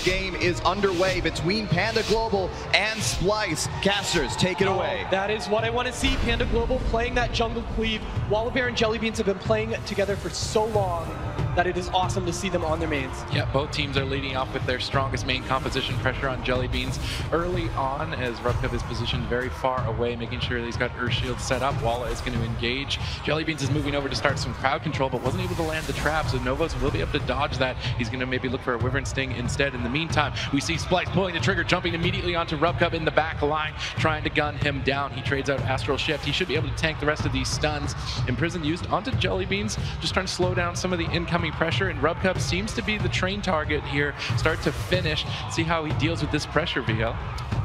This game is underway between Panda Global and Splyce. Casters, take it away. That is what I want to see. Panda Global playing that jungle cleave. Wallabear and Jellybeans have been playing together for so long that it is awesome to see them on their mains. Yeah, both teams are leading off with their strongest main composition. Pressure on Jellybeans early on as Rubcup is positioned very far away, making sure that he's got Earth Shield set up. Walla is going to engage. Jellybeans is moving over to start some crowd control, but wasn't able to land the trap, so Novos will be able to dodge that. He's going to maybe look for a Wyvern Sting instead. In the meantime, we see Splyce pulling the trigger, jumping immediately onto Rubcup in the back line, trying to gun him down. He trades out Astral Shift. He should be able to tank the rest of these stuns. Imprison used onto Jellybeans, just trying to slow down some of the incoming pressure, and Rubcup seems to be the train target here, start to finish. See how he deals with this pressure, VL.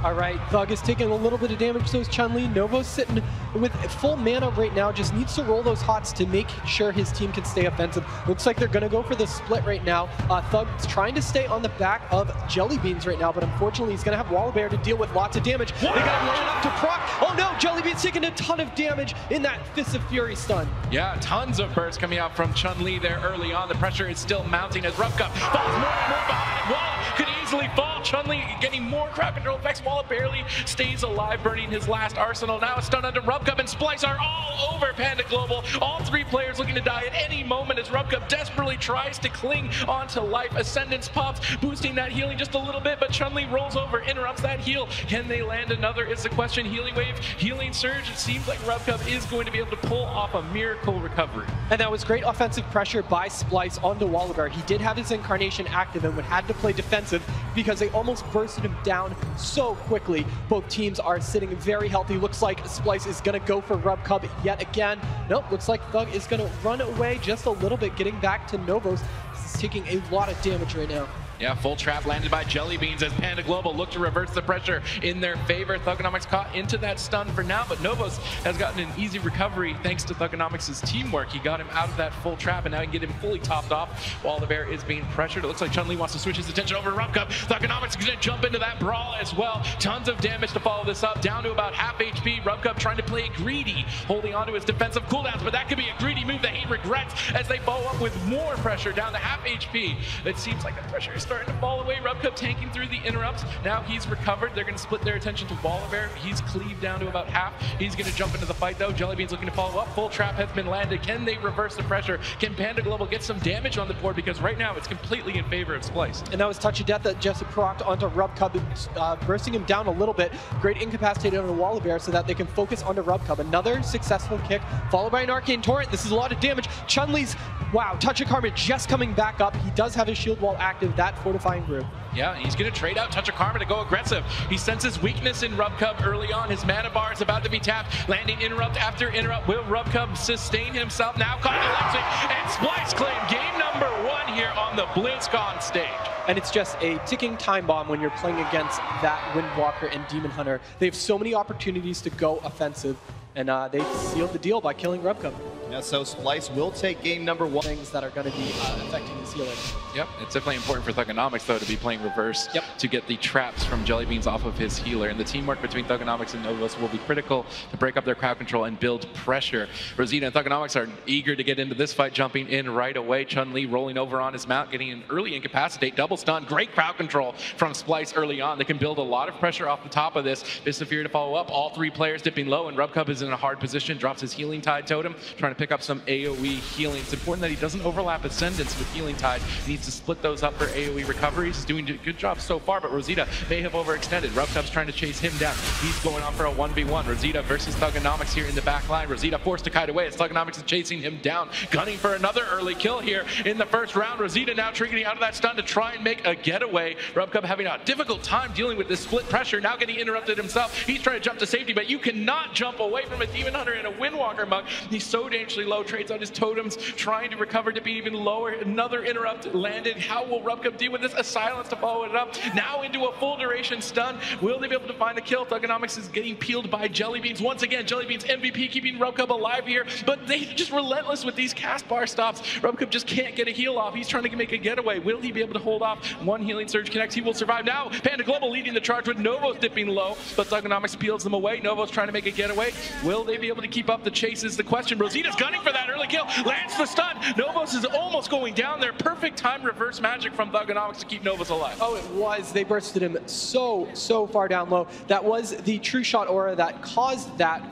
All right, Thug is taking a little bit of damage, so is Chun-Li. Novo's sitting with full mana right now, just needs to roll those hots to make sure his team can stay offensive. Looks like they're going to go for the split right now. Thug's trying to stay on the back of Jellybeans right now, but unfortunately he's going to have Wallabear to deal with lots of damage. They got him loaded up to proc. Oh no, Jellybeans taking a ton of damage in that Fist of Fury stun. Yeah, tons of bursts coming out from Chun-Li there early on. The pressure is still mounting as Rubcup falls more and more behind. Walla could easily fall. Chun-Li getting more crowd control effects. Walla barely stays alive, burning his last arsenal. Now a stun onto Rubcup, and Splyce are all over Panda Global. All three players looking to die at any moment as Rubcup desperately tries to cling onto life. Ascendance pops, boosting that healing just a little bit, but Chun-Li rolls over, interrupts that heal. Can they land another is the question. Healing wave, healing surge. It seems like Rubcup is going to be able to pull off a miracle recovery. And that was great offensive pressure by Splyce onto Wallabear. He did have his incarnation active and had to play defensive because they almost bursted him down so quickly. Both teams are sitting very healthy. Looks like Splyce is going to go for Rubcup yet again. Nope, looks like Thug is going to run away just a little bit, getting back to Novos. This is taking a lot of damage right now. Yeah, full trap landed by Jellybeans as Panda Global look to reverse the pressure in their favor. Thuganomics caught into that stun for now, but Novos has gotten an easy recovery thanks to Thuganomics' teamwork. He got him out of that full trap, and now he can get him fully topped off while the bear is being pressured. It looks like Chun-Li wants to switch his attention over to Rubcup. Thuganomics is going to jump into that brawl as well. Tons of damage to follow this up, down to about half HP. Rubcup trying to play greedy, holding onto his defensive cooldowns, but that could be a greedy move that he regrets as they follow up with more pressure down to half HP. It seems like the pressure is starting to fall away. Rubcup tanking through the interrupts. Now he's recovered. They're going to split their attention to Wallabear. He's cleaved down to about half. He's going to jump into the fight though. Jellybeans looking to follow up. Full trap has been landed. Can they reverse the pressure? Can Panda Global get some damage on the board? Because right now it's completely in favor of Splyce. And that was Touch of Death that just procced onto Rubcup, bursting him down a little bit. Great incapacitated on Wallabear so that they can focus onto Rubcup. Another successful kick followed by an Arcane Torrent. This is a lot of damage. Chun-Li's, wow, Touch of Karma just coming back up. He does have his shield wall active, that fortifying group. Yeah, he's going to trade out Touch of Karma to go aggressive. He senses weakness in Rubcup early on. His mana bar is about to be tapped, landing interrupt after interrupt. Will Rubcup sustain himself? Now caught Electric, and Splyce claim game number 1 here on the BlizzCon stage. And it's just a ticking time bomb when you're playing against that Windwalker and Demon Hunter. They have so many opportunities to go offensive, and they sealed the deal by killing Rubcup. Yeah, so Splyce will take game number 1. Things that are going to be affecting his healing. Yep, it's definitely important for Thuganomics though to be playing reverse to get the traps from Jellybeans off of his healer, and the teamwork between Thuganomics and Novos will be critical to break up their crowd control and build pressure. Rosita and Thuganomics are eager to get into this fight, jumping in right away. Chun-Li rolling over on his mount, getting an early incapacitate, double stun. Great crowd control from Splyce early on. They can build a lot of pressure off the top of this. Fist of Fury to follow up. All three players dipping low, and Rubcup is in a hard position, drops his Healing Tide totem, trying to pick up some AoE healing. It's important that he doesn't overlap Ascendance with Healing Tide. He needs to split those up for AoE recoveries. He's doing a good job so far, but Rosita may have overextended. Rubcup's trying to chase him down. He's going on for a 1v1. Rosita versus Thuganomics here in the back line. Rosita forced to kite away as Thuganomics is chasing him down, gunning for another early kill here in the first round. Rosita now triggering out of that stun to try and make a getaway. Rubcup having a difficult time dealing with this split pressure, now getting interrupted himself. He's trying to jump to safety, but you cannot jump away from a Demon Hunter and a Windwalker monk. He's so dangerously low, trades on his totems, trying to recover to be even lower. Another interrupt landed. How will Rubcup deal with this? A silence to follow it up. Now into a full duration stun. Will they be able to find the kill? Thuganomics is getting peeled by Jellybeans. Once again, Jellybeans MVP keeping Rubcup alive here, but they're just relentless with these cast bar stops. Rubcup just can't get a heal off. He's trying to make a getaway. Will he be able to hold off? One healing surge connects. He will survive. Now Panda Global leading the charge with Novos dipping low, but Thugonomics peels them away. Novos trying to make a getaway. Will they be able to keep up the chase is the question. Rosita's gunning for that early kill. Lands the stun. Novos is almost going down there. Perfect time reverse magic from Thugonomics to keep Novos alive. Oh, it was. They bursted him so far down low. That was the true shot aura that caused that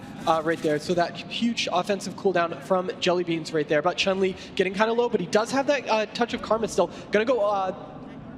right there. So that huge offensive cooldown from Jellybeans right there. But Chun-Li getting kind of low, but he does have that touch of karma still. Gonna go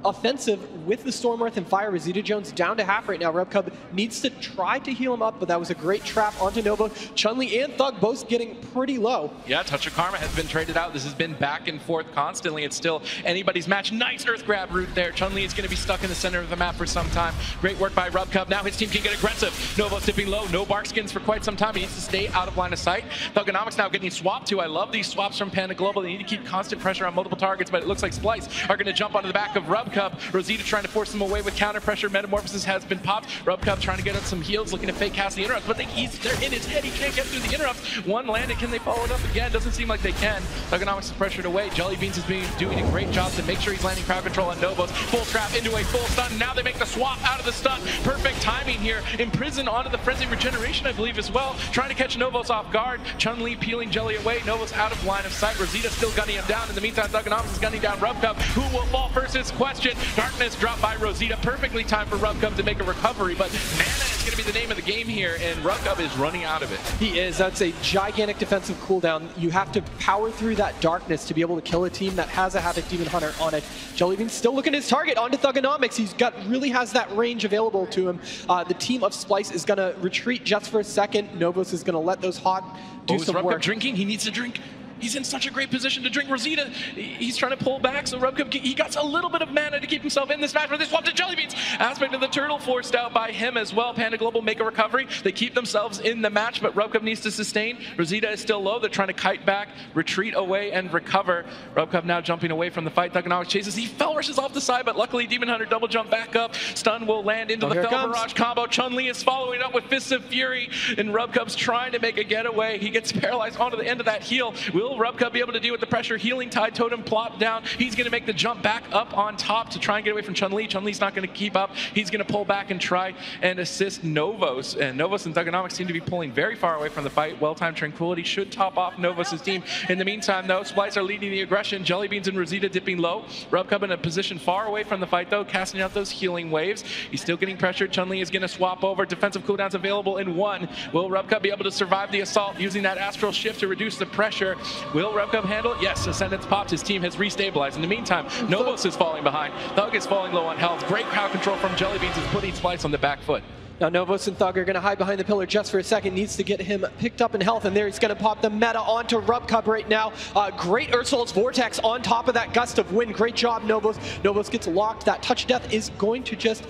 offensive with the Storm Earth and Fire. Rosita Jones down to half right now. Rubcub needs to try to heal him up, but that was a great trap onto Nova. Chun-Li and Thug both getting pretty low. Yeah, Touch of Karma has been traded out. This has been back and forth constantly. It's still anybody's match. Nice Earth Grab route there. Chun-Li is going to be stuck in the center of the map for some time. Great work by Rubcub. Now his team can get aggressive. Novo's dipping low. No bark skins for quite some time. He needs to stay out of line of sight. Thugonomics now getting swapped to. I love these swaps from Panda Global. They need to keep constant pressure on multiple targets, but it looks like Splice are going to jump onto the back of Rubcub. Rosita trying to force them away with counter pressure. Metamorphosis has been popped. Rubcub trying to get on some heals, looking to fake cast the interrupts, but they're in his head. He can't get through the interrupts. One landed. Can they follow it up again? Doesn't seem like they can. Thugonomics is pressured away. Jellybeans is doing a great job to make sure he's landing crowd control on Novos. Full trap into a full stun. Now they make the swap out of the stun. Perfect timing here. Imprison onto the frenzy regeneration, I believe, as well. Trying to catch Novos off guard. Chun-Li peeling Jelly away. Novos out of line of sight. Rosita still gunning him down. In the meantime, Thugonomics is gunning down Rubcub. Who will fall first is question. Darkness dropped by Rosita. Perfectly timed for Rubcub to make a recovery, but mana is going to be the name of the game here, and Rubcub is running out of it. He is. That's a gigantic defensive cooldown. You have to power through that darkness to be able to kill a team that has a Havoc Demon Hunter on it. Jellybean's still looking at his target onto Thugonomics. He's really has that range available to him. The team of Splice is going to retreat just for a second. Novos is going to let those hot do some work. Rubcub drinking? He needs to drink. He's in such a great position to drink. Rosita, he's trying to pull back, so Rubcub, he got a little bit of mana to keep himself in this match, but they swapped to Jellybeans. Aspect of the turtle forced out by him as well. Panda Global make a recovery. They keep themselves in the match, but Rubcub needs to sustain. Rosita is still low. They're trying to kite back, retreat away, and recover. Rubcub now jumping away from the fight. Thugonomics chases. He fell rushes off the side, but luckily Demon Hunter double jump back up. Stun will land into the Fell Barrage combo. Chun-Li is following up with Fists of Fury, and Rubcub's trying to make a getaway. He gets paralyzed onto the end of that heal. Will Rubcub be able to deal with the pressure? Healing Tide Totem plop down. He's going to make the jump back up on top to try and get away from Chun-Li. Chun-Li's not going to keep up. He's going to pull back and try and assist Novos. And Novos and Thugonomics seem to be pulling very far away from the fight. Well-timed Tranquility should top off Novos' team. In the meantime, though, Splice are leading the aggression. Jellybeans and Rosita dipping low. Rubcub in a position far away from the fight, though, casting out those healing waves. He's still getting pressured. Chun-Li is going to swap over. Defensive cooldowns available in one. Will Rubcub be able to survive the assault using that Astral Shift to reduce the pressure? Will Rubcub handle it? Yes, Ascendance popped. His team has restabilized. In the meantime, Novos is falling behind. Thug is falling low on health. Great crowd control from Jellybeans is putting Splice on the back foot. Now Novos and Thug are going to hide behind the pillar just for a second. Needs to get him picked up in health, and there he's going to pop the meta onto Rubcub right now. Great Ursul's Vortex on top of that gust of wind. Great job, Novos. Novos gets locked. That touch death is going to just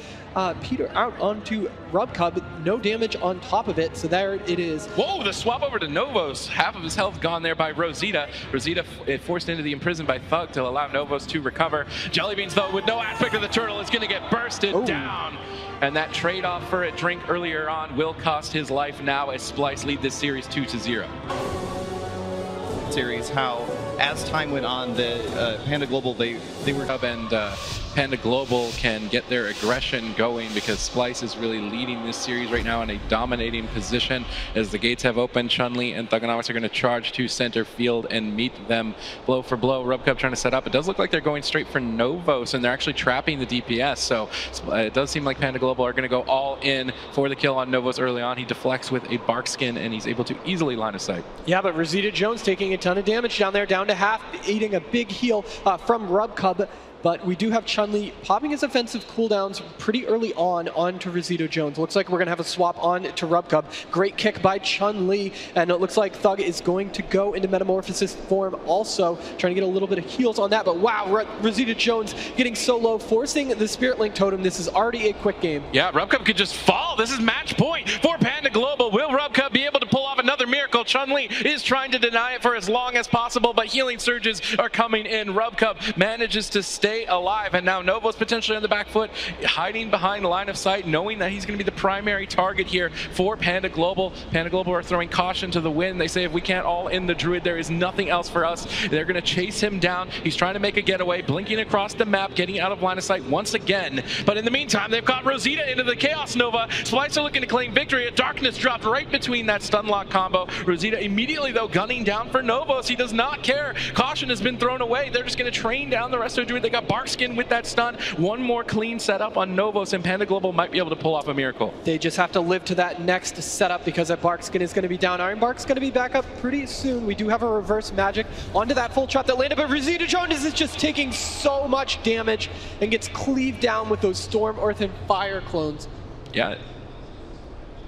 peter out onto Rubcub. No damage on top of it, so there it is. Whoa, the swap over to Novos. Half of his health gone there by Rosita. Rosita forced into the imprison by Thug to allow Novos to recover. Jellybeans, though, with no aspect of the turtle, is going to get bursted down. And that trade-off for a drink earlier on will cost his life now as Splice lead this series 2-0. Series, how as time went on, the Panda Global, they were up, and Panda Global can get their aggression going because Splice is really leading this series right now in a dominating position as the gates have opened. Chun-Li and Thugonomics are going to charge to center field and meet them blow for blow. Rubcub trying to set up. It does look like they're going straight for Novos, and they're actually trapping the DPS, so it does seem like Panda Global are going to go all in for the kill on Novos early on. He deflects with a bark skin, and he's able to easily line of sight. Yeah, but Rosita Jones taking a ton of damage down there, down to half, eating a big heal from Rubcub. But we do have Chun-Li popping his offensive cooldowns pretty early onto Rosita Jones. Looks like we're going to have a swap on to Rubcub. Great kick by Chun-Li, and it looks like Thug is going to go into Metamorphosis form also, trying to get a little bit of heals on that. But wow, Rosita Jones getting so low, forcing the Spirit Link Totem. This is already a quick game. Yeah, Rubcub could just fall. This is match point for Panda Global. Will Rubcub be able to pull off another Miracle. Chun-Li is trying to deny it for as long as possible, but healing surges are coming in. Rubcup manages to stay alive, and now Novo's potentially on the back foot, hiding behind line of sight, knowing that he's going to be the primary target here for Panda Global. Panda Global are throwing caution to the wind. They say if we can't all in the Druid, there is nothing else for us. They're going to chase him down. He's trying to make a getaway, blinking across the map, getting out of line of sight once again. But in the meantime, they've got Rosita into the Chaos Nova. Splyce are looking to claim victory. A darkness dropped right between that stun lock combo. Rosita immediately, though, gunning down for Novos. He does not care. Caution has been thrown away. They're just going to train down the rest of the Druid. They got Barkskin with that stun. One more clean setup on Novos, and Panda Global might be able to pull off a miracle. They just have to live to that next setup because that Barkskin is going to be down. Iron Bark's going to be back up pretty soon. We do have a reverse magic onto that full trap that landed, but Rosita Jones is just taking so much damage and gets cleaved down with those Storm, Earth, and Fire clones. Yeah.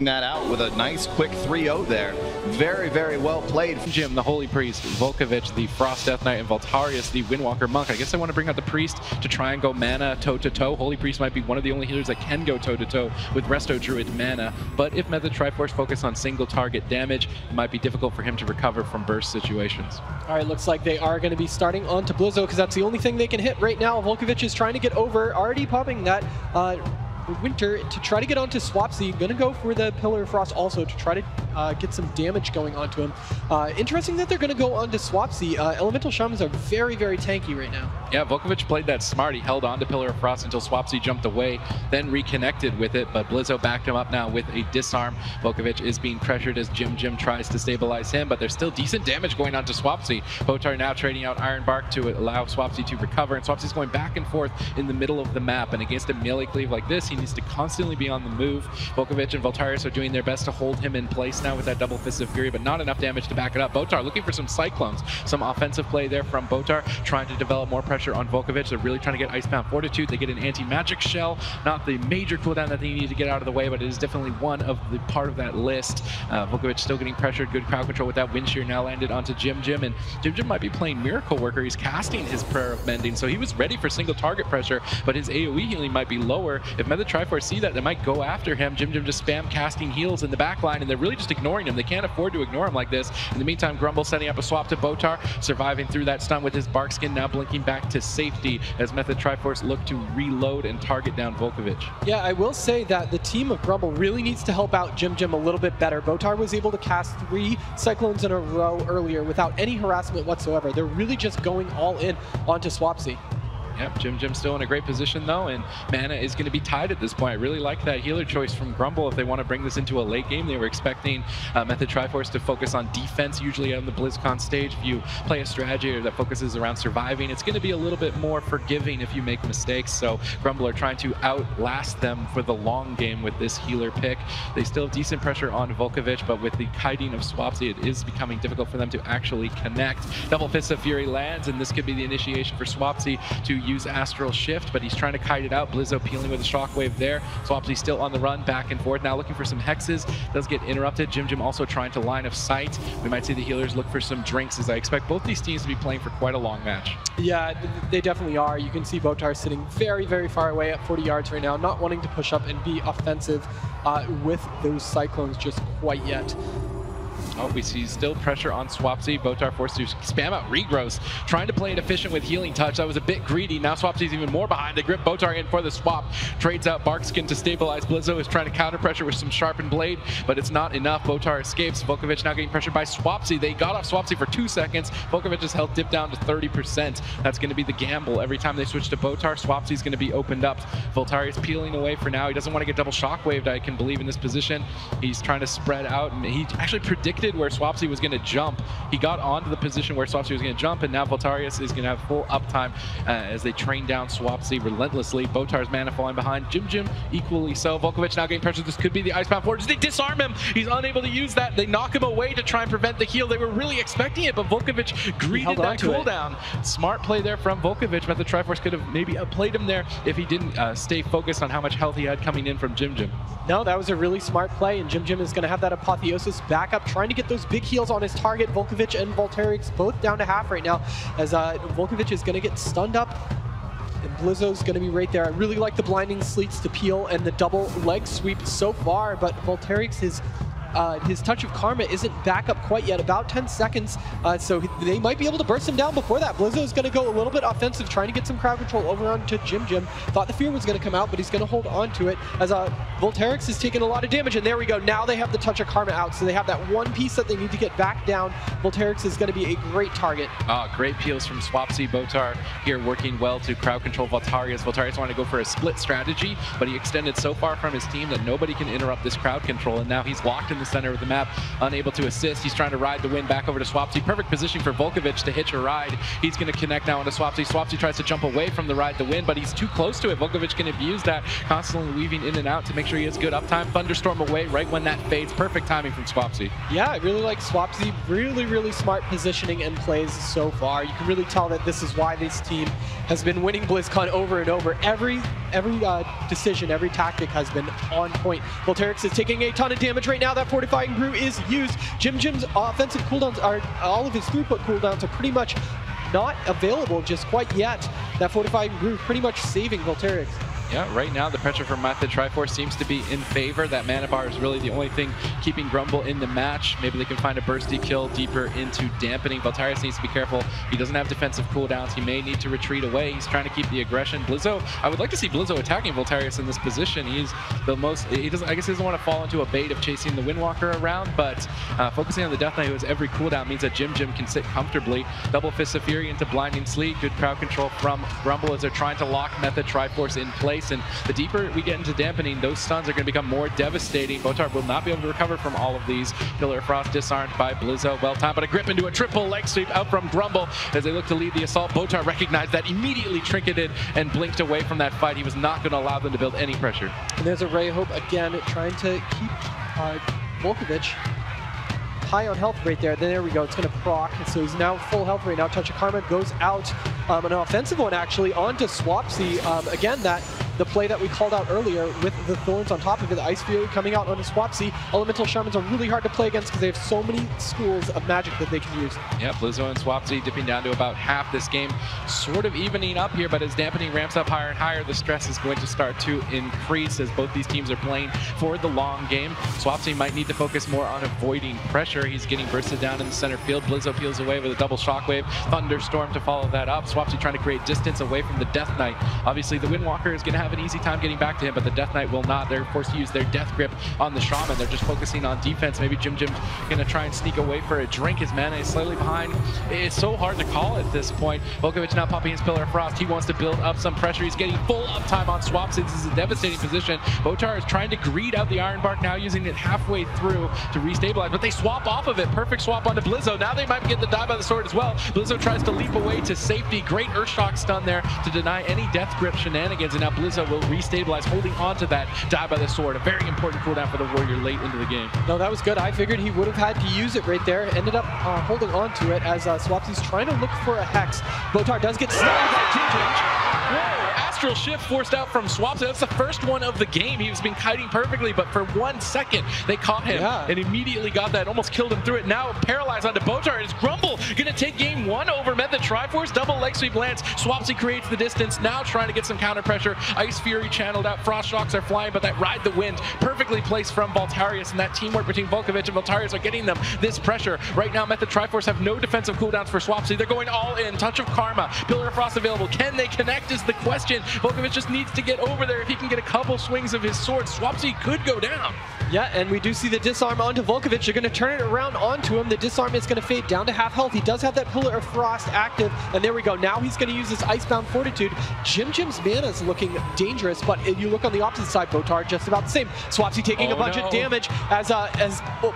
That out with a nice quick 3-0 there. Very, very well played. Jim, the Holy Priest, Volkovich, the Frost Death Knight, and Voltarius, the Windwalker Monk. I guess I want to bring out the Priest to try and go mana toe-to-toe. Holy Priest might be one of the only healers that can go toe-to-toe with Resto Druid mana, but if Method Triforce focus on single target damage, it might be difficult for him to recover from burst situations. All right, looks like they are going to be starting onto Blizzo because that's the only thing they can hit right now. Volkovich is trying to get over, already popping that Winter to try to get onto Swapsy. Gonna go for the Pillar of Frost also to try to get some damage going onto him. Interesting that they're gonna go onto Swapsy. Elemental Shamans are very, very tanky right now. Yeah, Volkovich played that smart. He held on to Pillar of Frost until Swapsy jumped away, then reconnected with it, but Blizzo backed him up now with a disarm. Volkovich is being pressured as Jim tries to stabilize him, but there's still decent damage going on to Swapsy. Botar now trading out Iron Bark to allow Swapsy to recover, and Swapsy's going back and forth in the middle of the map, and against a melee cleave like this, he needs to constantly be on the move. Volkovich and Voltarius are doing their best to hold him in place now with that double Fist of Fury, but not enough damage to back it up. Botar looking for some Cyclones. Some offensive play there from Botar, trying to develop more pressure on Volkovich. They're really trying to get Icebound Fortitude. They get an anti-magic shell. Not the major cooldown that they need to get out of the way, but it is definitely one of the part of that list. Volkovich still getting pressured. Good crowd control with that wind shear now landed onto Jim, and Jim might be playing Miracle Worker. He's casting his Prayer of Mending, so he was ready for single target pressure, but his AoE healing might be lower. If Method Triforce see that, they might go after him. Jim just spam casting heals in the back line, and they're really just ignoring him. They can't afford to ignore him like this. In the meantime, Grmbl setting up a swap to Botar, surviving through that stun with his Barkskin, now blinking back to safety as Method Triforce look to reload and target down Volkovich. Yeah, I will say that the team of Grmbl really needs to help out Jim a little bit better. Botar was able to cast 3 Cyclones in a row earlier without any harassment whatsoever. They're really just going all in onto Swapsy. Yep, Jim still in a great position though, and mana is going to be tied at this point. I really like that healer choice from Grmbl if they want to bring this into a late game. They were expecting Method Triforce to focus on defense, usually on the BlizzCon stage. If you play a strategy that focuses around surviving, it's going to be a little bit more forgiving if you make mistakes. So Grmbl are trying to outlast them for the long game with this healer pick. They still have decent pressure on Volkovich, but with the kiting of Swapsy, it is becoming difficult for them to actually connect. Double Fist of Fury lands, and this could be the initiation for Swapsy to use Astral Shift, but he's trying to kite it out. Blizzo peeling with a shockwave there. Swapsy still on the run, back and forth. Now looking for some hexes. Does get interrupted. Jim also trying to line of sight. We might see the healers look for some drinks, as I expect both these teams to be playing for quite a long match. Yeah, they definitely are. You can see Botar sitting very, very far away at 40 yards right now, not wanting to push up and be offensive with those Cyclones just quite yet. Oh, we see still pressure on Swapsy. Botar forced to spam out regrowth, trying to play it efficient with Healing Touch. That was a bit greedy. Now Swapsy's even more behind. They grip Botar in for the swap. Trades out Barkskin to stabilize. Blizzo is trying to counter pressure with some Sharpened Blade, but it's not enough. Botar escapes. Volkovich now getting pressured by Swapsy. They got off Swapsy for 2 seconds. Volkovich's health dipped down to 30%. That's going to be the gamble. Every time they switch to Botar, Swapsy's going to be opened up. Voltarius peeling away for now. He doesn't want to get double shockwaved, I can believe, in this position. He's trying to spread out, and he actually predicted where Swapsy was going to jump. He got onto the position where Swapsy was going to jump, and now Voltarius is going to have full uptime as they train down Swapsy relentlessly. Botar's mana falling behind. Jim equally so. Volkovich now getting pressure. This could be the Icebound Forge. They disarm him. He's unable to use that. They knock him away to try and prevent the heal. They were really expecting it, but Volkovich greeted that cooldown. Smart play there from Volkovich. Method Triforce could have maybe played him there if he didn't stay focused on how much health he had coming in from Jim. No, that was a really smart play, and Jim is going to have that Apotheosis back up, trying to get those big heals on his target. Volkovich and Voltarius both down to half right now, as Volkovich is going to get stunned up, and Blizzo's going to be right there. I really like the Blinding Sleets to peel and the double leg sweep so far, but Voltarius is his Touch of Karma isn't back up quite yet, about 10 seconds, so they might be able to burst him down before that. Blizzo is going to go a little bit offensive, trying to get some crowd control over onto Jim. Thought the fear was going to come out, but he's going to hold on to it as Volterix is taking a lot of damage, and there we go. Now they have the Touch of Karma out, so they have that one piece that they need to get back down. Volterix is going to be a great target. Great peels from Swapsy. Botar here working well to crowd control Voltarius. Voltarius wanted to go for a split strategy, but he extended so far from his team that nobody can interrupt this crowd control, and now he's locked in the center of the map, unable to assist. He's trying to ride the win back over to Swapsy. Perfect position for Volkovich to hitch a ride. He's going to connect now into Swapsy. Swapsy tries to jump away from the ride the win, but he's too close to it. Volkovich can abuse that, constantly weaving in and out to make sure he has good uptime. Thunderstorm away right when that fades. Perfect timing from Swapsy. Yeah, I really like Swapsy. Really smart positioning and plays so far. You can really tell that this is why this team has been winning BlizzCon over and over. Every decision, every tactic has been on point. Volterix is taking a ton of damage right now. That fortifying brew is used. Jim's offensive cooldowns are, all of his throughput cooldowns are pretty much not available just quite yet. That fortifying brew pretty much saving Volterix. Yeah, right now the pressure from Method Triforce seems to be in favor. That mana bar is really the only thing keeping Grmbl in the match. Maybe they can find a bursty kill deeper into Dampening. Voltarius needs to be careful. He doesn't have defensive cooldowns. He may need to retreat away. He's trying to keep the aggression. Blizzo, I would like to see Blizzo attacking Voltarius in this position. He's the most, I guess he doesn't want to fall into a bait of chasing the Windwalker around, but focusing on the Death Knight who has every cooldown means that Jim can sit comfortably. Double Fist of Fury into Blinding Sleep. Good crowd control from Grmbl as they're trying to lock Method Triforce in place. And the deeper we get into Dampening, those stuns are going to become more devastating. Botar will not be able to recover from all of these. Pillar of Frost disarmed by Blizzo. Well timed, but a grip into a triple leg sweep out from Grmbl as they look to lead the assault. Botar recognized that, immediately trinketed and blinked away from that fight. He was not going to allow them to build any pressure. And there's a Ray Hope again trying to keep Volkovich high on health right there. There we go. It's going to proc. So he's now full health right now. Touch of Karma goes out. An offensive one actually onto Swapsy. Again, the play that we called out earlier with the Thorns on top of it, the Ice Fury coming out onto Swapsy. Elemental Shamans are really hard to play against because they have so many schools of magic that they can use. Yeah, Blizzo and Swapsy dipping down to about half this game, sort of evening up here, but as Dampening ramps up higher and higher, the stress is going to start to increase as both these teams are playing for the long game. Swapsy might need to focus more on avoiding pressure. He's getting bursted down in the center field. Blizzo peels away with a double shockwave. Thunderstorm to follow that up. Swapsy trying to create distance away from the Death Knight. Obviously, the Windwalker is going to have an easy time getting back to him, but the Death Knight will not. They're forced to use their Death Grip on the Shaman. They're just focusing on defense. Maybe Jim's going to try and sneak away for a drink. His mana is slightly behind. It's so hard to call at this point. Volkovich now popping his Pillar of Frost. He wants to build up some pressure. He's getting full uptime on Swapsy. This is a devastating position. Botar is trying to greed out the Iron Bark, now using it halfway through to restabilize, but they swap off of it. Perfect swap onto Blizzo. Now they might get the die by the sword as well. Blizzo tries to leap away to safety. Great Earthshock stun there to deny any Death Grip shenanigans, and now Blizzo will restabilize, holding on to that die by the sword. A very important cooldown for the Warrior late into the game. No, that was good. I figured he would have had to use it right there. Ended up holding on to it as Swapsy's trying to look for a Hex. Botar does get snapped by Jim. Whoa! Astral Shift forced out from Swapsy. That's the first one of the game. He was been kiting perfectly, but for 1 second, they caught him and immediately got that. Almost killed him through it. Now paralyzed onto Botar. Is Grmbl going to take game 1 over Method Triforce? Double leg sweep lands. Swapsy creates the distance. Now trying to get some counter pressure. Ice Fury channeled out. Frost Shocks are flying, but that ride the wind perfectly placed from Voltarius, and that teamwork between Volkovich and Voltarius are getting them this pressure. Right now, Method Triforce have no defensive cooldowns for Swapsy. They're going all in. Touch of Karma. Pillar of Frost available. Can they connect is the question. Volkovich just needs to get over there. If he can get a couple swings of his sword, Swapsy could go down. Yeah, and we do see the disarm onto Volkovich. They're going to turn it around onto him. The disarm is going to fade down to half health. He does have that Pillar of Frost active, and there we go. Now he's going to use his Icebound Fortitude. Jim's mana is looking dangerous, but if you look on the opposite side, Botar just about the same. Swapsy taking a bunch of damage as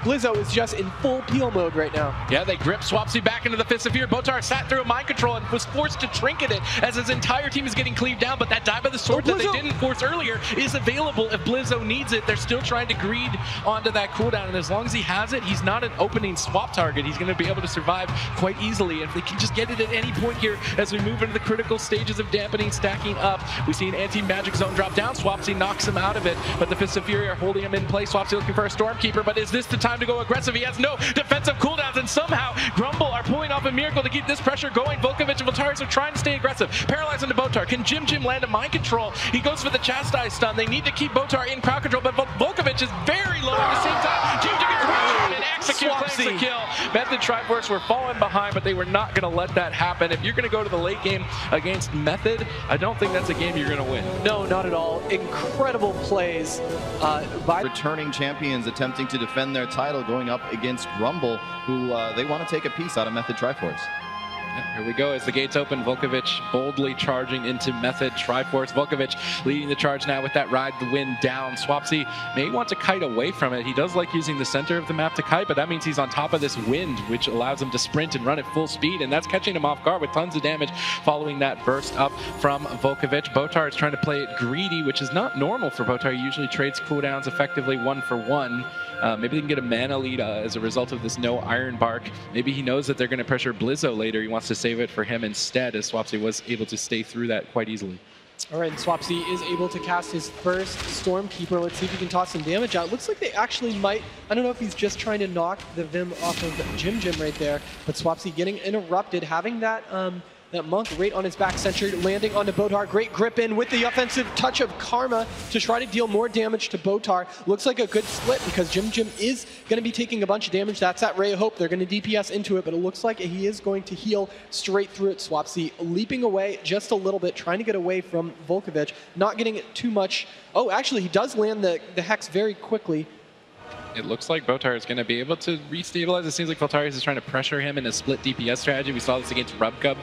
Blizzo is just in full peel mode right now. Yeah, they grip Swapsy back into the Fist of Fear. Botar sat through a mind control and was forced to trinket it as his entire team is getting cleaved down, but that die by the sword that they didn't force earlier is available if Blizzo needs it. They're still trying to greed onto that cooldown, and as long as he has it, he's not an opening swap target. He's going to be able to survive quite easily. If they can just get it at any point here as we move into the critical stages of Dampening stacking up, we see an anti-magic zone drop down. Swapsy knocks him out of it, but the Fists of Fury are holding him in place. Swapsy looking for a Stormkeeper, but is this the time to go aggressive? He has no defensive cooldowns, and somehow Grmbl are pulling off a miracle to keep this pressure going. Volkovich and Voltarius are trying to stay aggressive. Paralyzed into Botar. Can Jim land land a mind control. He goes for the chastise stun. They need to keep Botar in crowd control, but Volkovich is very low at the same time. Jim gets right and execute claims the kill. Method Triforce were falling behind, but they were not going to let that happen. If you're going to go to the late game against Method, I don't think that's a game you're going to win. No, not at all. Incredible plays by returning champions attempting to defend their title, going up against Grmbl, who they want to take a piece out of Method Triforce. Here we go as the gates open. Volkovich boldly charging into Method Triforce. Volkovich leading the charge now with that ride the wind down. Swapsy may want to kite away from it. He does like using the center of the map to kite, but that means he's on top of this wind, which allows him to sprint and run at full speed, and that's catching him off guard with tons of damage following that burst up from Volkovich. Botar is trying to play it greedy, which is not normal for Botar. He usually trades cooldowns effectively 1-for-1. Maybe they can get a mana lead as a result of this no Iron Bark. Maybe he knows that they're going to pressure Blizzo later. He wants to save it for him instead, as Swapsy was able to stay through that quite easily. All right, and Swapsy is able to cast his first Stormkeeper. Let's see if he can toss some damage out. Looks like they actually might. I don't know if he's just trying to knock the Vim off of Jim right there, but Swapsy getting interrupted, having that that Monk right on his back centered, landing onto Botar. Great grip in with the offensive touch of Karma to try to deal more damage to Botar. Looks like a good split because Jim is going to be taking a bunch of damage. That's that Ray of Hope. They're going to DPS into it, but it looks like he is going to heal straight through it. Swapsy leaping away just a little bit, trying to get away from Volkovich, not getting it too much. Oh, actually, he does land the Hex very quickly. It looks like Botar is going to be able to restabilize. It seems like Voltarius is trying to pressure him in a split DPS strategy. We saw this against Rubcub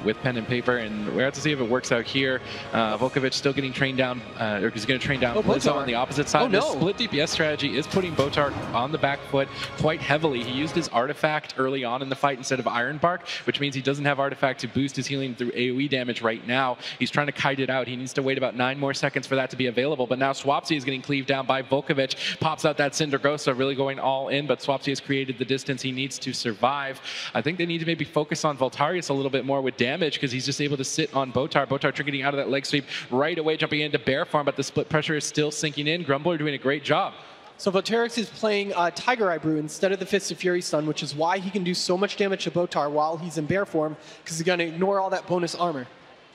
with pen and paper, and we're out to see if it works out here. Volkovich still getting trained down, or he's going to train down Blizzo on the opposite side. This split DPS strategy is putting Botar on the back foot quite heavily. He used his artifact early on in the fight instead of Iron Bark, which means he doesn't have artifact to boost his healing through AoE damage right now. He's trying to kite it out. He needs to wait about 9 more seconds for that to be available, but now Swapsy is getting cleaved down by Volkovich. Pops out that Cindergosa, really going all in, but Swapsy has created the distance he needs to survive. I think they need to maybe focus on Voltarius a little bit more with damage, because he's just able to sit on Botar. Botar tricketing out of that leg sweep right away, jumping into bear farm, but the split pressure is still sinking in. Grmbl are doing a great job. So Voltarius is playing Tiger Eye Brew instead of the Fist of Fury stun, which is why he can do so much damage to Botar while he's in bear form, because he's going to ignore all that bonus armor.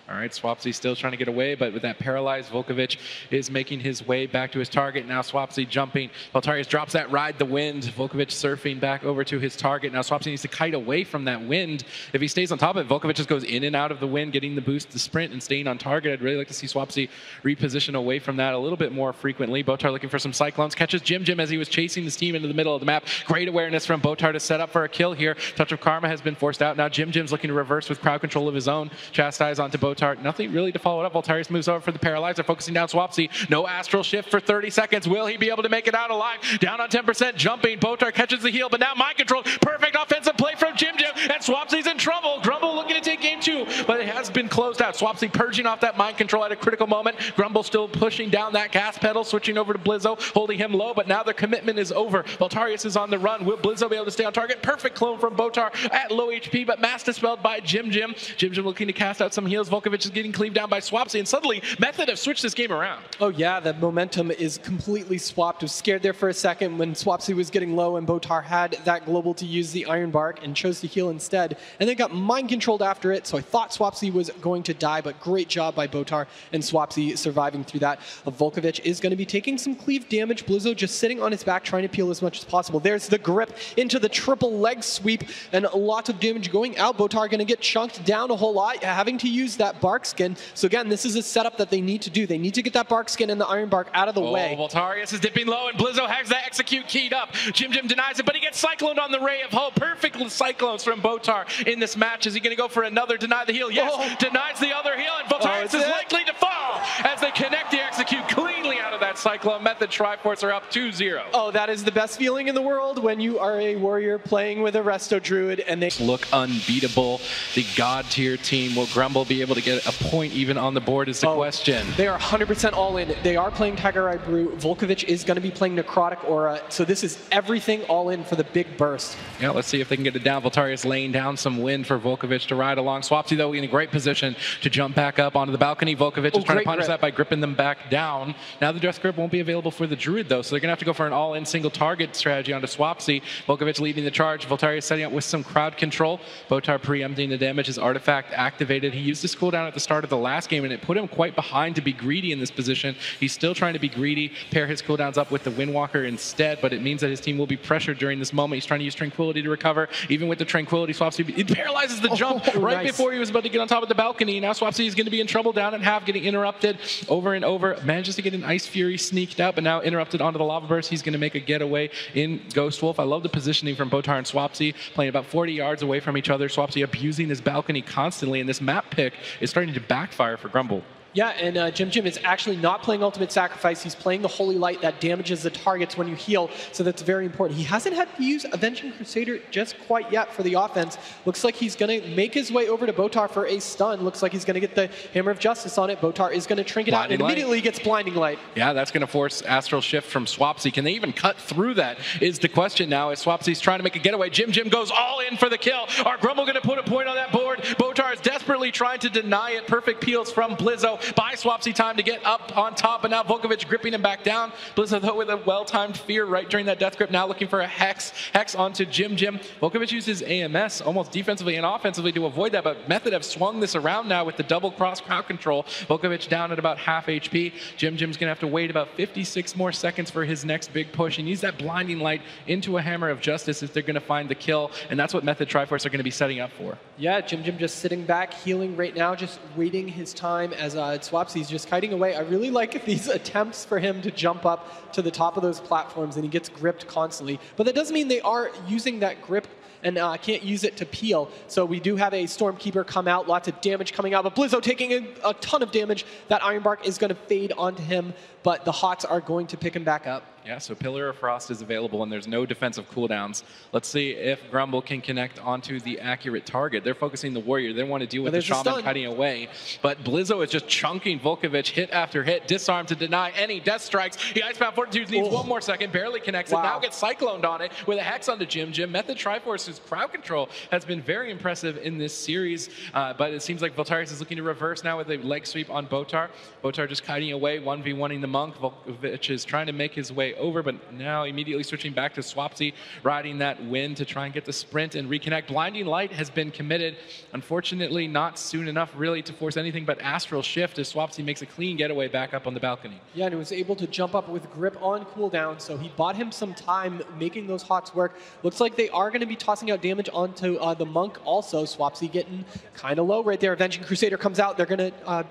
All right, Swapsy still trying to get away, but with that paralyzed, Volkovich is making his way back to his target. Now Swapsy jumping. Voltarius drops that ride the wind. Volkovich surfing back over to his target. Now Swapsy needs to kite away from that wind. If he stays on top of it, Volkovich just goes in and out of the wind, getting the boost, the sprint, and staying on target. I'd really like to see Swapsy reposition away from that a little bit more frequently. Botar looking for some Cyclones. Catches Jim as he was chasing this team into the middle of the map. Great awareness from Botar to set up for a kill here. Touch of Karma has been forced out. Now Jim's looking to reverse with crowd control of his own. Chastise onto Botar. Nothing really to follow it up. Voltarius moves over for the paralyzer, focusing down Swapsy. No astral shift for 30 seconds. Will he be able to make it out alive? Down on 10%, jumping. Botar catches the heal, but now mind control. Perfect offensive play from Jim, and Swapsy's in trouble. Grmbl looking to take game 2, but it has been closed out. Swapsy purging off that mind control at a critical moment. Grmbl still pushing down that gas pedal, switching over to Blizzo, holding him low, but now their commitment is over. Voltarius is on the run. Will Blizzo be able to stay on target? Perfect clone from Botar at low HP, but mass dispelled by Jim. Jim looking to cast out some heals. Volkovich is getting cleaved down by Swapsy, and suddenly Method have switched this game around. Oh yeah, the momentum is completely swapped. I was scared there for a second when Swapsy was getting low and Botar had that global to use the Iron Bark and chose to heal instead, and then got mind controlled after it, so I thought Swapsy was going to die, but great job by Botar and Swapsy surviving through that. Volkovich is going to be taking some cleave damage. Blizzo just sitting on his back trying to peel as much as possible. There's the grip into the triple leg sweep, and lots of damage going out. Botar going to get chunked down a whole lot, having to use that Bark skin. So again, this is a setup that they need to do. They need to get that Bark skin and the Iron Bark out of the way. Voltarius is dipping low, and Blizzo has that execute keyed up. Jim denies it, but he gets cycloned on the Ray of Hope. Perfect cyclones from Botar in this match. Is he going to go for another deny the heal? Yes, denies the other heal, and Voltarius is likely to fall as they connect the execute cleanly out of that cyclone. Method Triforce are up 2-0. Oh, that is the best feeling in the world when you are a warrior playing with a Resto Druid and they look unbeatable. The god tier team, will Grmbl be able to get a point even on the board is the question. They are 100% all in. They are playing Tiger Eye Brew. Volkovich is going to be playing Necrotic Aura, so this is everything all in for the big burst. Yeah, let's see if they can get it down. Voltarius laying down some wind for Volkovich to ride along. Swapsy, though, in a great position to jump back up onto the balcony. Volkovich is trying to punish that by gripping them back down. Now the Death Grip won't be available for the Druid, though, so they're going to have to go for an all-in single target strategy onto Swapsy. Volkovich leading the charge. Voltaria setting up with some crowd control. Botar preempting the damage. His artifact activated. He used his cooldown at the start of the last game, and it put him quite behind to be greedy in this position. He's still trying to be greedy, pair his cooldowns up with the Windwalker instead, but it means that his team will be pressured during this moment. He's trying to use Tranquility to recover. Even with the Tranquility, Swapsy, it paralyzes the jump right before he was about to get on top of the balcony. Now Swapsy is going to be in trouble down at half, getting interrupted over and over. Manages to get an Ice Fury sneaked out, but now interrupted onto the Lava Burst. He's going to make a getaway in Ghost Wolf. I love the positioning from Botar and Swapsy, playing about 40 yards away from each other. Swapsy abusing his balcony constantly, and this map pick is starting to backfire for Grmbl. Yeah, and Jim is actually not playing Ultimate Sacrifice. He's playing the Holy Light that damages the targets when you heal, so that's very important. He hasn't had to use Avenging Crusader just quite yet for the offense. Looks like he's going to make his way over to Botar for a stun. Looks like he's going to get the Hammer of Justice on it. Botar is going to trinket out and immediately gets Blinding Light. Yeah, that's going to force Astral Shift from Swapsy. Can they even cut through that is the question now, as Swapsy's trying to make a getaway. Jim goes all in for the kill. Are Grmbl going to put a point on that board? Botar is desperately trying to deny it. Perfect peels from Blizzo. Buy Swapsy time to get up on top, and now Volkovich gripping him back down. Blizzo, though, with a well-timed fear right during that death grip, now looking for a Hex onto Jim. Volkovich uses AMS almost defensively and offensively to avoid that, but Method have swung this around now with the double cross crowd control. Volkovich down at about half HP. Jim's going to have to wait about 56 more seconds for his next big push. He needs that Blinding Light into a Hammer of Justice if they're going to find the kill, and that's what Method Triforce are going to be setting up for. Yeah, Jim just sitting back, healing right now, just waiting his time as Swapsy's just kiting away. I really like these attempts for him to jump up to the top of those platforms, and he gets gripped constantly. But that doesn't mean they are using that grip and can't use it to peel. So we do have a Stormkeeper come out, lots of damage coming out, but Blizzo taking a ton of damage. That Iron Bark is going to fade onto him, but the Hots are going to pick him back up. Yeah, so Pillar of Frost is available, and there's no defensive cooldowns. Let's see if Grmbl can connect onto the accurate target. They're focusing the Warrior. They want to deal with the Shaman cutting away. But Blizzo is just chunking Volkovich hit after hit, disarm to deny any death strikes. The Icebound Fortitude needs one more second, barely connects it. Now gets Cycloned on it with a Hex onto Jim. Method Triforce's crowd control has been very impressive in this series, but it seems like Voltarius is looking to reverse now with a leg sweep on Botar. Botar just kiting away, 1v1ing the Monk. Volkovich is trying to make his way over, but now immediately switching back to Swapsy, riding that wind to try and get the sprint and reconnect. Blinding Light has been committed. Unfortunately, not soon enough really to force anything but Astral Shift as Swapsy makes a clean getaway back up on the balcony. Yeah, and he was able to jump up with grip on cooldown, so he bought him some time making those Hots work. Looks like they are going to be tossing out damage onto the Monk also. Swapsy getting kind of low right there. Avenging Crusader comes out. They're going to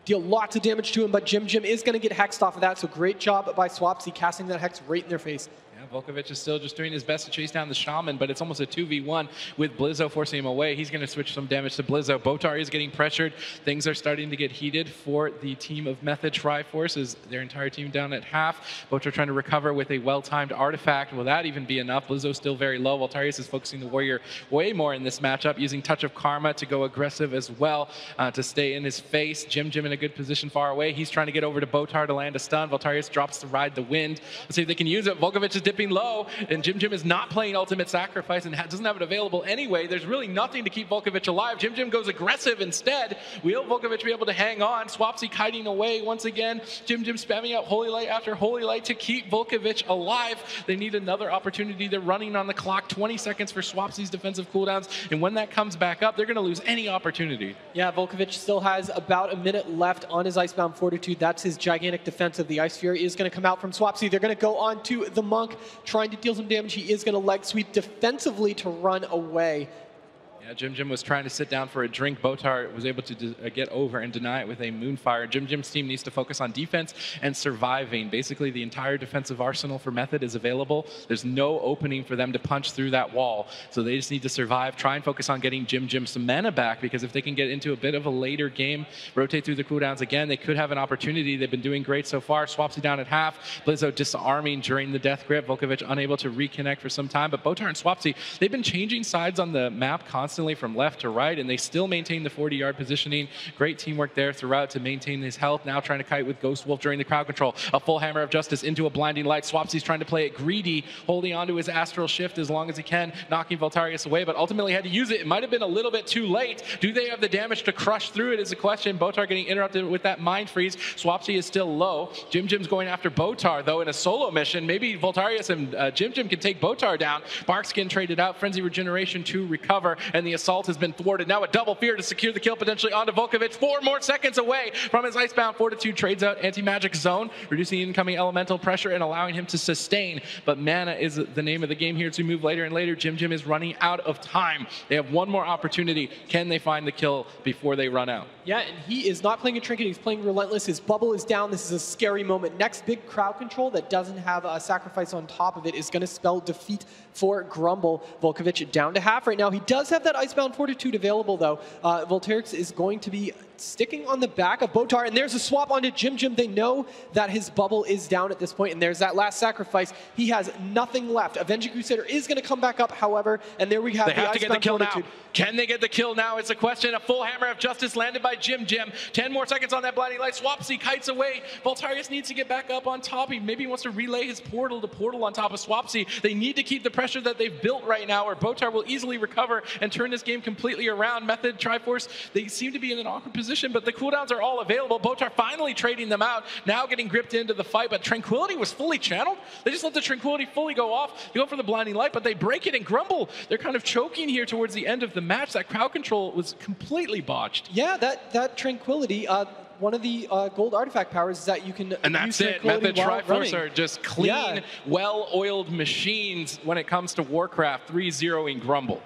deal lots of damage to him, but Jim is going to get hexed off of that, so great job by Swapsy casting that hex right in their face. Volkovich is still just doing his best to chase down the Shaman, but it's almost a 2v1 with Blizzo forcing him away. He's going to switch some damage to Blizzo. Botar is getting pressured. Things are starting to get heated for the team of Method Triforce as their entire team down at half. Botar trying to recover with a well-timed artifact. Will that even be enough? Blizzo still very low. Voltarius is focusing the Warrior way more in this matchup, using Touch of Karma to go aggressive as well, to stay in his face. Jim in a good position far away. He's trying to get over to Botar to land a stun. Voltarius drops to ride the wind. Let's see if they can use it. Volkovich is dipping low, and Jim is not playing Ultimate Sacrifice and doesn't have it available anyway. There's really nothing to keep Volkovich alive. Jim goes aggressive instead. Will Volkovich be able to hang on? Swapsy kiting away once again. Jim spamming out Holy Light after Holy Light to keep Volkovich alive. They need another opportunity. They're running on the clock. 20 seconds for Swapsy's defensive cooldowns, and when that comes back up, they're going to lose any opportunity. Yeah, Volkovich still has about a minute left on his Icebound Fortitude. That's his gigantic defensive. The Ice Fury is going to come out from Swapsy. They're going to go on to the Monk, trying to deal some damage. He is going to leg sweep defensively to run away. Yeah, Jim was trying to sit down for a drink. Botar was able to get over and deny it with a Moonfire. Jim's team needs to focus on defense and surviving. Basically, the entire defensive arsenal for Method is available. There's no opening for them to punch through that wall. So they just need to survive, try and focus on getting Jim some mana back, because if they can get into a bit of a later game, rotate through the cooldowns again, they could have an opportunity. They've been doing great so far. Swapsy down at half. Blizzo disarming during the death grip. Volkovich unable to reconnect for some time. But Botar and Swapsy, they've been changing sides on the map constantly. constantly from left to right, and they still maintain the 40-yard positioning. Great teamwork there throughout to maintain his health. Now trying to kite with Ghost Wolf during the crowd control. A full Hammer of Justice into a blinding light. Swapsy's trying to play it greedy, holding onto his Astral Shift as long as he can, knocking Voltarius away, but ultimately had to use it. It might have been a little bit too late. Do they have the damage to crush through it is a question. Botar getting interrupted with that Mind Freeze. Swapsy is still low. Jim Jim's going after Botar, though, in a solo mission. Maybe Voltarius and Jim Jim can take Botar down. Barkskin traded out. Frenzy Regeneration to recover, and the assault has been thwarted. Now a double fear to secure the kill potentially onto Volkovich. 4 more seconds away from his Icebound Fortitude. Trades out Anti-Magic Zone, reducing incoming elemental pressure and allowing him to sustain. But mana is the name of the game here. To move later and later, Jim Jim is running out of time. They have one more opportunity. Can they find the kill before they run out? Yeah, and he is not playing a Trinket. He's playing Relentless. His bubble is down. This is a scary moment. Next big crowd control that doesn't have a sacrifice on top of it is going to spell defeat for Grmbl. Volkovich down to half right now. He does have that Icebound Fortitude available, though. Voltarius is going to be sticking on the back of Botar, and there's a swap onto Jim Jim. They know that his bubble is down at this point, and there's that last sacrifice. He has nothing left. Avenging Crusader is going to come back up, however, and there we have the to get the kill Fortitude. now. Can they get the kill now? It's a question. A full Hammer of Justice landed by Jim Jim. 10 more seconds on that blinding light. Swapsy kites away. Voltarius needs to get back up on top. He maybe wants to relay his portal to portal on top of Swapsy. They need to keep the pressure that they've built right now, or Botar will easily recover and turn this game completely around. Method, Triforce, they seem to be in an awkward position, but the cooldowns are all available. Botar finally trading them out, now getting gripped into the fight, but Tranquility was fully channeled. They just let the Tranquility fully go off. They go for the blinding light, but they break it, and Grmbl, they're kind of choking here towards the end of the match. That crowd control was completely botched. Yeah, that Tranquility, one of the gold artifact powers is that you can and that's use it. Method Triforce are just clean, yeah, well-oiled machines when it comes to Warcraft, 3-0ing Grmbl.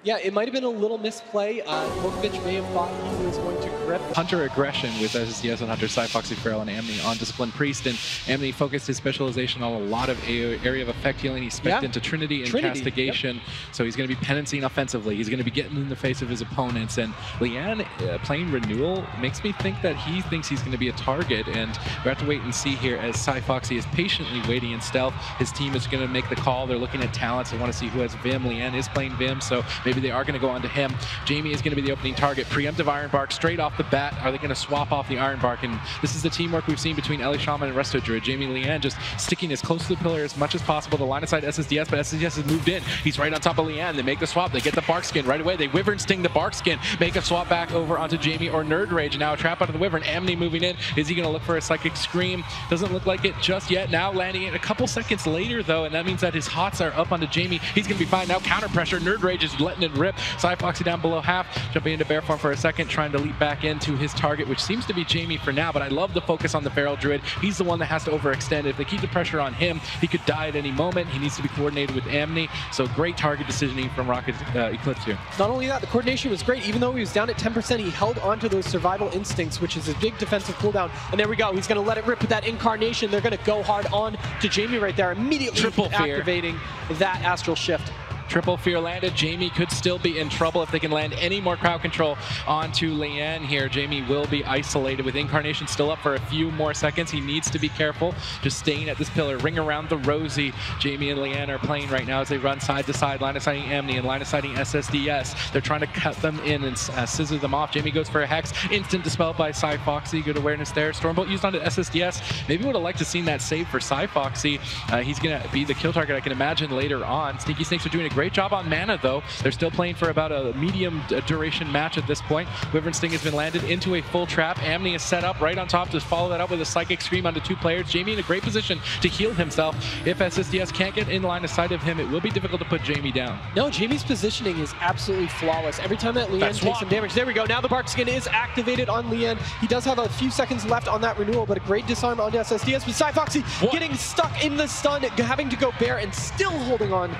Yeah, it might have been a little misplay. Volkovich may have thought he was going to grip. Hunter aggression with SSDS and Hunter, Foxy, Feral, and Amni on Disciplined Priest, and Amni focused his specialization on a lot of area of effect healing. He spec'd into Trinity and Castigation, so he's going to be penancing offensively. He's going to be getting in the face of his opponents, and Lian playing Renewal makes me think that he thinks he's going to be a target, and we have to wait and see here as Foxy is patiently waiting in stealth. His team is going to make the call. They're looking at talents. They want to see who has Vim. Lian is playing Vim, so maybe they are going to go on to him. Jamie is going to be the opening target. Preemptive Iron Bark straight off the bat. Are they going to swap off the Iron Bark? And this is the teamwork we've seen between Ellie Shaman and Resto Druid. Jamie Lian just sticking as close to the pillar as much as possible. The line of sight SSDS, but SSDS has moved in. He's right on top of Lian. They make the swap. They get the Bark Skin right away. They Wyvern Sting the Bark Skin. Make a swap back over onto Jamie or Nerd Rage. Now a trap out of the Wyvern. Amni moving in. Is he going to look for a Psychic Scream? Doesn't look like it just yet. Now landing it a couple seconds later, though, and that means that his hots are up onto Jamie. He's going to be fine now. Counter pressure. Nerd Rage is letting it rip. Foxy down below half, jumping into bear form for a second, trying to leap back into his target, which seems to be Jamie for now, but I love the focus on the Feral Druid. He's the one that has to overextend. If they keep the pressure on him, he could die at any moment. He needs to be coordinated with Amni, so great target decisioning from Rocket Eclipse here. Not only that, the coordination was great. Even though he was down at 10%, he held onto those survival instincts, which is a big defensive cooldown. And there we go. He's going to let it rip with that Incarnation. They're going to go hard on to Jamie right there, immediately activating that Astral Shift. Triple Fear landed. Jamie could still be in trouble if they can land any more crowd control onto Lian here. Jamie will be isolated with Incarnation still up for a few more seconds. He needs to be careful, just staying at this pillar. Ring around the Rosie. Jamie and Lian are playing right now as they run side to side, line of sighting Amni and line of sighting SSDS. They're trying to cut them in and scissor them off. Jamie goes for a Hex. Instant dispelled by Foxy. Good awareness there. Stormbolt used onto SSDS. Maybe would have liked to seen that save for Foxy. He's going to be the kill target, I can imagine, later on. Sneaky Snakes are doing a great job on mana, though. They're still playing for about a medium duration match at this point. Wyvern Sting has been landed into a full trap. Amni is set up right on top to follow that up with a Psychic Scream onto 2 players. Jamie in a great position to heal himself. If SSDS can't get in line of sight of him, it will be difficult to put Jamie down. No, Jamie's positioning is absolutely flawless. Every time that Lian takes some damage, there we go. Now the Bark Skin is activated on Lian. He does have a few seconds left on that renewal, but a great disarm onto SSDS. But Foxy getting stuck in the stun, having to go bear and still holding on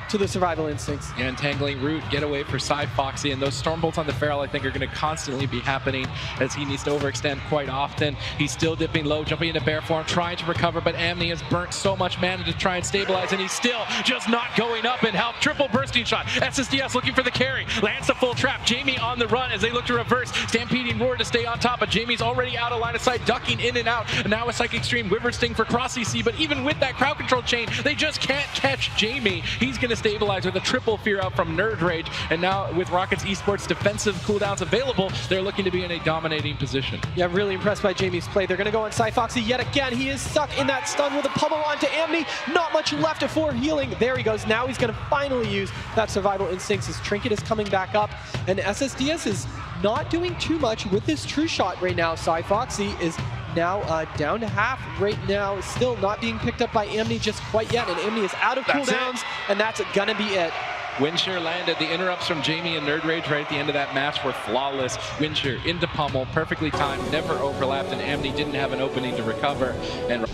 to the survival instincts. Yeah, entangling root, get away for Foxy, and those Stormbolts on the Feral I think are going to constantly be happening as he needs to overextend quite often. He's still dipping low, jumping into bear form, trying to recover, but Amni has burnt so much mana to try and stabilize, and he's still just not going up in health. Triple bursting shot. SSDS looking for the carry, lands the full trap. Jamie on the run as they look to reverse. Stampeding Roar to stay on top, but Jamie's already out of line of sight, ducking in and out. And now a Psychic Stream, Wyvern Sting for Cross CC, but even with that crowd control chain, they just can't catch Jamie. He's going to stabilize with a triple fear up from Nerd Rage, and now with Rockets Esports defensive cooldowns available, they're looking to be in a dominating position. Yeah, really impressed by Jamie's play. They're going to go on Cyfoxy yet again. He is stuck in that stun with a pummel onto Amni. Not much left for healing. There he goes. Now he's going to finally use that survival instincts. His trinket is coming back up, and SSDS is not doing too much with this true shot right now. Cyfoxy is now down to half right now, still not being picked up by Amni just quite yet, and Amni is out of cooldowns, and that's gonna be it. Windshear landed. The interrupts from Jamie and Nerd Rage right at the end of that match were flawless. Windshear into pummel, perfectly timed, never overlapped, and Amni didn't have an opening to recover. And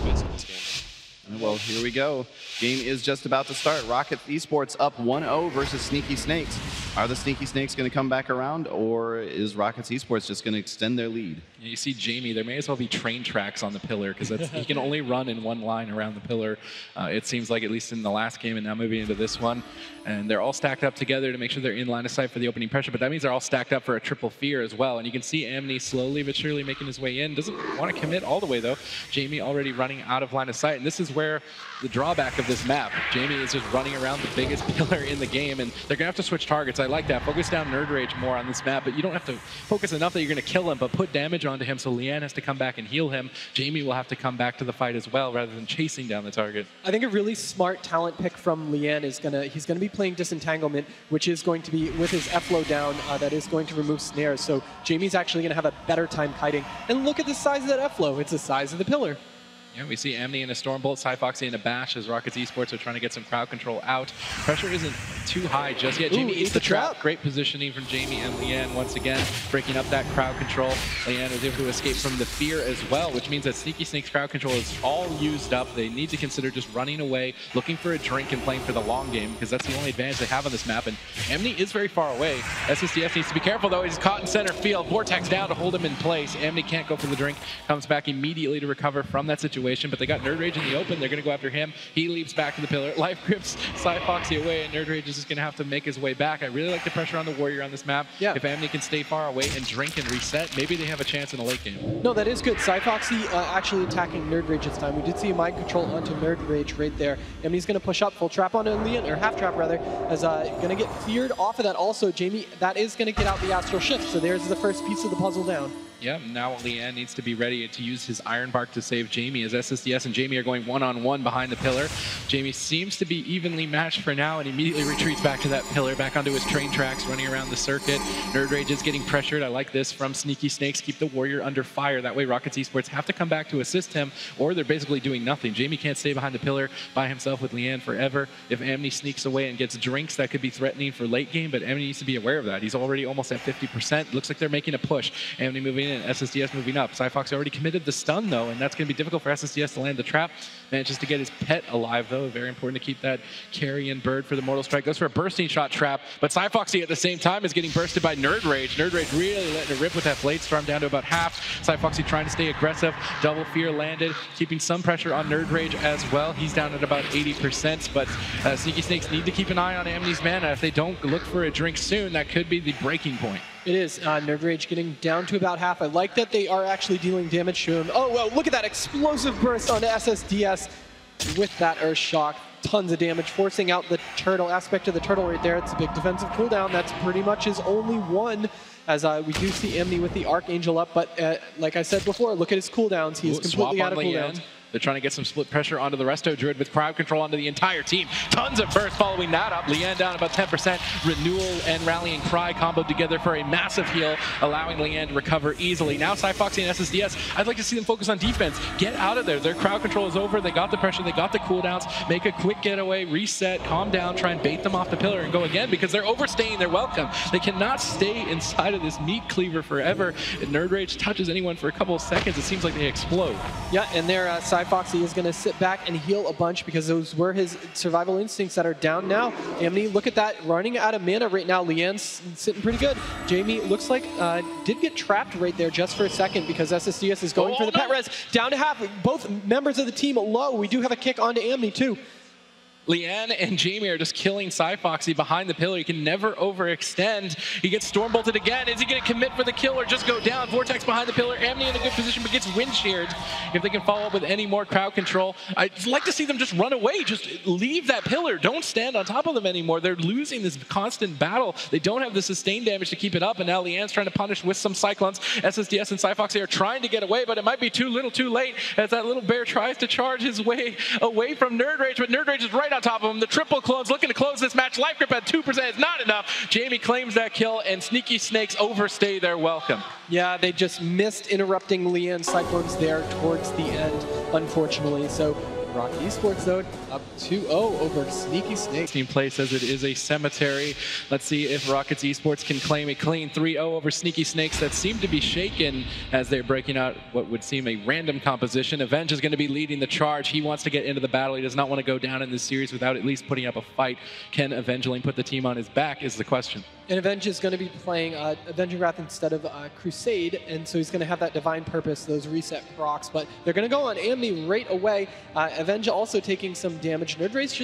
well, here we go. Game is just about to start. Rocket Esports up 1-0 versus Sneaky Snakes. Are the Sneaky Snakes going to come back around, or is Rockets Esports just going to extend their lead? Yeah, you see Jamie, there may as well be train tracks on the pillar, because he can only run in one line around the pillar. It seems like, at least in the last game and now moving into this one. And they're all stacked up together to make sure they're in line of sight for the opening pressure, but that means they're all stacked up for a triple fear as well. And you can see Amni slowly but surely making his way in. Doesn't want to commit all the way, though. Jamie already running out of line of sight, and this is where the drawback of this map. Jamie is just running around the biggest pillar in the game, and they're going to have to switch targets. I like that. Focus down Nerd Rage more on this map, but you don't have to focus enough that you're going to kill him, but put damage onto him so Leanne has to come back and heal him. Jamie will have to come back to the fight as well, rather than chasing down the target. I think a really smart talent pick from Leanne is he's going to be playing Disentanglement, which is going to be with his F-low down, that is going to remove snares. So Jamie's actually going to have a better time kiting. And look at the size of that F-low. It's the size of the pillar. Yeah, we see Amni in a Stormbolt, Cyfoxy in a Bash as Rockets Esports are trying to get some crowd control out. Pressure isn't too high just yet. Jamie eats the trap. Great positioning from Jamie and Leanne once again, breaking up that crowd control. Leanne was able to escape from the fear as well, which means that Sneaky Snake's crowd control is all used up. They need to consider just running away, looking for a drink and playing for the long game, because that's the only advantage they have on this map. And Amni is very far away. SSDS needs to be careful, though. He's caught in center field. Vortex down to hold him in place. Amni can't go for the drink. Comes back immediately to recover from that situation. But they got Nerd Rage in the open. They're going to go after him. He leaps back to the pillar. Life grips Cyfoxy away, and Nerd Rage is just going to have to make his way back. I really like the pressure on the Warrior on this map. Yeah. If Amni can stay far away and drink and reset, maybe they have a chance in the late game. No, that is good. Cyfoxy actually attacking Nerd Rage this time. We did see a mind control onto Nerd Rage right there. Amni's going to push up, full trap onto Leanne, or half trap rather, as going to get feared off of that. Also, Jamie, that is going to get out the Astral Shift, so there's the first piece of the puzzle down. Yeah, now Leanne needs to be ready to use his Iron Bark to save Jamie, as SSDS and Jamie are going one-on-one behind the pillar. Jamie seems to be evenly matched for now and immediately retreats back to that pillar, back onto his train tracks, running around the circuit. Nerd Rage is getting pressured. I like this from Sneaky Snakes. Keep the Warrior under fire. That way Rockets Esports have to come back to assist him, or they're basically doing nothing. Jamie can't stay behind the pillar by himself with Leanne forever. If Amni sneaks away and gets drinks, that could be threatening for late game, but Amni needs to be aware of that. He's already almost at 50%. Looks like they're making a push. Amni moving in, SSDS moving up. Cyfox already committed the stun, though, and that's going to be difficult for SSDS to land the trap. Manages to get his pet alive, though. Very important to keep that carrion bird for the Mortal Strike. Goes for a bursting shot trap, but Cyfoxy at the same time is getting bursted by Nerd Rage. Nerd Rage really letting it rip with that Blade Storm down to about half. Cyfoxy trying to stay aggressive. Double Fear landed, keeping some pressure on Nerd Rage as well. He's down at about 80%, but Sneaky Snakes need to keep an eye on Amni's mana. If they don't look for a drink soon, that could be the breaking point. It is. Nerd Rage getting down to about half. I like that they are actually dealing damage to him. Oh, well, look at that explosive burst onto SSDS with that Earth Shock. Tons of damage, forcing out the turtle aspect of the turtle right there. It's a big defensive cooldown. That's pretty much his only one, as we do see Amni with the Archangel up. But like I said before, look at his cooldowns. He is completely out of cooldowns. They're trying to get some split pressure onto the resto Druid with crowd control onto the entire team. Tons of burst following that up. Leanne down about 10%. Renewal and Rallying Cry comboed together for a massive heal, allowing Leanne to recover easily. Now Cyfoxy and SSDS, I'd like to see them focus on defense. Get out of there. Their crowd control is over. They got the pressure. They got the cooldowns. Make a quick getaway, reset, calm down, try and bait them off the pillar and go again, because they're overstaying their welcome. They cannot stay inside of this meat cleaver forever. If Nerd Rage touches anyone for a couple of seconds, it seems like they explode. Yeah, and there Cyfoxy is going to sit back and heal a bunch, because those were his survival instincts that are down now. Amni, look at that, running out of mana right now. Leanne's sitting pretty good. Jamie looks like did get trapped right there just for a second, because SSDS is going for the pet res. Down to half. Both members of the team low. We do have a kick onto Amni too. Leanne and Jamie are just killing Cyfoxy behind the pillar. He can never overextend. He gets storm bolted again. Is he going to commit for the kill or just go down? Vortex behind the pillar. Amni in a good position, but gets wind sheared. If they can follow up with any more crowd control, I'd like to see them just run away. Just leave that pillar. Don't stand on top of them anymore. They're losing this constant battle. They don't have the sustained damage to keep it up, and now Leanne's trying to punish with some Cyclones. SSDS and Cyfoxy are trying to get away, but it might be too little too late as that little bear tries to charge his way away from Nerd Rage, but Nerd Rage is right on top of him. The triple clones looking to close this match. Life grip at 2% is not enough. Jamie claims that kill, and Sneaky Snakes overstay their welcome. Yeah, they just missed interrupting Leanne Cyclones there towards the end, unfortunately. So Rocket Esports, though, up 2-0 over Sneaky Snakes. Team play says it is a cemetery. Let's see if Rockets Esports can claim a clean 3-0 over Sneaky Snakes that seem to be shaken as they're breaking out what would seem a random composition. Avenge is going to be leading the charge. He wants to get into the battle. He does not want to go down in this series without at least putting up a fight. Can Avengeling put the team on his back is the question. And Avenge is going to be playing Avenging Wrath instead of Crusade, and so he's going to have that Divine Purpose, those reset procs, but they're going to go on Amni right away. Avenge also taking some damage. Nerd Rage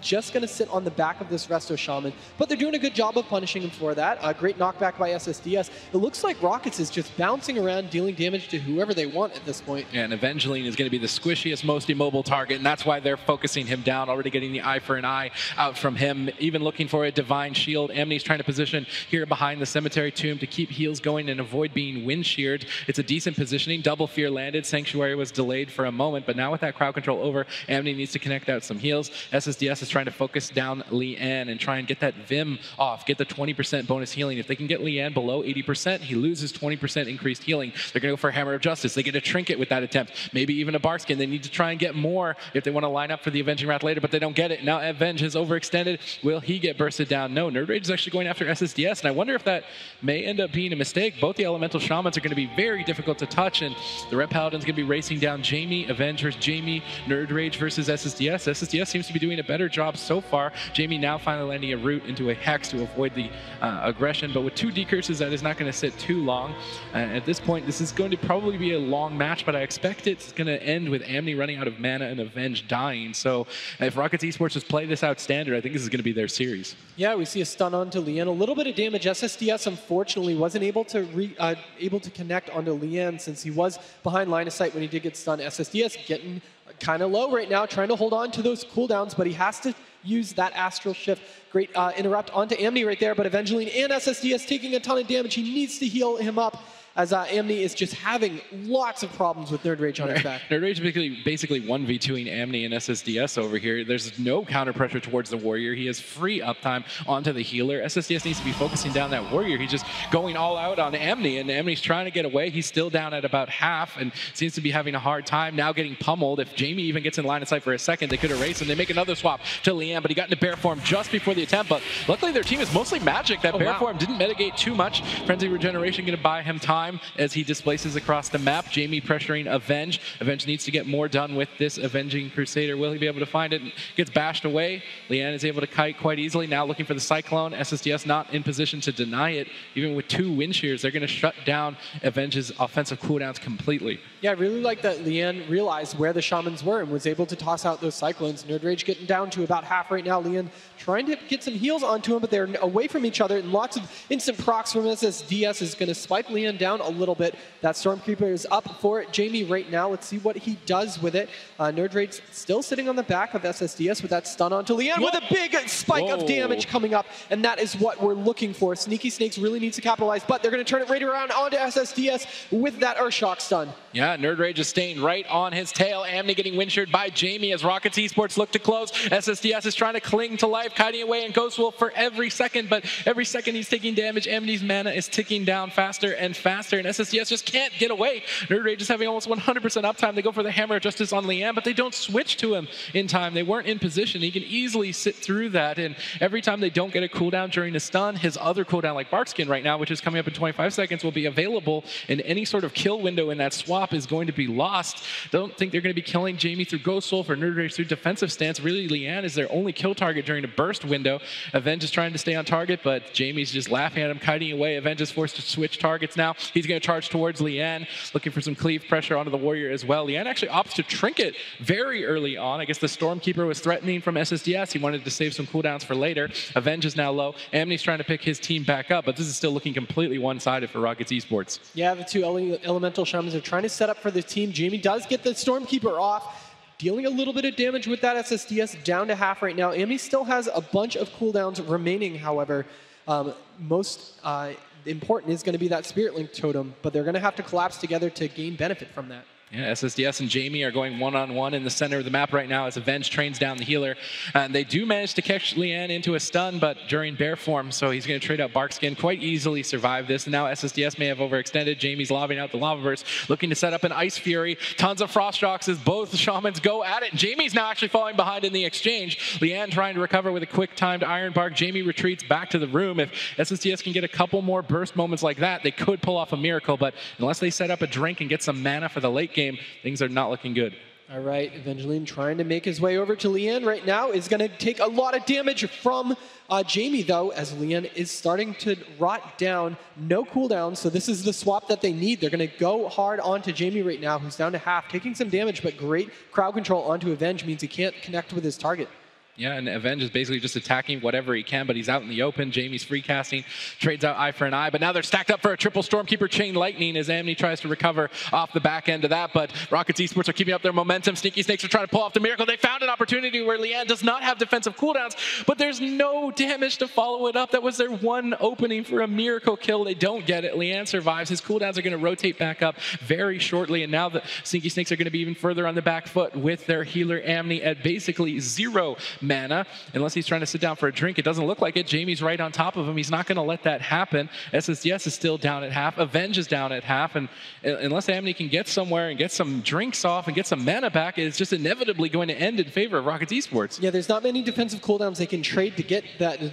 just going to sit on the back of this Resto Shaman, but they're doing a good job of punishing him for that. Great knockback by SSDS. It looks like Rockets is just bouncing around, dealing damage to whoever they want at this point. Yeah, and Avengeling is going to be the squishiest, most immobile target, and that's why they're focusing him down, already getting the eye for an eye out from him, even looking for a Divine Shield. Amni's trying to position here behind the Cemetery Tomb to keep heals going and avoid being wind sheared. It's a decent positioning. Double Fear landed. Sanctuary was delayed for a moment, but now with that crowd control over, Amni needs to connect out some heals. SSDS is trying to focus down Leanne and try and get that Vim off, get the 20% bonus healing. If they can get Leanne below 80%, he loses 20% increased healing. They're going to go for Hammer of Justice. They get a Trinket with that attempt, maybe even a Barskin. They need to try and get more if they want to line up for the Avenging Wrath later, but they don't get it. Now Avenge has overextended. Will he get bursted down? No, Nerd Rage is actually going after SSDS, and I wonder if that may end up being a mistake. Both the Elemental Shamans are going to be very difficult to touch, and the Red Paladin's going to be racing down Jamie. Avenge versus Jamie, Nerd Rage versus SSDS. SSDS seems to be doing a better job so far. Jamie now finally landing a root into a Hex to avoid the aggression, but with 2 decurses, that is not going to sit too long. At this point, this is going to probably be a long match, but I expect it's going to end with Amni running out of mana and Avenge dying. So if Rockets Esports just play this out standard, I think this is going to be their series. Yeah, we see a stun onto Leanne. A little bit of damage. SSDS, unfortunately, wasn't able to connect onto Leanne since he was behind line of sight when he did get stunned. SSDS getting kind of low right now, trying to hold on to those cooldowns, but he has to use that Astral Shift. Great interrupt onto Amni right there, but Avengeling and SSDS taking a ton of damage. He needs to heal him up, as Amni is just having lots of problems with Nerd Rage on his back. Nerd Rage basically 1v2ing Amni and SSDS over here. There's no counter pressure towards the Warrior. He has free uptime onto the healer. SSDS needs to be focusing down that Warrior. He's just going all out on Amni, and Amni's trying to get away. He's still down at about half and seems to be having a hard time now getting pummeled. If Jamie even gets in line of sight for a second, they could erase him. They make another swap to Leanne, but he got into bear form just before the attempt, but luckily their team is mostly magic. That bear form didn't mitigate too much. Frenzy Regeneration going to buy him time as he displaces across the map. Jamie pressuring Avenge. Avenge needs to get more done with this Avenging Crusader. Will he be able to find it? Gets bashed away. Leanne is able to kite quite easily. Now looking for the Cyclone. SSDS not in position to deny it. Even with 2 wind shears, they're going to shut down Avenge's offensive cooldowns completely. Yeah, I really like that Leanne realized where the Shamans were and was able to toss out those Cyclones. Nerd Rage getting down to about half right now. Leanne trying to get some heals onto him, but they're away from each other, and lots of instant procs from SSDS is going to spike Leanne down a little bit. That Stormkeeper is up for it. Jamie right now, let's see what he does with it. Nerd Rage still sitting on the back of SSDS with that stun onto Leanne with a big spike of damage coming up, and that is what we're looking for. Sneaky Snakes really needs to capitalize, but they're going to turn it right around onto SSDS with that Earthshock stun. Yeah, Nerd Rage is staying right on his tail. Amni getting windshield by Jamie as Rockets Esports look to close. SSDS is trying to cling to life, kiting away, and Ghost Wolf for every second, but every second he's taking damage, Amni's mana is ticking down faster and faster, and SSDS just can't get away. Nerd Rage is having almost 100% uptime. They go for the Hammer of Justice on Leanne, but they don't switch to him in time. They weren't in position. He can easily sit through that, and every time they don't get a cooldown during a stun, his other cooldown, like Barkskin right now, which is coming up in 25 seconds, will be available, and any sort of kill window in that swap is going to be lost. Don't think they're going to be killing Jamie through Ghost Wolf or Nerd Rage through defensive stance. Really, Leanne is their only kill target during a burst window. Avenge is trying to stay on target, but Jamie's just laughing at him, kiting away. Avenge is forced to switch targets now. He's going to charge towards Lian, looking for some cleave pressure onto the warrior as well. Lian actually opts to trinket very early on. I guess the Stormkeeper was threatening from SSDS. He wanted to save some cooldowns for later. Avenge is now low. Amni's trying to pick his team back up, but this is still looking completely one-sided for Rockets Esports. Yeah, the two elemental shamans are trying to set up for the team. Jamie does get the Stormkeeper off, dealing a little bit of damage with that SSDS down to half right now. Amni still has a bunch of cooldowns remaining, however. Most important is going to be that Spirit Link totem, but they're going to have to collapse together to gain benefit from that. Yeah, SSDS and Jamie are going one-on-one in the center of the map right now as Avenge trains down the healer. And they do manage to catch Lian into a stun, but during bear form, so he's going to trade out Barkskin, quite easily survive this. And now SSDS may have overextended. Jamie's lobbing out the Lava Burst, looking to set up an Ice Fury. Tons of Frost Shocks as both Shamans go at it. Jamie's now actually falling behind in the exchange. Lian trying to recover with a quick-timed Iron Bark. Jamie retreats back to the room. If SSDS can get a couple more burst moments like that, they could pull off a miracle, but unless they set up a drink and get some mana for the late game, things are not looking good. All right, Evangeline trying to make his way over to Lian right now is going to take a lot of damage from Jamie, though, as Lian is starting to rot down. No cooldown, so this is the swap that they need. They're going to go hard onto Jamie right now, who's down to half, taking some damage, but great crowd control onto Avenge means he can't connect with his target. Yeah, and Avenge is basically just attacking whatever he can, but he's out in the open. Jamie's free casting, trades out eye for an eye, but now they're stacked up for a triple Stormkeeper Chain Lightning as Amni tries to recover off the back end of that, but Rockets Esports are keeping up their momentum. Sneaky Snakes are trying to pull off the miracle. They found an opportunity where Lian does not have defensive cooldowns, but there's no damage to follow it up. That was their one opening for a miracle kill. They don't get it. Lian survives. His cooldowns are going to rotate back up very shortly, and now the Sneaky Snakes are going to be even further on the back foot with their healer Amni at basically 0 mana. Unless he's trying to sit down for a drink, it doesn't look like it. Jamie's right on top of him. He's not going to let that happen. SSDS is still down at half. Avenge is down at half. And unless Amni can get somewhere and get some drinks off and get some mana back, it's just inevitably going to end in favor of Rockets Esports. Yeah, there's not many defensive cooldowns they can trade to get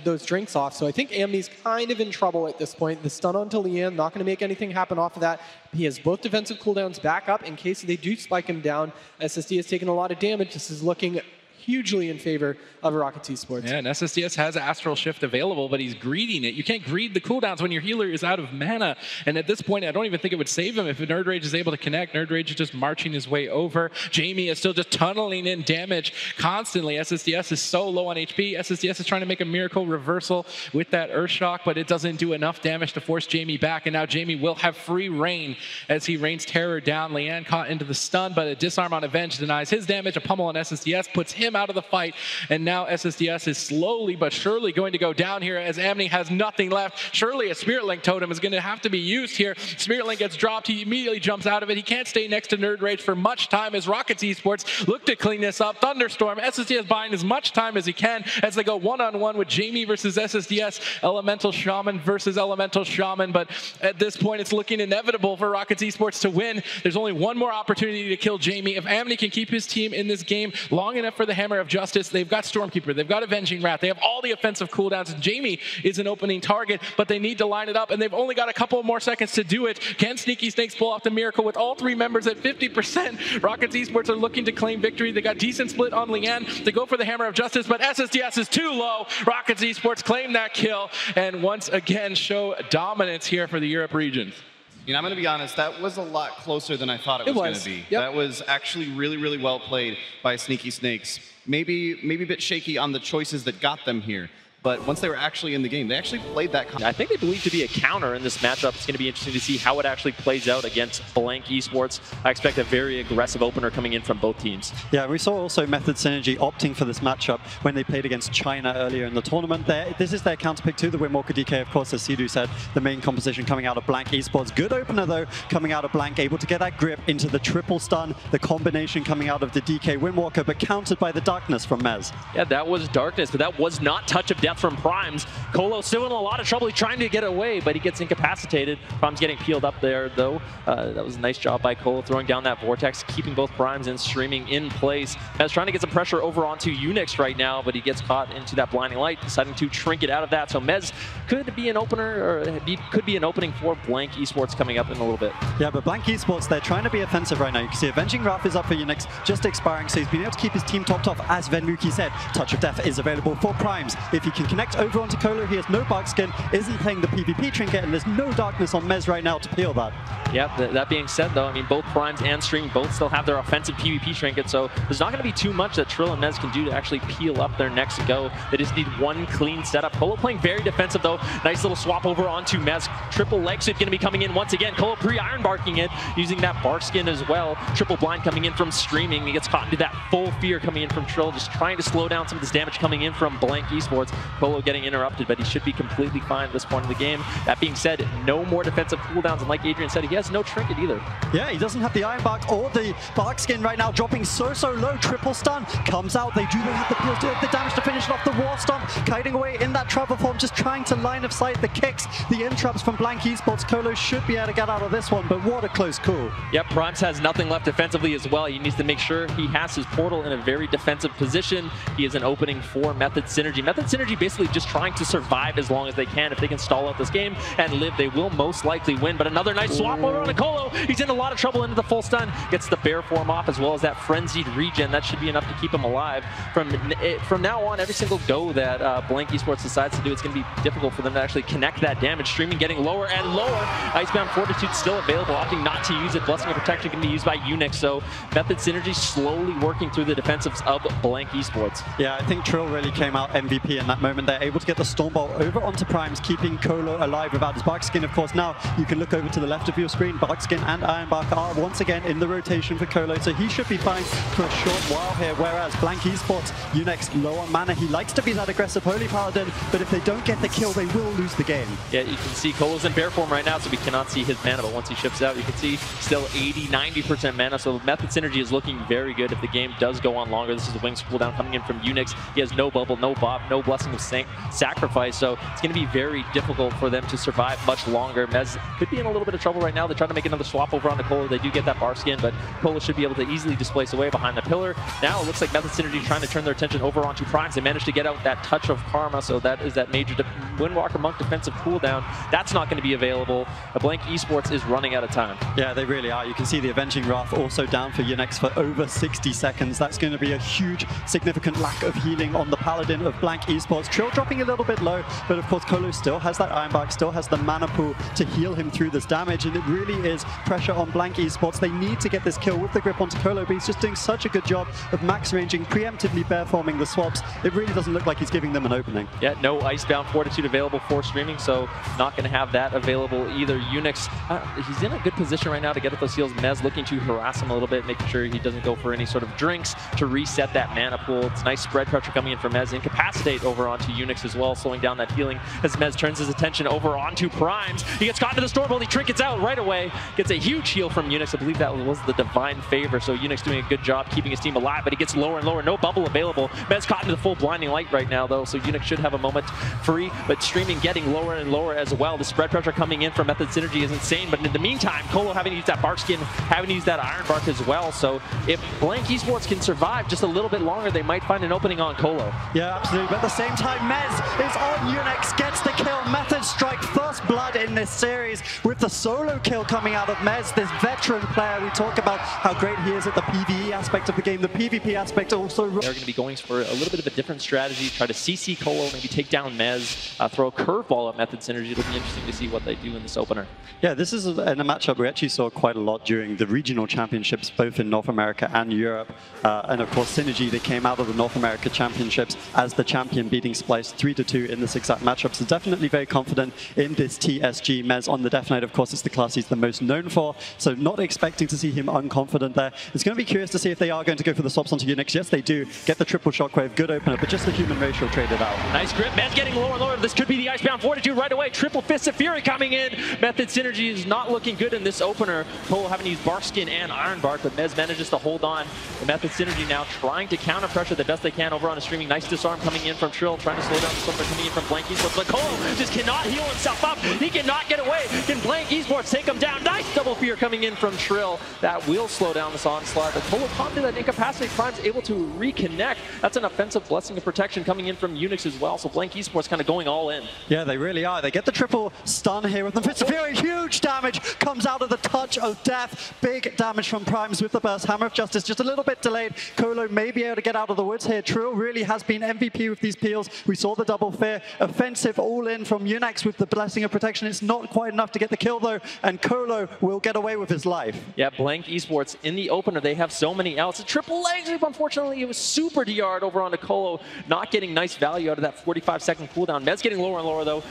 those drinks off. So I think Amni's kind of in trouble at this point. The stun onto Lian, not going to make anything happen off of that. He has both defensive cooldowns back up in case they do spike him down. SSD has taken a lot of damage. This is looking hugely in favor of Rockets Esports. Yeah, and SSDS has Astral Shift available, but he's greeding it. You can't greed the cooldowns when your healer is out of mana. And at this point, I don't even think it would save him if Nerd Rage is able to connect. Nerd Rage is just marching his way over. Jamie is still just tunneling in damage constantly. SSDS is so low on HP. SSDS is trying to make a miracle reversal with that Earthshock, but it doesn't do enough damage to force Jamie back. And now Jamie will have free reign as he rains terror down. Lian caught into the stun, but a disarm on Avenge denies his damage. A pummel on SSDS puts him out of the fight, and now SSDS is slowly but surely going to go down here as Amni has nothing left. Surely a Spirit Link totem is going to have to be used here. Spirit Link gets dropped. He immediately jumps out of it. He can't stay next to Nerd Rage for much time as Rockets Esports look to clean this up. Thunderstorm, SSDS buying as much time as he can as they go one-on-one with Jamie versus SSDS, Elemental Shaman versus Elemental Shaman, but at this point it's looking inevitable for Rockets Esports to win. There's only one more opportunity to kill Jamie. If Amni can keep his team in this game long enough for the Hammer of Justice, they've got Stormkeeper, they've got Avenging Wrath, they have all the offensive cooldowns, and Jamie is an opening target, but they need to line it up, and they've only got a couple more seconds to do it. Can Sneaky Snakes pull off the miracle with all 3 members at 50%? Rockets Esports are looking to claim victory. They got decent split on Lian. They go for the Hammer of Justice, but SSDS is too low. Rockets Esports claim that kill, and once again show dominance here for the Europe region. You know, I'm going to be honest, that was a lot closer than I thought it was going to be. Yep. That was actually really, really well played by Sneaky Snakes. Maybe a bit shaky on the choices that got them here. But once they were actually in the game, they actually played that. I think they believe to be a counter in this matchup. It's going to be interesting to see how it actually plays out against Blanke Esports. I expect a very aggressive opener coming in from both teams. Yeah, we saw also Method Synergy opting for this matchup when they played against China earlier in the tournament. This is their counterpick to the Windwalker DK, of course, as Sidhu said, the main composition coming out of Blanke Esports. Good opener, though, coming out of Blanke, able to get that grip into the triple stun, the combination coming out of the DK Windwalker, but countered by the Darkness from Mez. Yeah, that was Darkness, but that was not Touch of Death from Primes. Colo still in a lot of trouble. He's trying to get away, but he gets incapacitated. Prime's getting peeled up there, though. That was a nice job by Colo, throwing down that Vortex, keeping both Primes and streaming in place. Mez trying to get some pressure over onto Unix right now, but he gets caught into that blinding light, deciding to trinket out of that. So Mez could be an opener, or could be an opening for Blanke Esports coming up in a little bit. Yeah, but Blanke Esports, they're trying to be offensive right now. You can see Avenging Wrath is up for Unix, just expiring, so he's been able to keep his team topped off. As Venmuki said, Touch of Death is available for Primes if he kills can connect over onto Colo. He has no bark skin, isn't playing the PvP trinket, and there's no darkness on Mez right now to peel that. Yeah, that being said, though, I mean, both Primes and Stream both still have their offensive PvP trinket, so there's not going to be too much that Trill and Mez can do to actually peel up their next go. They just need one clean setup. Colo playing very defensive, though. Nice little swap over onto Mez. Triple leg suit going to be coming in once again. Colo pre-iron barking it, using that bark skin as well. Triple blind coming in from Streaming. He gets caught into that full fear coming in from Trill, just trying to slow down some of this damage coming in from Blanke Esports. Colo getting interrupted, but he should be completely fine at this point in the game. That being said, no more defensive cooldowns, and like Adrian said, he has no trinket either. Yeah, he doesn't have the Iron Bark or the Bark Skin right now, dropping so low. Triple stun comes out. They do have the pills to have the damage to finish off the War Stomp, kiting away in that travel form, just trying to line of sight the kicks, the in-traps from Blanke Esports. Colo should be able to get out of this one, but what a close call. Yep, Primes has nothing left defensively as well. He needs to make sure he has his portal in a very defensive position. He is an opening for Method Synergy. Method Synergy basically just trying to survive as long as they can. If they can stall out this game and live, they will most likely win. But another nice swap over on Colo. He's in a lot of trouble into the full stun. Gets the bear form off as well as that frenzied regen. That should be enough to keep him alive. From now on, every single go that Blanke Esports decides to do, it's going to be difficult for them to actually connect that damage. Streaming getting lower and lower. Icebound Fortitude still available, opting not to use it. Blessing of Protection can be used by Unix. So Method Synergy slowly working through the defensives of Blanke Esports. Yeah, I think Trill really came out MVP in that moment. They're able to get the Stormbolt over onto Primes, keeping Colo alive without his Bark Skin. Of course, now you can look over to the left of your screen. Bark Skin and Iron Bark are once again in the rotation for Colo, so he should be fine for a short while here. Whereas Blanke Esports, Unix low on mana. He likes to be that aggressive Holy Paladin, but if they don't get the kill, they will lose the game. Yeah, you can see Colo's in bear form right now, so we cannot see his mana, but once he ships out, you can see still 80-90% mana, so Method Synergy is looking very good if the game does go on longer. This is the Wings cooldown coming in from Unix. He has no bubble, no bob, no Blessing of Sacrifice, so it's going to be very difficult for them to survive much longer. Mez could be in a little bit of trouble right now. They try to make another swap over onto Colo. They do get that bar skin, but Colo should be able to easily displace away behind the pillar. Now it looks like Method Synergy trying to turn their attention over onto Primes. They managed to get out that touch of Karma, so that is that major Windwalker Monk defensive cooldown. That's not going to be available. Blanke Esports is running out of time. Yeah, they really are. You can see the Avenging Wrath also down for Unix for over 60 seconds. That's going to be a huge, significant lack of healing on the Paladin of Blanke Esports. Trill dropping a little bit low, but of course Colo still has that Iron Bark, still has the mana pool to heal him through this damage, and it really is pressure on Blanke Esports. They need to get this kill with the grip onto Colo, but he's just doing such a good job of max ranging, preemptively bear forming the swaps. It really doesn't look like he's giving them an opening. Yeah, no Icebound Fortitude available for Streaming, so not going to have that available either. Unix, he's in a good position right now to get at those heals. Mez looking to harass him a little bit, making sure he doesn't go for any sort of drinks to reset that mana pool. It's nice spread pressure coming in from Mez. Incapacitate over onto Unix as well, slowing down that healing as Mez turns his attention over onto Primes. He gets caught into the Stormbolt, he trinkets out right away, gets a huge heal from Unix. I believe that was the Divine Favor, so Unix doing a good job keeping his team alive, but he gets lower and lower. No bubble available. Mez caught into the full Blinding Light right now, though, so Unix should have a moment free, but Streaming getting lower and lower as well. The spread pressure coming in from Method Synergy is insane, but in the meantime, Colo having to use that Bark Skin, having to use that Iron Bark as well, so if Blanke Esports can survive just a little bit longer, they might find an opening on Colo. Yeah, absolutely, but at the same time, Mez is on Unix, gets the kill. Method strike first blood in this series with the solo kill coming out of Mez, this veteran player. We talk about how great he is at the PvE aspect of the game, the PvP aspect also. They're going to be going for a little bit of a different strategy, try to CC Colo, maybe take down Mez, throw a curveball at Method Synergy. It'll be interesting to see what they do in this opener. Yeah, this is in a matchup we actually saw quite a lot during the regional championships, both in North America and Europe. And of course, Synergy, they came out of the North America championships as the champion, beating Splyce 3-2 in this exact matchup. So definitely very confident in this TSG. Mez on the Death Knight, of course, is the class he's the most known for. So not expecting to see him unconfident there. It's going to be curious to see if they are going to go for the swaps onto Unix. Yes, they do. Get the triple shockwave, good opener, but just the human ratio traded out. Nice grip. Mez getting lower and lower. This could be the Icebound Fortitude right away. Triple Fist of Fury coming in. Method Synergy is not looking good in this opener. Colo having to use Bark Skin and Iron Bark, but Mez manages to hold on. The Method Synergy now trying to counter pressure the best they can over on a Streaming. Nice disarm coming in from Trill, trying to slow down the Stormer coming in from Blanke. But Colo just cannot heal himself up. He cannot get away. Can Blanke Esports take him down. Nice double fear coming in from Trill. That will slow down this onslaught. But Colo caught into that incapacity. Prime's able to reconnect. That's an offensive blessing of protection coming in from Unix as well. So Blanke Esports kind of going all in. Yeah, they really are. They get the triple stun here with the Fist of Fury. Huge damage comes out of the touch of death. Big damage from Primes with the burst. Hammer of Justice just a little bit delayed. Colo may be able to get out of the woods here. Trill really has been MVP with these peels. We saw the double fear. Offensive all in from Unix with the blessing of protection. It's not quite enough to get the kill though, and Colo will get away with his life. Yeah, Blanke Esports in the opener, they have so many outs. A triple leg sweep, unfortunately, it was super DR'd over onto Colo, not getting nice value out of that 45-second cooldown. Mez getting lower and lower though.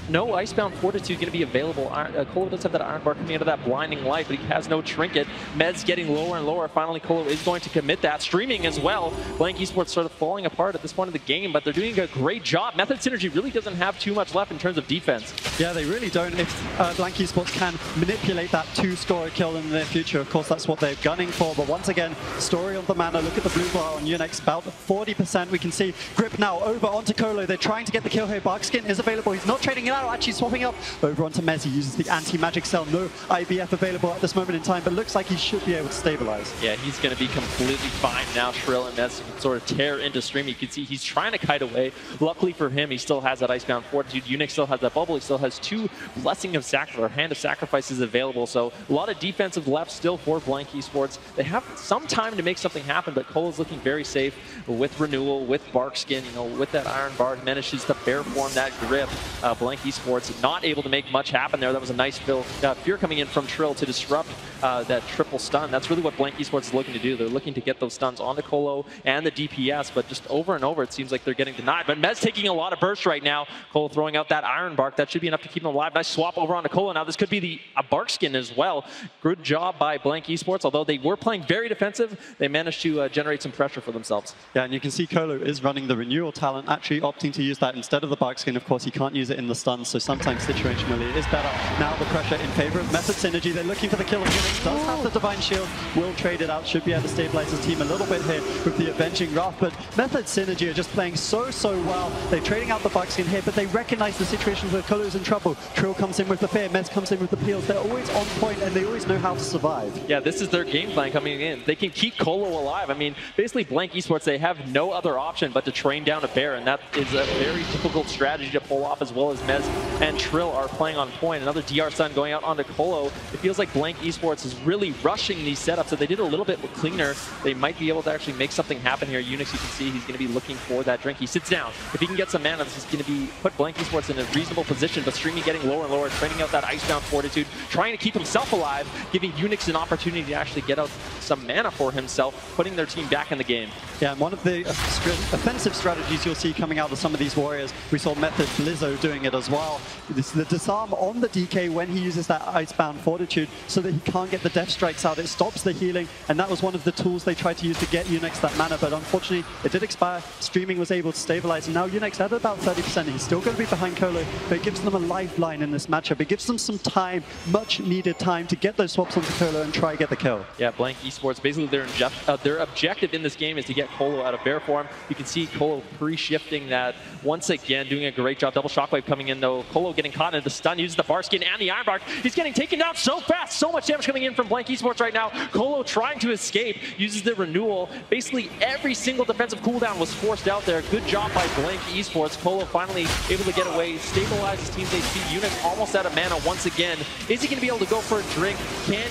No Icebound Fortitude going to be available. Colo does have that Iron Bar coming out of that blinding light, but he has no trinket. Mez getting lower and lower. Finally, Colo is going to commit that. Streaming as well. Blanke Esports sort of falling apart at this point of the game, but they're doing a great job. Method Synergy really doesn't have too much left in terms of defense. Yeah, they really don't. If Blanke Esports can manipulate that 2-score kill in the near future, of course, that's what they're gunning for. But once again, story of the mana. Look at the blue bar on Unix, about 40%. We can see Grip now over onto Colo. They're trying to get the kill here. Barkskin is available. He's not trading it out, actually swapping up over onto Mez. He uses the anti-magic cell. No IBF available at this moment in time, but looks like he should be able to stabilize. Yeah, he's going to be completely fine now. Trill and Mez can sort of tear into stream. You can see he's trying to kite away. Luckily for him, he still has that Icebound Fortitude. Unix still has that bubble. He still has 2 Blessing of Sacrifice, or Hand of Sacrifices available. So a lot of defensive left still for Blanke Esports. They have some time to make something happen, but Colo's looking very safe with Renewal, with Barkskin, with that Iron Bar, manages to bear form that grip. Blanke Esports not able to make much happen there. That was a nice fear coming in from Trill to disrupt that triple stun. That's really what Blanke Esports is looking to do. They're looking to get those stuns onto Colo and the DPS, but just over and over it seems like they're getting denied. But Mez taking a lot of burst right now. Colo throwing out that Iron Bark. That should be enough to keep him alive. Nice swap over onto Colo. Now this could be a Barkskin as well. Good job by Blanke Esports. Although they were playing very defensive, they managed to generate some pressure for themselves. Yeah, and you can see Colo is running the Renewal talent, actually opting to use that instead of the Barkskin. Of course, he can't use it in the stun, so sometimes situationally it is better. Now the pressure in favor of Method Synergy. They're looking for the kill. Unix does have the Divine Shield, will trade it out, should be able to stabilize his team a little bit here with the Avenging Wrath, but Method Synergy are just playing so well. They're trading out the Barkskin here, but they recognize the situations where Colo's in trouble. Trill comes in with the fear, Mez comes in with the peels. They're always on point and they always know how to survive. Yeah, this is their game plan coming in. They can keep Colo alive. I mean, basically Blanke Esports, they have no other option but to train down a bear, and that is a very difficult strategy to pull off, as well as Mez and Trill are playing on point. Another DR stun going out onto Colo. It feels like Blanke Esports is really rushing these setups. If they did a little bit cleaner, they might be able to actually make something happen here. Unix, you can see he's going to be looking for that drink. He sits down. If he can get some mana, this is going to be put Blanke Esports in a reasonable position, but Streamy getting lower and lower, training out that Icebound Fortitude, trying to keep himself alive, giving Unix an opportunity to actually get out some mana for himself, putting their team back in the game. Yeah, and one of the offensive strategies you'll see coming out of some of these warriors, we saw Method Blizzo doing it as well. This is the disarm on the DK when he uses that Icebound Fortitude so that he can't get the Death Strikes out. It stops the healing, and that was one of the tools they tried to use to get Unix that mana, but unfortunately it did expire. Streaming was able to stabilize, and now Unix at about 30%. He's still going to be behind Colo, but it gives them a lifeline in this matchup. It gives them some time, much needed time, to get those swaps onto Colo and try to get the kill. Yeah, Blanke Esports, basically their objective in this game is to get Colo out of bear form. You can see Colo pre-shifting that once again, doing a great job. Double Shockwave coming in though. Colo getting caught in the stun, uses the Barkskin and the Iron Bark. He's getting taken down so fast. So much damage coming in from Blanke Esports right now. Colo trying to escape, uses the Renewal. Basically every single defensive cooldown was forced out there. Good job by Blanke Esports. Colo finally able to get away, stabilize his team's HP. Unix almost out of mana once again. Is he going to be able to go for a drink? Can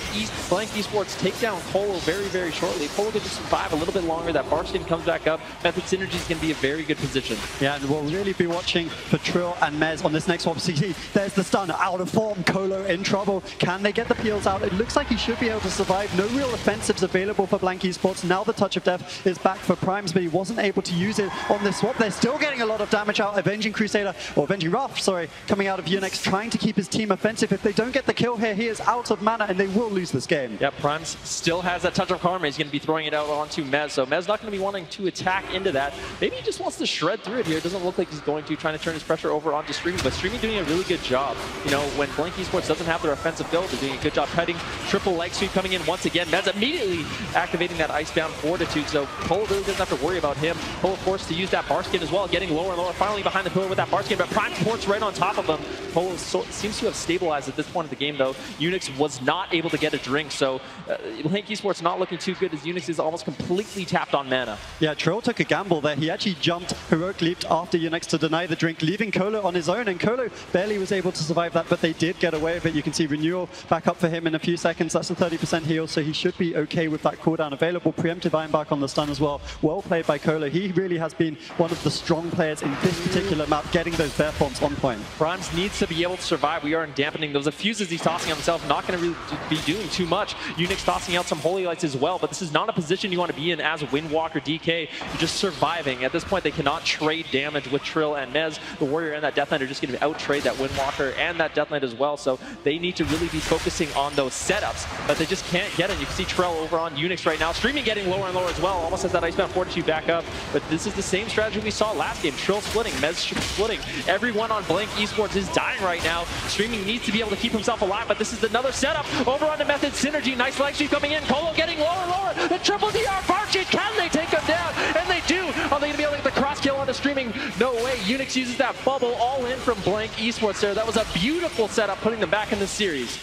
Blanke Esports take down Colo very shortly? Colo can just survive a little bit longer. That Barkskin comes back up. Method Synergy is going to be a very good position. Yeah, and we'll really be watching for Trill and Mez on this next swap. See, there's the stun, out of form. Colo in trouble. Can they get the peels out? It looks like he should be able to survive. No real offensives available for Blanke Esports. Now the Touch of Death is back for Primes, but he wasn't able to use it on this swap. They're still getting a lot of damage out. Avenging Crusader, or Avenging Wrath, sorry, coming out of Unix, trying to keep his team offensive. If they don't get the kill here, he is out of mana and they will lose this game. Yeah, Primes still has that Touch of Karma. He's going to be throwing it out onto Mez, so Mez not going to be wanting to attack into that. Maybe he just wants to shred through it here. It doesn't look like he's going to, trying to turn his pressure over onto Streamy, but Streamy doing a really good job. You know, when Blanke Esports doesn't have their offensive build, they're doing a good job cutting. Triple leg sweep coming in once again. Mez immediately activating that Icebound Fortitude, so Cole really doesn't have to worry about him. Cole forced to use that Barkskin as well, getting lower and lower, finally behind the pillar with that Barkskin, but Prime ports right on top of him. Colo seems to have stabilized at this point of the game, though. Unix was not able to get a drink, so Blanke Esports not looking too good as Unix is almost completely tapped on mana. Yeah, Trill took a gamble there. He actually jumped, heroic leaped after Unix to deny the drink, leaving Colo on his own, and Colo barely was able to survive that, but they did get away with it. You can see Renewal back up for him in a few seconds. That's a 30% heal, so he should be okay with that cooldown available. Preemptive Ironbark on the stun as well. Well played by Colo. He really has been one of the strong players in this particular map, getting those bear forms on point. Primes needs to be able to survive. We are in Dampening. Those fuses he's tossing on himself, not going to really be doing too much. Unix tossing out some Holy Lights as well, but this is not a position you want to be in as a Windwalker DK. You're just surviving. At this point, they cannot trade damage with Trill and Mez. The Warrior and that Death Knight are just going to out-trade that Windwalker and that Death Knight as well, so they need to really be focusing on those setups, but they just can't get it. You can see Trill over on Unix right now. Streaming getting lower and lower as well. Almost has that Icebound Fortitude back up, but this is the same strategy we saw last game. Trill splitting, Mez splitting. Everyone on Blanke Esports is dying right now. Streaming needs to be able to keep himself alive, but this is another setup over on the Method Synergy. Nice leg sweep coming in. Colo getting lower and lower. The triple DR Bark Cheat. Can they take him down? And they do. Are they going to be able to get the cross kill on the Streaming? No way. Unix uses that bubble all in from Blanke Esports there. That was a beautiful setup, putting them back in the series.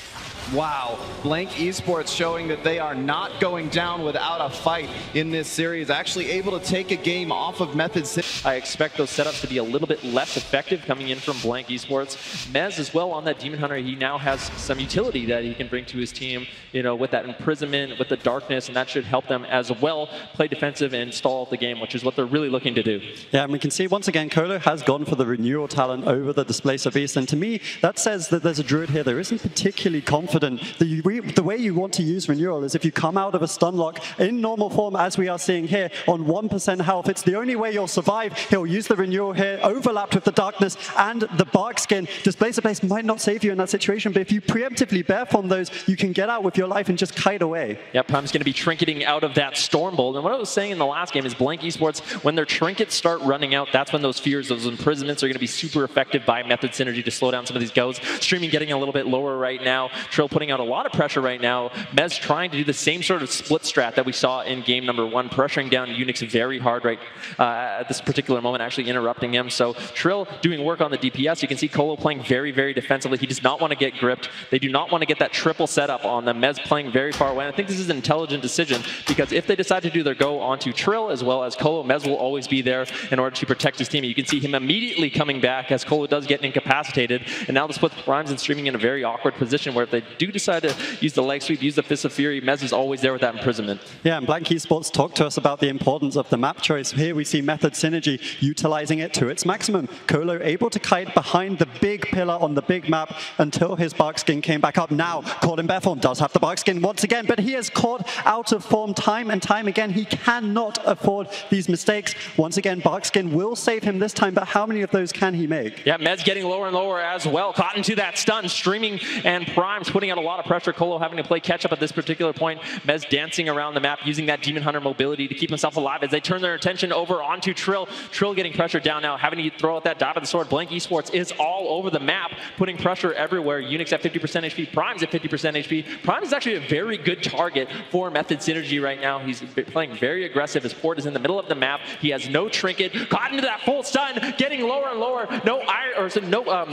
Wow, Blanke Esports showing that they are not going down without a fight in this series, actually able to take a game off of Method City. I expect those setups to be a little bit less effective coming in from Blanke Esports. Mez as well on that Demon Hunter, he now has some utility that he can bring to his team, you know, with that imprisonment, with the darkness, and that should help them as well play defensive and stall the game, which is what they're really looking to do. Yeah, and we can see once again, Colo has gone for the Renewal talent over the Displacer Beast, and to me, that says that there's a Druid here that isn't particularly confident. The way you want to use Renewal is if you come out of a stun lock in normal form, as we are seeing here, on 1% health. It's the only way you'll survive. He'll use the Renewal here, overlapped with the Darkness and the Bark Skin. Displacer Beast might not save you in that situation, but if you preemptively bear form those, you can get out with your life and just kite away. Yeah, Prime's going to be trinketing out of that Stormbolt. And what I was saying in the last game is Blanke Esports, when their trinkets start running out, that's when those fears, those imprisonments are going to be super effective by Method Synergy to slow down some of these goes. Streaming getting a little bit lower right now. Trill putting out a lot of pressure right now. Mez trying to do the same sort of split strat that we saw in game number 1, pressuring down Unix very hard right at this particular moment, actually interrupting him. So Trill doing work on the DPS. You can see Colo playing very, very defensively. He does not want to get gripped. They do not want to get that triple setup on them. Mez playing very far away. And I think this is an intelligent decision, because if they decide to do their go onto Trill as well as Colo, Mez will always be there in order to protect his team. You can see him immediately coming back as Colo does get incapacitated. And now this puts Primes and Streaming in a very awkward position where if they do decide to use the leg sweep, use the Fist of Fury, Mez is always there with that imprisonment. Yeah, and Blanke Esports talked to us about the importance of the map choice. Here we see Method Synergy utilizing it to its maximum. Colo able to kite behind the big pillar on the big map until his Bark Skin came back up. Now, caught in bear form, does have the Bark Skin once again, but he is caught out of form time and time again. He cannot afford these mistakes. Once again, Bark Skin will save him this time, but how many of those can he make? Yeah, Mez getting lower and lower as well. Caught into that stun. Streaming and Primes putting out a lot of pressure. Colo having to play catch up at this particular point. Mez dancing around the map, using that Demon Hunter mobility to keep himself alive as they turn their attention over onto Trill. Trill getting pressure down now, having to throw out that dive of the sword. Blanke Esports is all over the map, putting pressure everywhere. Unix at 50% HP, Prime's at 50% HP. Prime is actually a very good target for Method Synergy right now. He's playing very aggressive. His port is in the middle of the map. He has no trinket, caught into that full stun, getting lower and lower. No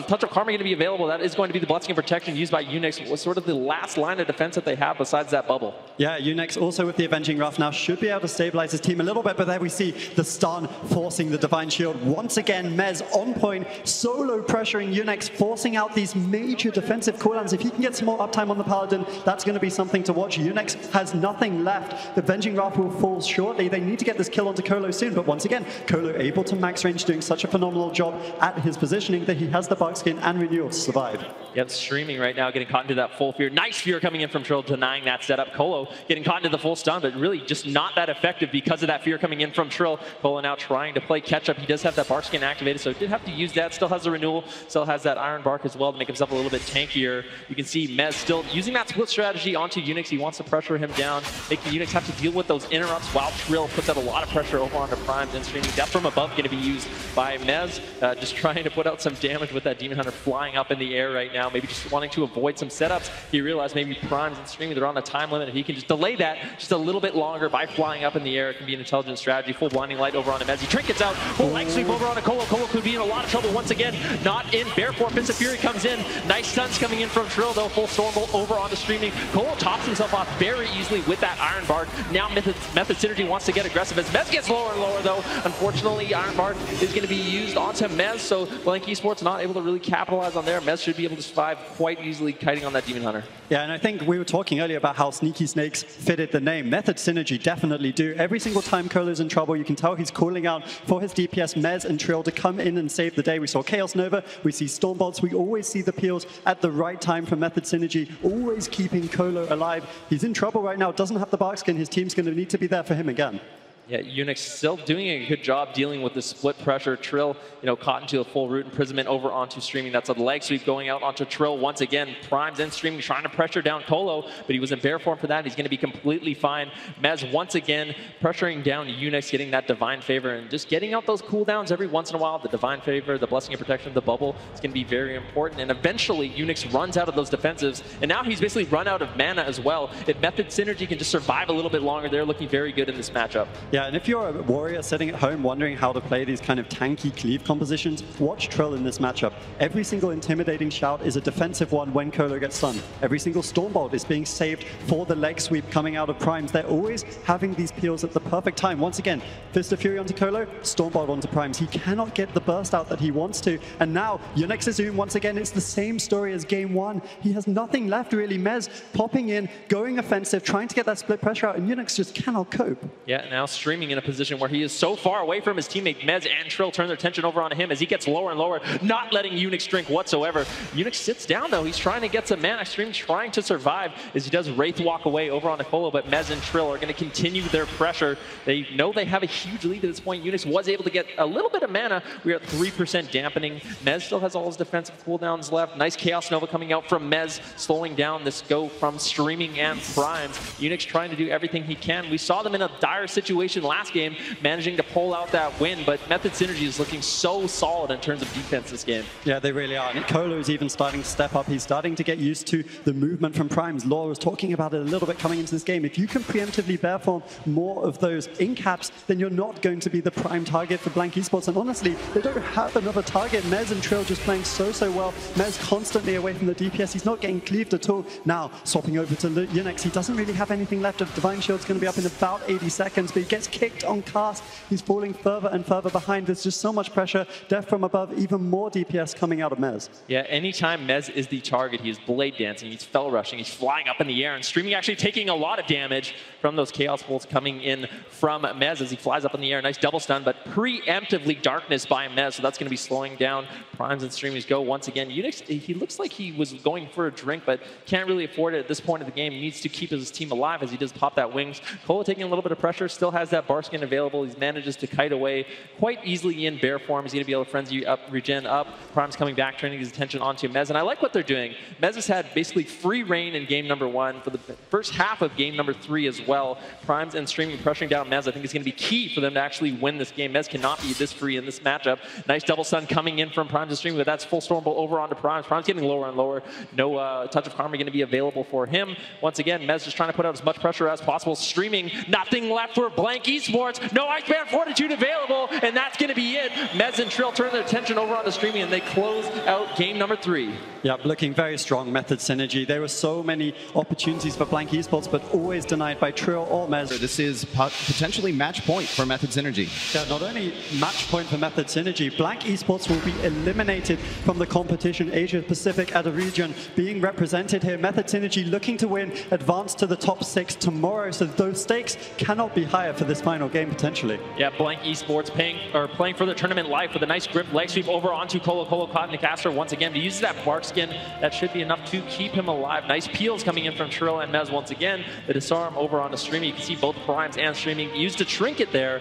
Touch of Karma going to be available. That is going to be the Blessing of Protection used by Unix. Was sort of the last line of defense that they have besides that bubble. Yeah, Unix also with the Avenging Wrath now should be able to stabilize his team a little bit, but there we see the stun forcing the Divine Shield. Once again, Mez on point, solo pressuring Unix, forcing out these major defensive cooldowns. If he can get some more uptime on the Paladin, that's going to be something to watch. Unix has nothing left. The Avenging Wrath will fall shortly. They need to get this kill onto Colo soon, but once again, Colo able to max range, doing such a phenomenal job at his positioning that he has the Bark Skin and Renewal to survive. Yep, Streaming right now, getting caught into that full fear. Nice fear coming in from Trill, denying that setup. Colo getting caught into the full stun, but really just not that effective because of that fear coming in from Trill. Colo now trying to play catch up. He does have that Bark Skin activated, so did have to use that. Still has the Renewal, still has that Iron Bark as well to make himself a little bit tankier. You can see Mez still using that split strategy onto Unix. He wants to pressure him down, making Unix have to deal with those interrupts while Trill puts out a lot of pressure over onto Primes and Streaming. Death from above going to be used by Mez, just trying to put out some damage with that Demon Hunter flying up in the air right now, maybe just wanting to avoid some setups. He realized maybe Primes and Streaming, they're on a time limit. If he can can just delay that just a little bit longer by flying up in the air. It can be an intelligent strategy. Full blinding light over onto Mez. He trinkets out. Full leg sweep over onto Colo. Colo could be in a lot of trouble once again. Not in bear form. Fist of Fury comes in. Nice stuns coming in from Trill though. Full Stormbolt over onto Streaming. Colo tops himself off very easily with that Iron Bard. Now Method Synergy wants to get aggressive as Mez gets lower and lower though. Unfortunately, Iron Bard is going to be used onto Mez, so Blanke Esports not able to really capitalize on there. Mez should be able to survive quite easily kiting on that Demon Hunter. Yeah, and I think we were talking earlier about how Sneaky Snakes fitted the name. Method Synergy definitely do. Every single time Colo's in trouble, you can tell he's calling out for his DPS, Mez and Trill, to come in and save the day. We saw Chaos Nova, we see Stormbolts, we always see the peels at the right time for Method Synergy, always keeping Colo alive. He's in trouble right now, doesn't have the bark skin, his team's going to need to be there for him again. Yeah, Unix still doing a good job dealing with the split pressure. Trill, caught into a full root imprisonment over onto Streaming. That's a leg sweep going out onto Trill once again. Primes and Streaming trying to pressure down Colo, but he was in bear form for that. He's going to be completely fine. Mez once again pressuring down Unix, getting that Divine Favor and just getting out those cooldowns every once in a while. The Divine Favor, the Blessing of Protection, the Bubble, is going to be very important. And eventually, Unix runs out of those defensives, and now he's basically run out of mana as well. If Method Synergy can just survive a little bit longer, they're looking very good in this matchup. Yeah, and if you're a warrior sitting at home wondering how to play these kind of tanky cleave compositions, watch Trill in this matchup. Every single intimidating shout is a defensive one when Colo gets stunned. Every single Stormbolt is being saved for the leg sweep coming out of Primes. They're always having these peels at the perfect time. Once again, Fist of Fury onto Colo, Stormbolt onto Primes. He cannot get the burst out that he wants to. And now, Unix Zoom, once again, it's the same story as game one. He has nothing left really. Mez popping in, going offensive, trying to get that split pressure out, and Unix just cannot cope. Yeah, now Streaming in a position where he is so far away from his teammate. Mez and Trill turn their attention over on him as he gets lower and lower, not letting Unix drink whatsoever. Unix sits down though. He's trying to get some mana. Stream trying to survive as he does Wraith walk away over on Colo, but Mez and Trill are going to continue their pressure. They know they have a huge lead at this point. Unix was able to get a little bit of mana. We are at 3% dampening. Mez still has all his defensive cooldowns left. Nice Chaos Nova coming out from Mez, slowing down this go from Streaming and Primes. Unix trying to do everything he can. We saw them in a dire situation last game, managing to pull out that win, but Method Synergy is looking so solid in terms of defense this game. Yeah, they really are. And Colo is even starting to step up. He's starting to get used to the movement from Primes. Law was talking about it a little bit coming into this game. If you can preemptively bear form more of those in-caps, then you're not going to be the prime target for Blanke Esports. And honestly, they don't have another target. Mez and Trill just playing so well. Mez constantly away from the DPS. He's not getting cleaved at all. Now, swapping over to Unix, he doesn't really have anything left. Divine Shield's going to be up in about 80 seconds, but he gets kicked on cast. He's falling further and further behind. There's just so much pressure. Death from above, even more DPS coming out of Mez. Yeah, anytime Mez is the target, he is blade dancing, he's fell rushing, he's flying up in the air, and Streaming actually taking a lot of damage from those Chaos Bolts coming in from Mez as he flies up in the air. Nice double stun, but preemptively darkness by Mez, so that's going to be slowing down Primes and Streaming's go once again. Unix, he looks like he was going for a drink, but can't really afford it at this point of the game. He needs to keep his team alive as he does pop that wings. Colo taking a little bit of pressure, still has that bar skin available. He manages to kite away quite easily in bear form. He's going to be able to frenzy up, regen up. Prime's coming back, turning his attention onto Mez, and I like what they're doing. Mez has had basically free reign in game number 1 for the first half of game number 3 as well. Primes and Streaming pressuring down Mez, I think is going to be key for them to actually win this game. Mez cannot be this free in this matchup. Nice double stun coming in from Primes and Streaming, but that's full Stormbolt over onto Primes. Primes getting lower and lower. No Touch of Karma going to be available for him. Once again, Mez just trying to put out as much pressure as possible. Streaming, nothing left for Blanke Esports. No Iceman Fortitude available, and that's going to be it. Mez and Trill turn their attention over on the Streaming, and they close out game number 3. Yeah, looking very strong. Method Synergy. There were so many opportunities for Blanke Esports, but always denied by Trill or Mez. This is potentially match point for Method Synergy. Yeah, not only match point for Method Synergy, Blanke Esports will be eliminated from the competition. Asia Pacific at a region being represented here. Method Synergy looking to win, advance to the top 6 tomorrow, so those stakes cannot be higher for this final game potentially. Yeah, Blanke Esports playing for the tournament life with a nice grip leg sweep over onto Colo. Colo caught in the caster once again. He uses that bark skin. That should be enough to keep him alive. Nice peels coming in from Trill and Mez once again. The disarm over on the Streaming. You can see both Primes and Streaming used a trinket there.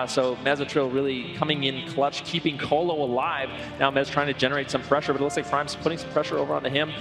So Mez and Trill really coming in clutch, keeping Colo alive. Now Mez trying to generate some pressure, but it looks like Prime's putting some pressure over onto him.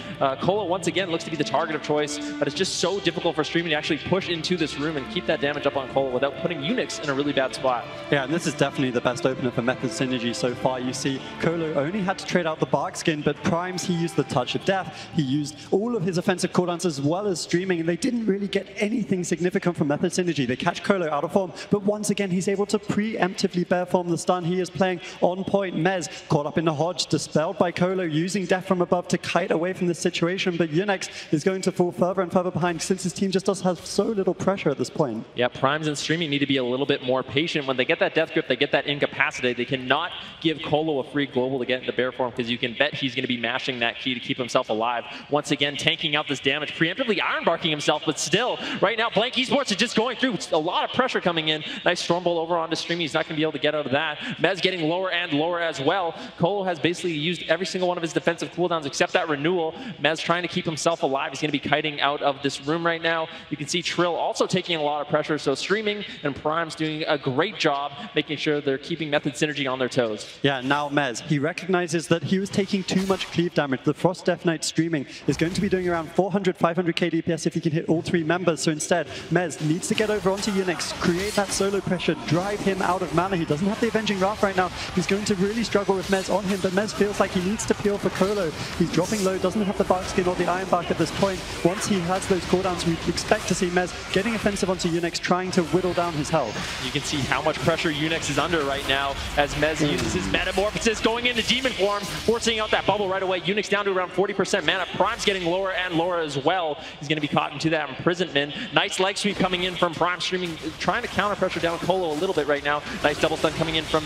Colo once again looks to be the target of choice, but it's just so difficult for Streaming to actually push into this room and keep that damage up on Colo without putting Unix in a really bad spot. Yeah, and this is definitely the best opener for Method Synergy so far. You see Colo only had to trade out the bark skin, but Primes, he used used the touch of death. He used all of his offensive cooldowns as well as streaming, and they didn't really get anything significant from Method Synergy. They catch Colo out of form, but once again, he's able to preemptively bear form the stun. He is playing on point. Mez caught up in the hodge, dispelled by Colo, using death from above to kite away from this situation, but Unix is going to fall further and further behind since his team just does have so little pressure at this point. Yeah, Primes and streaming need to be a little bit more patient. When they get that death grip, they get that incapacitated. They cannot give Colo a free global to get into bear form, because you can bet he's going to be mashing that key to keep himself alive. Once again, tanking out this damage, preemptively ironbarking himself, but still, right now, Blanke Esports is just going through. It's a lot of pressure coming in. Nice Stormbolt over onto streaming. He's not going to be able to get out of that. Mez getting lower and lower as well. Colo has basically used every single one of his defensive cooldowns except that renewal. Mez trying to keep himself alive. He's going to be kiting out of this room right now. You can see Trill also taking a lot of pressure, so streaming and Prime's doing a great job making sure they're keeping Method Synergy on their toes. Yeah, now Mez, he recognizes that he was taking too much cleave damage. The Frost Death Knight streaming is going to be doing around 400, 500k DPS if he can hit all 3 members, so instead, Mez needs to get over onto Unix, create that solo pressure, drive him out of mana. He doesn't have the Avenging Wrath right now. He's going to really struggle with Mez on him, but Mez feels like he needs to peel for Colo. He's dropping low, doesn't have the Bark Skin or the Iron Bark at this point. Once he has those cooldowns, we expect to see Mez getting offensive onto Unix, trying to whittle down his health. You can see how much pressure Unix is under right now as Mez uses his Metamorphosis, going into Demon form, forcing out that bubble right away. Unix down to around 40% mana. Prime's getting lower and lower as well. He's going to be caught into that imprisonment. Nice leg sweep coming in from Prime, streaming, trying to counter pressure down Colo a little bit right now. Nice double stun coming in from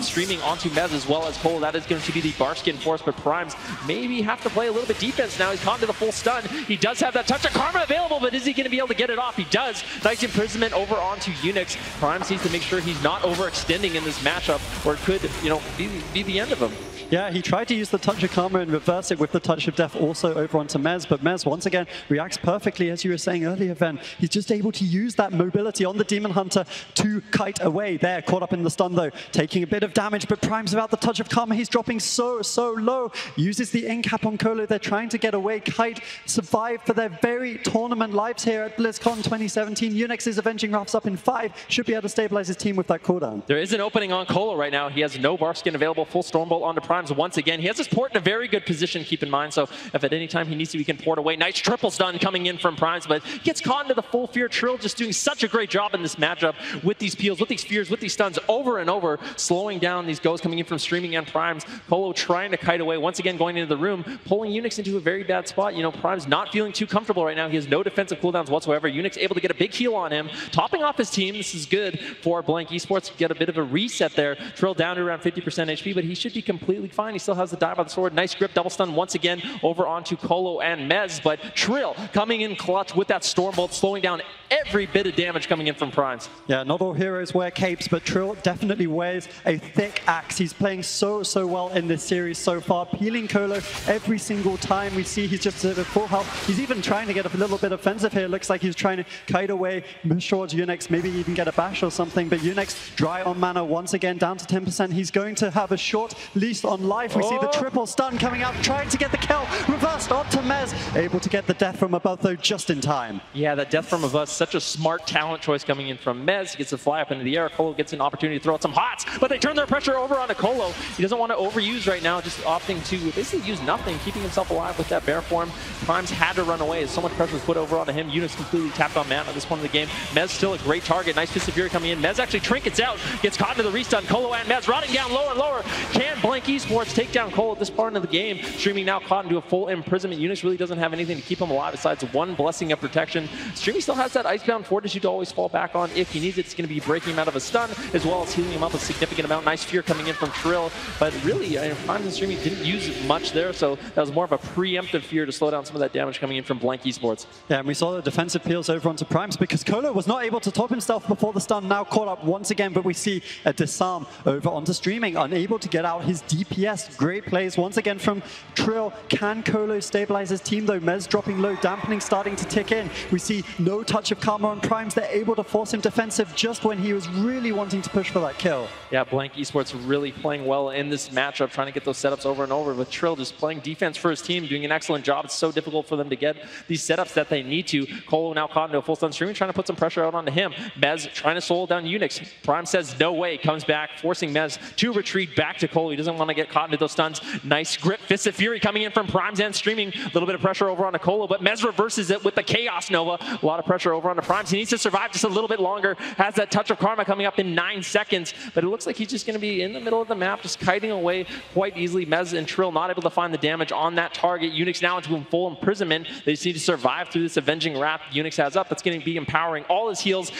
streaming onto Mez as well as Colo. That is going to be the Barskin force, but Primes maybe have to play a little bit defense now. He's caught into the full stun. He does have that touch of karma available, but is he going to be able to get it off? He does. Nice imprisonment over onto Unix. Primes needs to make sure he's not overextending in this matchup, or it could, you know, be the end of him. Yeah, he tried to use the touch of karma and reverse it with the touch of death also over onto Mez, but Mez once again reacts perfectly, as you were saying earlier, Ven. He's just able to use that mobility on the Demon Hunter to kite away. There, caught up in the stun though, taking a bit of damage, but Prime's without the touch of karma. He's dropping so low. Uses the incap on Colo. They're trying to get away. Kite survive for their very tournament lives here at BlizzCon 2017. Unix's Avenging Wrath's up in 5. Should be able to stabilize his team with that cooldown. There is an opening on Colo right now. He has no Bark Skin available. Full Stormbolt onto Primes once again. He has his port in a very good position, keep in mind, so if at any time he needs to, he can port away. Nice triple stun coming in from Primes, but gets caught into the full fear. Trill just doing such a great job in this matchup with these peels, with these fears, with these stuns over and over, slowing down these goes coming in from streaming and Primes. Colo trying to kite away, once again going into the room, pulling Unix into a very bad spot. You know, Primes not feeling too comfortable right now. He has no defensive cooldowns whatsoever. Unix able to get a big heal on him, topping off his team. This is good for Blanke Esports. Get a bit of a reset there. Trill down to around 50% HP, but he should be completely fine. He still has the die by the sword. Nice grip, double stun once again over onto Colo and Mez, but Trill coming in clutch with that Stormbolt, slowing down every bit of damage coming in from Primes. Yeah, not all heroes wear capes, but Trill definitely wears a thick axe. He's playing so well in this series so far, peeling Colo every single time we see he's just at full health. He's even trying to get a little bit offensive here. Looks like he's trying to kite away towards Unix, maybe even get a bash or something, but Unix dry on mana once again, down to 10%. He's going to have a short leash on life. We see the triple stun coming out, trying to get the kill, reversed onto Mez, able to get the death from above though just in time. Yeah, that death from above, such a smart talent choice coming in from Mez. He gets to fly up into the air. Colo gets an opportunity to throw out some hots, but they turn their pressure over onto Colo. He doesn't want to overuse right now, just opting to basically use nothing, keeping himself alive with that bear form. Primes had to run away as so much pressure was put over onto him. Unix completely tapped on mana at this point of the game. Mez still a great target. Nice Fist of Fury coming in. Mez actually trinkets out, gets caught into the restun. Colo and Mez rotting down lower and lower. Can Blanke Esports take down Colo at this part of the game? Streaming now caught into a full imprisonment. Unix really doesn't have anything to keep him alive besides one blessing of protection. Streaming still has that Icebound Fortitude to always fall back on if he needs it. It's going to be breaking him out of a stun as well as healing him up a significant amount. Nice Fear coming in from Trill, but really Primes and Streaming didn't use much there, so that was more of a preemptive Fear to slow down some of that damage coming in from Blanke Esports. Yeah, and we saw the defensive peels over onto Primes because Colo was not able to top himself before the stun, now caught up once again, but we see a disarm over onto Streaming, unable to get out his DPS. Great plays once again from Trill. Can Colo stabilize his team though? Mez dropping low, Dampening starting to tick in. We see no touch of karma on Primes. They're able to force him defensive just when he was really wanting to push for that kill. Yeah, Blanke Esports really playing well in this matchup, trying to get those setups over and over, with Trill just playing defense for his team, doing an excellent job. It's so difficult for them to get these setups that they need to. Colo now caught into a full stun. Streaming trying to put some pressure out onto him. Mez trying to slow down Unix. Prime says no way, comes back, forcing Mez to retreat back to Colo. He doesn't want to get get caught into those stuns. Nice grip. Fist of Fury coming in from Primes and streaming. A little bit of pressure over on Colo, but Mez reverses it with the Chaos Nova. A lot of pressure over on the Primes. He needs to survive just a little bit longer. Has that touch of Karma coming up in 9 seconds, but it looks like he's just going to be in the middle of the map, just kiting away quite easily. Mez and Trill not able to find the damage on that target. Unix now into full imprisonment. They just need to survive through this Avenging Wrath Unix has up. That's going to be empowering all his heals.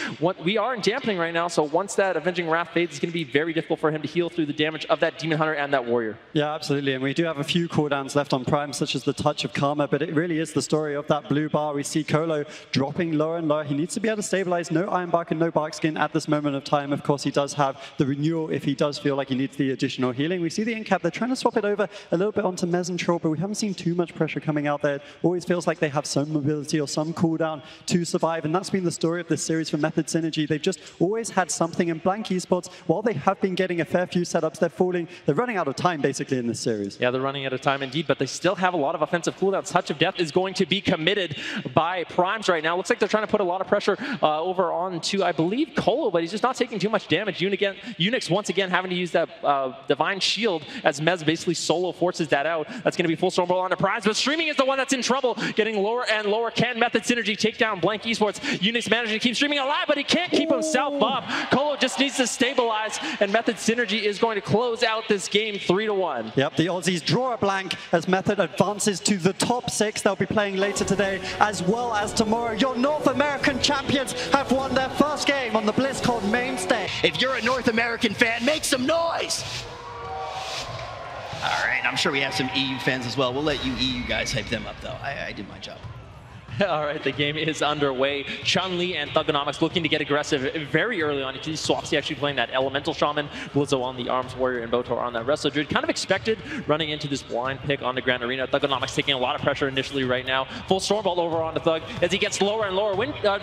We are in Dampening right now, so once that Avenging Wrath fades, it's going to be very difficult for him to heal through the damage of that Demon Hunter and that Warrior. Yeah, absolutely, and we do have a few cooldowns left on Prime, such as the Touch of Karma, but it really is the story of that blue bar. We see Colo dropping lower and lower. He needs to be able to stabilize. No Iron Bark and no Bark Skin at this moment of time. Of course, he does have the renewal if he does feel like he needs the additional healing. We see the Incap. They're trying to swap it over a little bit onto Mez and Troll, but we haven't seen too much pressure coming out there. It always feels like they have some mobility or some cooldown to survive, and that's been the story of this series for Method Synergy. They've just always had something in Blanke Esports. While they have been getting a fair few setups, they're running out of time basically in this series. Yeah, they're running out of time indeed, but they still have a lot of offensive cooldowns. Touch of Death is going to be committed by Primes right now. Looks like they're trying to put a lot of pressure over onto, I believe, Colo, but he's just not taking too much damage. Unix once again having to use that Divine Shield as Mez basically solo forces that out. That's going to be full Stormbolt onto Primes, but Streaming is the one that's in trouble, getting lower and lower. Can Method Synergy take down Blanke Esports? Unix managing to keep Streaming alive, but he can't keep himself up. Colo just needs to stabilize, and Method Synergy is going to close out this game 3-1. Yep, the Aussies draw a blank as Method advances to the top 6. They'll be playing later today as well as tomorrow. Your North American champions have won their first game on the BlizzCon main stage. If you're a North American fan, make some noise! All right, I'm sure we have some EU fans as well. We'll let you EU guys hype them up, though. I did my job. All right, the game is underway. Chun-Li and Thugonomics looking to get aggressive very early on. You can see Swapsy actually playing that Elemental Shaman, Blizzo on the Arms Warrior, and Botor on that Wrestler Druid. Kind of expected running into this blind pick on the Grand Arena. Thugonomics taking a lot of pressure initially right now. Full Stormbolt over onto Thug as he gets lower and lower.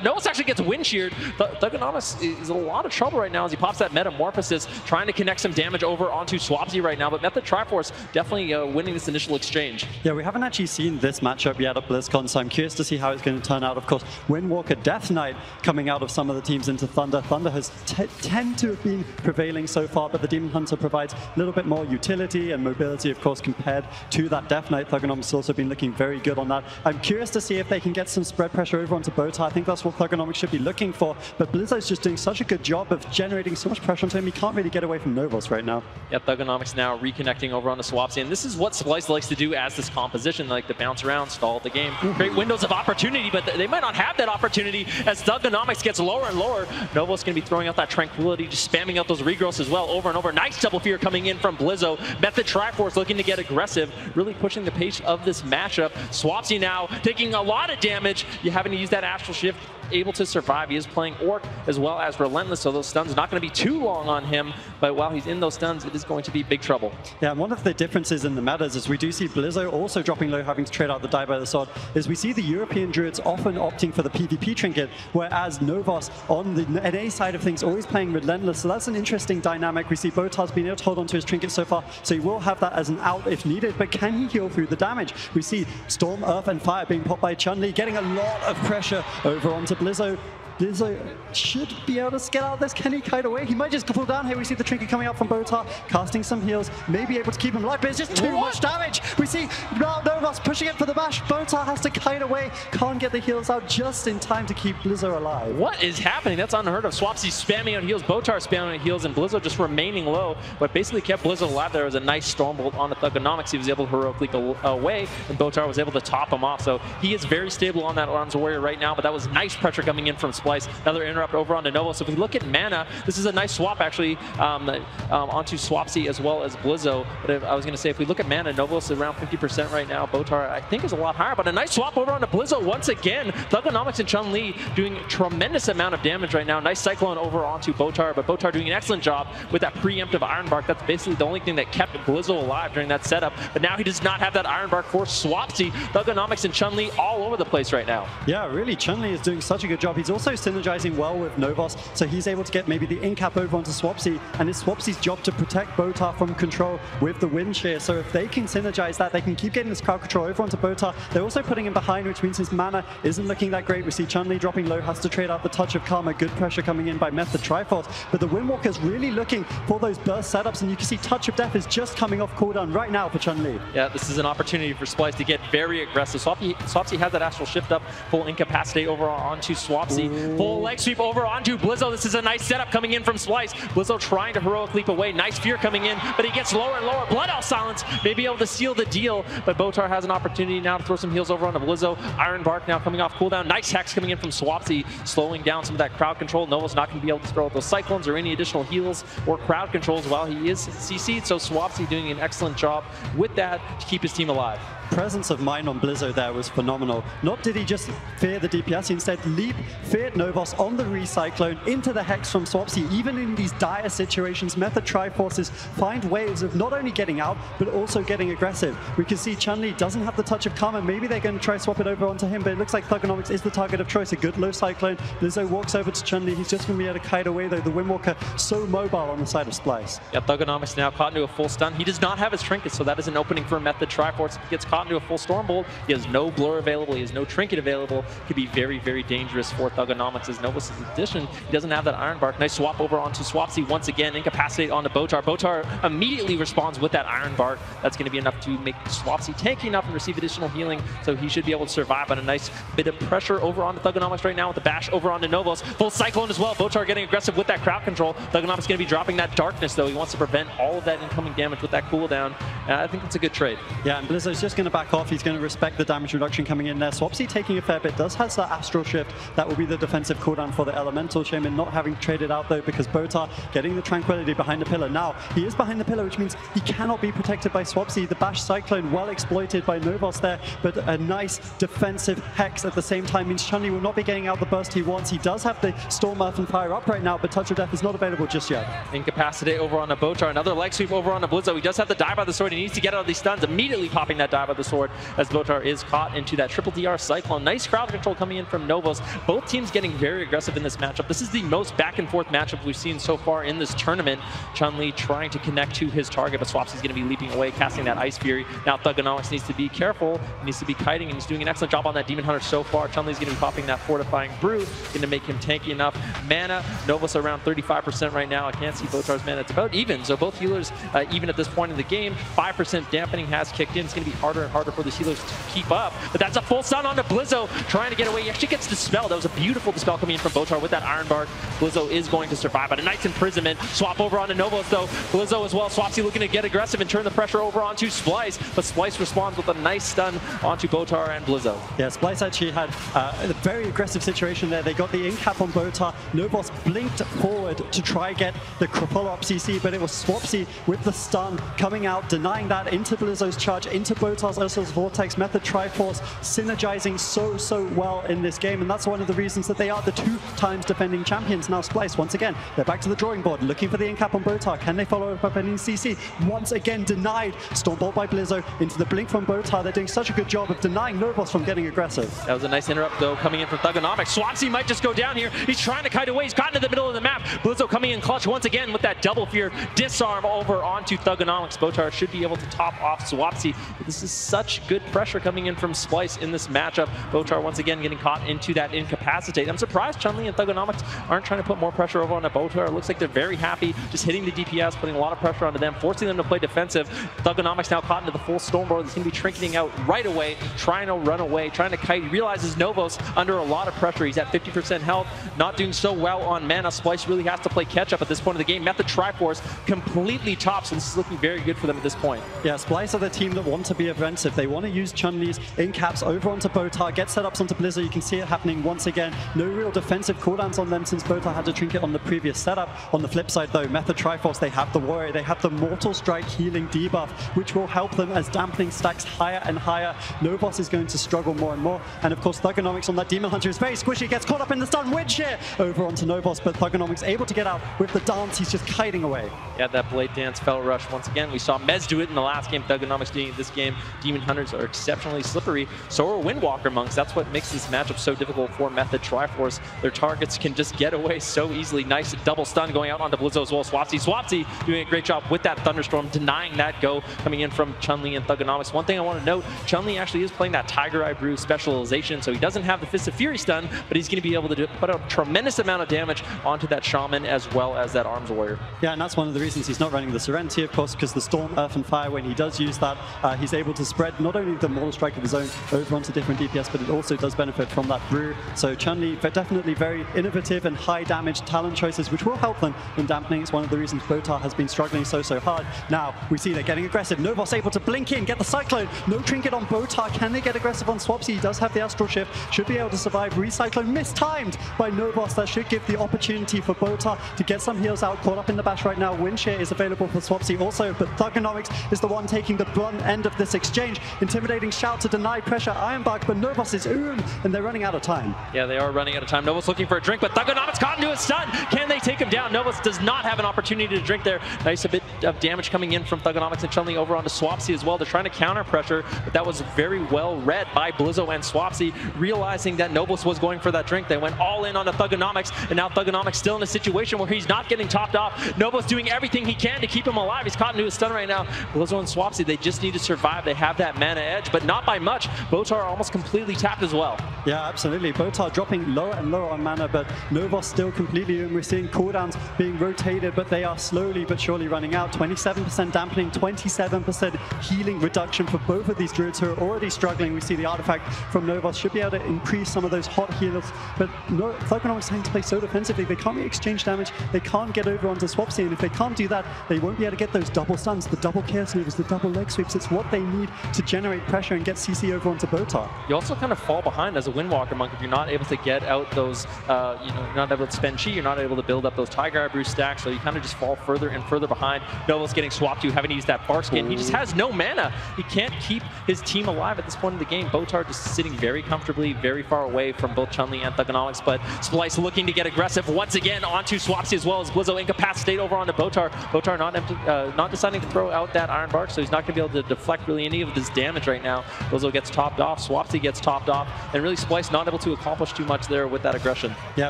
Noah's actually gets wind sheared. Thugonomics is in a lot of trouble right now as he pops that Metamorphosis, trying to connect some damage over onto Swapsy right now. But Method Triforce definitely winning this initial exchange. Yeah, we haven't actually seen this matchup yet at BlizzCon, so I'm curious to see how it's going to turn out. Of course, Windwalker Death Knight coming out of some of the teams into Thunder. Thunder has tend to have been prevailing so far, but the Demon Hunter provides a little bit more utility and mobility, of course, compared to that Death Knight. Thugonomics has also been looking very good on that. I'm curious to see if they can get some spread pressure over onto Botar. I think that's what Thugonomics should be looking for, but Blizzo's just doing such a good job of generating so much pressure onto him. He can't really get away from Novos right now. Yeah, Thugonomics now reconnecting over onto Swapsy, and this is what Splice likes to do as this composition, like to bounce around, stall the game, create windows of opportunity, but they might not have that opportunity as Thugonomics gets lower and lower. Novo's going to be throwing out that Tranquility, just spamming out those regrowths as well over and over. Nice double fear coming in from Blizzo. Method Triforce looking to get aggressive, really pushing the pace of this matchup. Swapsy now taking a lot of damage. You having to use that Astral Shift, able to survive. He is playing Orc as well as Relentless, so those stuns not going to be too long on him, but while he's in those stuns, it is going to be big trouble. Yeah, and one of the differences in the metas is we do see Blizzo also dropping low, having to trade out the Die by the Sword, is we see the European Druids often opting for the PvP trinket, whereas Novos on the NA side of things always playing Relentless, so that's an interesting dynamic. We see Botar's been able to hold on to his trinket so far, so he will have that as an out if needed, but can he heal through the damage? We see Storm, Earth, and Fire being popped by Chun-Li, getting a lot of pressure over onto Blizzo. Blizzo should be able to get out of this. Can he kite away? He might just pull down here. We see the trinket coming out from Botar, casting some heals, may be able to keep him alive, but it's just too much damage. We see Novos pushing it for the bash. Botar has to kite away, can't get the heals out just in time to keep Blizzo alive. What is happening? That's unheard of. Swapsy spamming out heals, Botar spamming out heals, and Blizzo just remaining low. What basically kept Blizzo alive there was a nice Stormbolt on the Thugonomics. He was able to heroically go away, and Botar was able to top him off. So he is very stable on that Arms Warrior right now, but that was nice pressure coming in from Splice. Another interrupt over onto Novo. So if we look at mana, this is a nice swap actually onto Swapsy as well as Blizzo. But if, I was going to say, if we look at mana, Novo's around 50% right now. Botar, I think, is a lot higher, but a nice swap over onto Blizzo once again. Thugonomics and Chun-Li doing a tremendous amount of damage right now. Nice Cyclone over onto Botar, but Botar doing an excellent job with that preemptive Iron Bark. That's basically the only thing that kept Blizzo alive during that setup. But now he does not have that Iron Bark for Swapsy. Thugonomics and Chun-Li all over the place right now. Yeah, really, Chun-Li is doing such a good job. He's also synergizing well with Novos, so he's able to get maybe the in-cap over onto Swapsy, and it's Swapsy's job to protect Botar from control with the wind shear. So if they can synergize that, they can keep getting this crowd control over onto Botar. They're also putting him behind, which means his mana isn't looking that great. We see Chun-Li dropping low, has to trade out the touch of Karma. Good pressure coming in by Method Triforce, but the Windwalker's really looking for those burst setups, and you can see Touch of Death is just coming off cooldown right now for Chun-Li. Yeah, this is an opportunity for Splyce to get very aggressive. Swapsy has that Astral Shift up, full incapacitate over onto Swapsy. Full leg sweep over onto Blizzo. This is a nice setup coming in from Splyce. Blizzo trying to heroic leap away. Nice fear coming in, but he gets lower and lower. Blood Elf Silence may be able to seal the deal, but Botar has an opportunity now to throw some heals over onto Blizzo. Iron Bark now coming off cooldown. Nice Hex coming in from Swapsy, slowing down some of that crowd control. Nova's not going to be able to throw out those Cyclones or any additional heals or crowd controls while he is CC'd, so Swapsy doing an excellent job with that to keep his team alive. Presence of mind on Blizzo there was phenomenal. Not did he just fear the DPS, he instead leap, feared Novos on the Recyclone, into the Hex from Swapsy. Even in these dire situations, Method Triforces find ways of not only getting out, but also getting aggressive. We can see Chun-Li doesn't have the touch of Karma. Maybe they're going to try swap it over onto him, but it looks like Thugonomics is the target of choice. A good low Cyclone. Blizzo walks over to Chun-Li. He's just going to be able to kite away, though. The Windwalker so mobile on the side of Splyce. Yeah, Thugonomics now caught into a full stun. He does not have his trinket, so that is an opening for Method Triforce. If he gets caught into a full Stormbolt, he has no blur available, he has no trinket available. Could be very, very dangerous for Thugonomics. As Novos' addition, he doesn't have that Iron Bark. Nice swap over onto Swapsy once again, incapacitate onto Botar. Botar immediately responds with that Iron Bark. That's going to be enough to make Swapsy tanky enough and receive additional healing, so he should be able to survive. On a nice bit of pressure over onto Thugonomics right now with the bash over onto Novos. Full Cyclone as well. Botar getting aggressive with that crowd control. Thugonomics going to be dropping that Darkness, though. He wants to prevent all of that incoming damage with that cooldown. I think it's a good trade. Yeah, and Blizzo's just going to back off. He's going to respect the damage reduction coming in there. Swapsy taking a fair bit, does has that Astral Shift. That will be the defensive cooldown for the Elemental. Shaman not having traded out, though, because Botar getting the Tranquility behind the pillar. Now, he is behind the pillar, which means he cannot be protected by Swapsy. The Bash Cyclone well exploited by Novos there, but a nice defensive Hex at the same time means Chun-Li will not be getting out the burst he wants. He does have the Storm Earth and Fire up right now, but Touch of Death is not available just yet. Incapacitate over on the Botar. Another leg sweep over on the Blizzo. He does have the Die by the Sword. He needs to get out of these stuns. Immediately popping that Die by the Sword as Botar is caught into that triple DR Cyclone. Nice crowd control coming in from Novos. Both teams getting very aggressive in this matchup. This is the most back and forth matchup we've seen so far in this tournament. Chun-Li trying to connect to his target, but Swapsy's going to be leaping away, casting that Ice Fury. Now Thugonomics needs to be careful. He needs to be kiting, and he's doing an excellent job on that Demon Hunter so far. Chun-Li's going to be popping that Fortifying Brew, going to make him tanky enough. Mana, Novos around 35% right now. I can't see Botar's mana. It's about even, so both healers, even at this point in the game, 5% dampening has kicked in. It's going to be harder and harder for the healers to keep up, but that's a full stun onto Blizzo, trying to get away. He actually gets Dispel. That was a beautiful Dispel coming in from Botar with that Iron Bark. Blizzo is going to survive, but a nice imprisonment. Swap over onto Novos, though. Blizzo as well. Swapsy looking to get aggressive and turn the pressure over onto Splyce, but Splyce responds with a nice stun onto Botar and Blizzo. Yeah, Splyce actually had a very aggressive situation there. They got the in-cap on Botar. Novos blinked forward to try get the Crapula up CC, but it was Swapsy with the stun coming out, denying that into Blizzo's charge, into Botar's Ursul's Vortex. Method Triforce synergizing so well in this game, and that's one of the reasons that they are the 2 times defending champions. Now Splyce, once again, they're back to the drawing board, looking for the in-cap on Botar. Can they follow up any CC? Once again denied. Stormbolt by Blizzo into the blink from Botar. They're doing such a good job of denying Novos from getting aggressive. That was a nice interrupt, though, coming in from Thugonomics. Swapsy might just go down here. He's trying to kite away. He's caught into the middle of the map. Blizzo coming in clutch once again with that double fear disarm over onto Thugonomics. Botar should be able to top off Swapsy. This is such good pressure coming in from Splyce in this matchup. Botar once again getting caught into that incapacitate. I'm surprised Chun-Li and Thugonomics aren't trying to put more pressure over on the Botar. It looks like they're very happy just hitting the DPS, putting a lot of pressure onto them, forcing them to play defensive. Thugonomics now caught into the full Stormbolt. He's going to be trinketing out right away, trying to run away, trying to kite. He realizes Novos under a lot of pressure. He's at 50% health, not doing so well on mana. Splyce really has to play catch up at this point of the game. Method Triforce completely tops, and this is looking very good for them at this point. Yeah, Splyce are the team that want to be offensive. They want to use Chun-Li's in-caps over onto Botar, get setups onto Blizzo. You can see it happening once again. No real defensive cooldowns on them since Botar had to trinket on the previous setup. On the flip side, though, Method Triforce, they have the Warrior, they have the Mortal Strike healing debuff, which will help them as Dampening stacks higher and higher. Novos is going to struggle more and more. And of course, Thugonomics on that Demon Hunter is very squishy, gets caught up in the stun, wind shear over onto Novos, but Thugonomics able to get out with the dance. He's just kiting away. Yeah, that Blade Dance Fell Rush once again. We saw Mez do it in the last game. Thugonomics doing it this game. Demon Hunters are exceptionally slippery. So are Windwalker Monks. That's what makes this matchup so difficult for Method Triforce. Their targets can just get away so easily. Nice double stun going out onto Blizzo as well. Swapsy doing a great job with that Thunderstorm, denying that go coming in from Chun-Li and Thugonomics. One thing I want to note, Chun-Li actually is playing that Tiger Eye Brew specialization, so he doesn't have the Fist of Fury stun, but he's going to be able to put a tremendous amount of damage onto that Shaman as well as that Arms Warrior. Yeah, and that's one of the reasons he's not running the Serenity, of course, because the Storm, Earth, and Fire, when he does use that, he's able to spread not only the Mortal Strike of his own over onto different DPS, but it also does benefit from that Brew. So Chun-Li, definitely very innovative and high damage talent choices, which will help them in Dampening. It's one of the reasons Botar has been struggling so hard. Now, we see they're getting aggressive. Novos able to blink in, get the Cyclone. No Trinket on Botar. Can they get aggressive on Swapsy? He does have the Astral Shift. Should be able to survive. Recyclone mistimed by Novos. That should give the opportunity for Botar to get some heals out. Caught up in the bash right now. Windshare is available for Swapsy also, but Thugonomics is the one taking the blunt end of this exchange. Intimidating shout to deny pressure Ironbark, but Novos is and they're running out of time. Yeah, they are running out of time. Novos looking for a drink, but Thugonomics caught into a stun. Can they take him down? Novos does not have an opportunity to drink there. Nice a bit of damage coming in from Thugonomics and Chun-Li over onto Swapsy as well. They're trying to counter pressure, but that was very well read by Blizzo and Swapsy. Realizing that Novos was going for that drink, they went all in on the Thugonomics, and now Thugonomics still in a situation where he's not getting topped off. Novos doing everything he can to keep him alive. He's caught into a stun right now. Blizzo and Swapsy, they just need to survive. They have that mana edge, but not by much. Botar almost completely tapped as well. Yeah, absolutely. Botar dropping lower and lower on mana, but Novos still completely in. We're seeing cooldowns being rotated, but they are slowly but surely running out. 27% dampening, 27% healing reduction for both of these Druids who are already struggling. We see the artifact from Novos should be able to increase some of those hot heals, but no, Thugonomics having to play so defensively. They can't exchange damage, they can't get over onto Swapsy, and if they can't do that, they won't be able to get those double stuns, the double chaos moves, the double leg sweeps. It's what they need to generate pressure and get CC over onto Botar. You also kind of fall behind as a Windwalker Monk if you're not able to get out those, you're not able to spend chi, you're not able to build up those Tiger Eye Brew stacks, so you kind of just fall further and further behind. Novos getting swapped to, having to use that Bark Skin. He just has no mana. He can't keep his team alive at this point in the game. Botar just sitting very comfortably, very far away from both Chun-Li and Thugonomics, but Splice looking to get aggressive once again onto Swapsy as well as Blizzo incapacitate over onto Botar. Botar not deciding to throw out that Iron Bark, so he's not going to be able to deflect really any of this damage right now. Blizzo gets topped off, Swapsy gets topped off, and really Splice not able to accomplish too much there with that aggression. Yeah,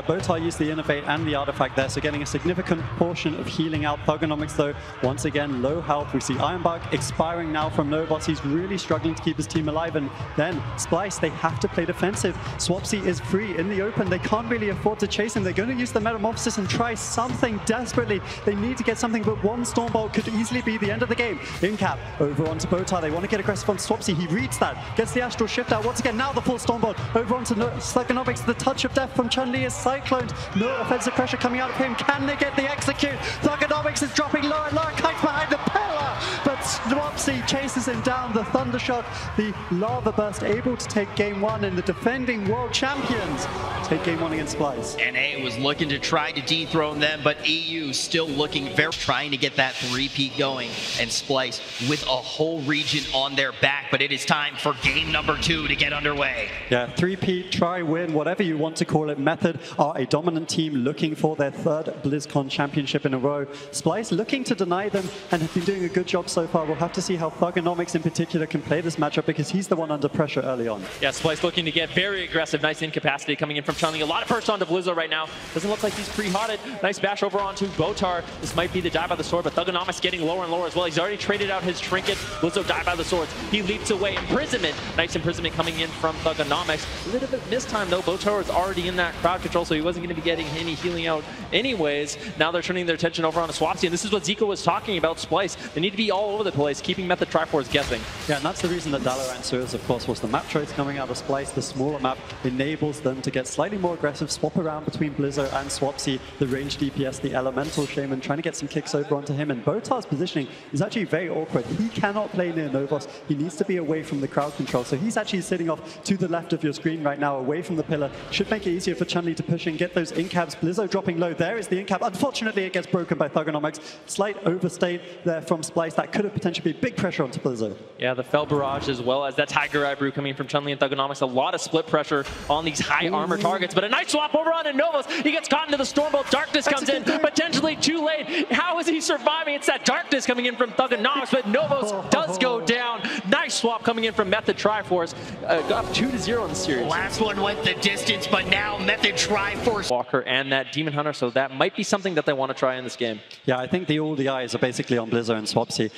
Botar used the Innovate and the Artifact there, so getting a significant portion of healing out. Thugonomics, though, once again, low health. We see Ironbark expiring now from Novos. He's really struggling to keep his team alive, and then Splice, they have to play defensive. Swapsy is free in the open. They can't really afford to chase him. They're going to use the Metamorphosis and try something desperately. They need to get something, but one Stormbolt could easily be the end of the game. Incap over onto Botar. They want to get aggressive on Swapsy. He reads that, gets the Astral Shift out. Once again, now the full Stormbolt over onto Thugonomics. The touch of death from Chun-Li is cycloned. No offensive pressure coming out of him. Can they get the execute? Thugonomics is dropping lower and lower. Kites behind the pillar, but Swapsy chases him down. The Thundershock, the Lava Burst, able to take game one, and the defending world champions take game one against Splice. NA was looking to try to dethrone them, but EU still looking very trying to get that three-peat going, and Splice with a whole region on their back, but it is time for game number 2 to get underway. Yeah, three-peat, try, win, whatever you want to call it. Method are a dominant team looking for their 3rd BlizzCon championship in a row. Splice looking to deny them and have been doing a good job so far. We'll have to see how Thugonomics in particular can play this matchup, because he's the one under pressure early on. Yeah, Splice looking to get very aggressive. Nice incapacity coming in from Chun-Li. A lot of burst onto Blizzo right now. Doesn't look like he's pre-hotted. Nice bash over onto Botar. This might be the die by the sword, but Thugonomics getting lower and lower as well. He's already traded out his trinket. Blizzo die by the swords. He leaps away. Imprisonment. Nice imprisonment coming in from Thugonomics. A little bit missed time though. Botar was already in that crowd control, so he wasn't going to be getting any healing out anyways. Now they're turning their attention over onto Swapsy, and this is what Zico was talking about, Splice. They need to be all over the place, keeping Method Triforce guessing. Yeah, and that's the reason that Dalaran Suez, of course, was the map choice coming out of Splice. The smaller map enables them to get slightly more aggressive, swap around between Blizzo and Swapsy, the range DPS, the elemental Shaman, trying to get some kicks over onto him. And Botar's positioning is actually very awkward. He cannot play near Novos. He needs to be away from the crowd control. So he's actually sitting off to the left of your screen right now, away from the pillar. Should make it easier for Chun-Li to push and get those incaps. Blizzo dropping low. There is the incap. Unfortunately, it gets broken by Thugonomics. Slight overstate there from Splice. That could have potentially potentially be big pressure onto Blizzo. Yeah, the Fell Barrage as well as that Tiger Eye Brew coming from Chun-Li and Thugonomics. A lot of split pressure on these high armor targets, but a nice swap over onto Novos. He gets caught into the Stormbolt. Darkness comes in, potentially too late. How is he surviving? It's that Darkness coming in from Thugonomics, but Novos does go down. Nice swap coming in from Method Triforce. Got 2-0 in the series. Last one went the distance, but now Method Triforce. Walker and that Demon Hunter, so that might be something that they want to try in this game. Yeah, I think all the eyes are basically on Blizzo and Swapsy.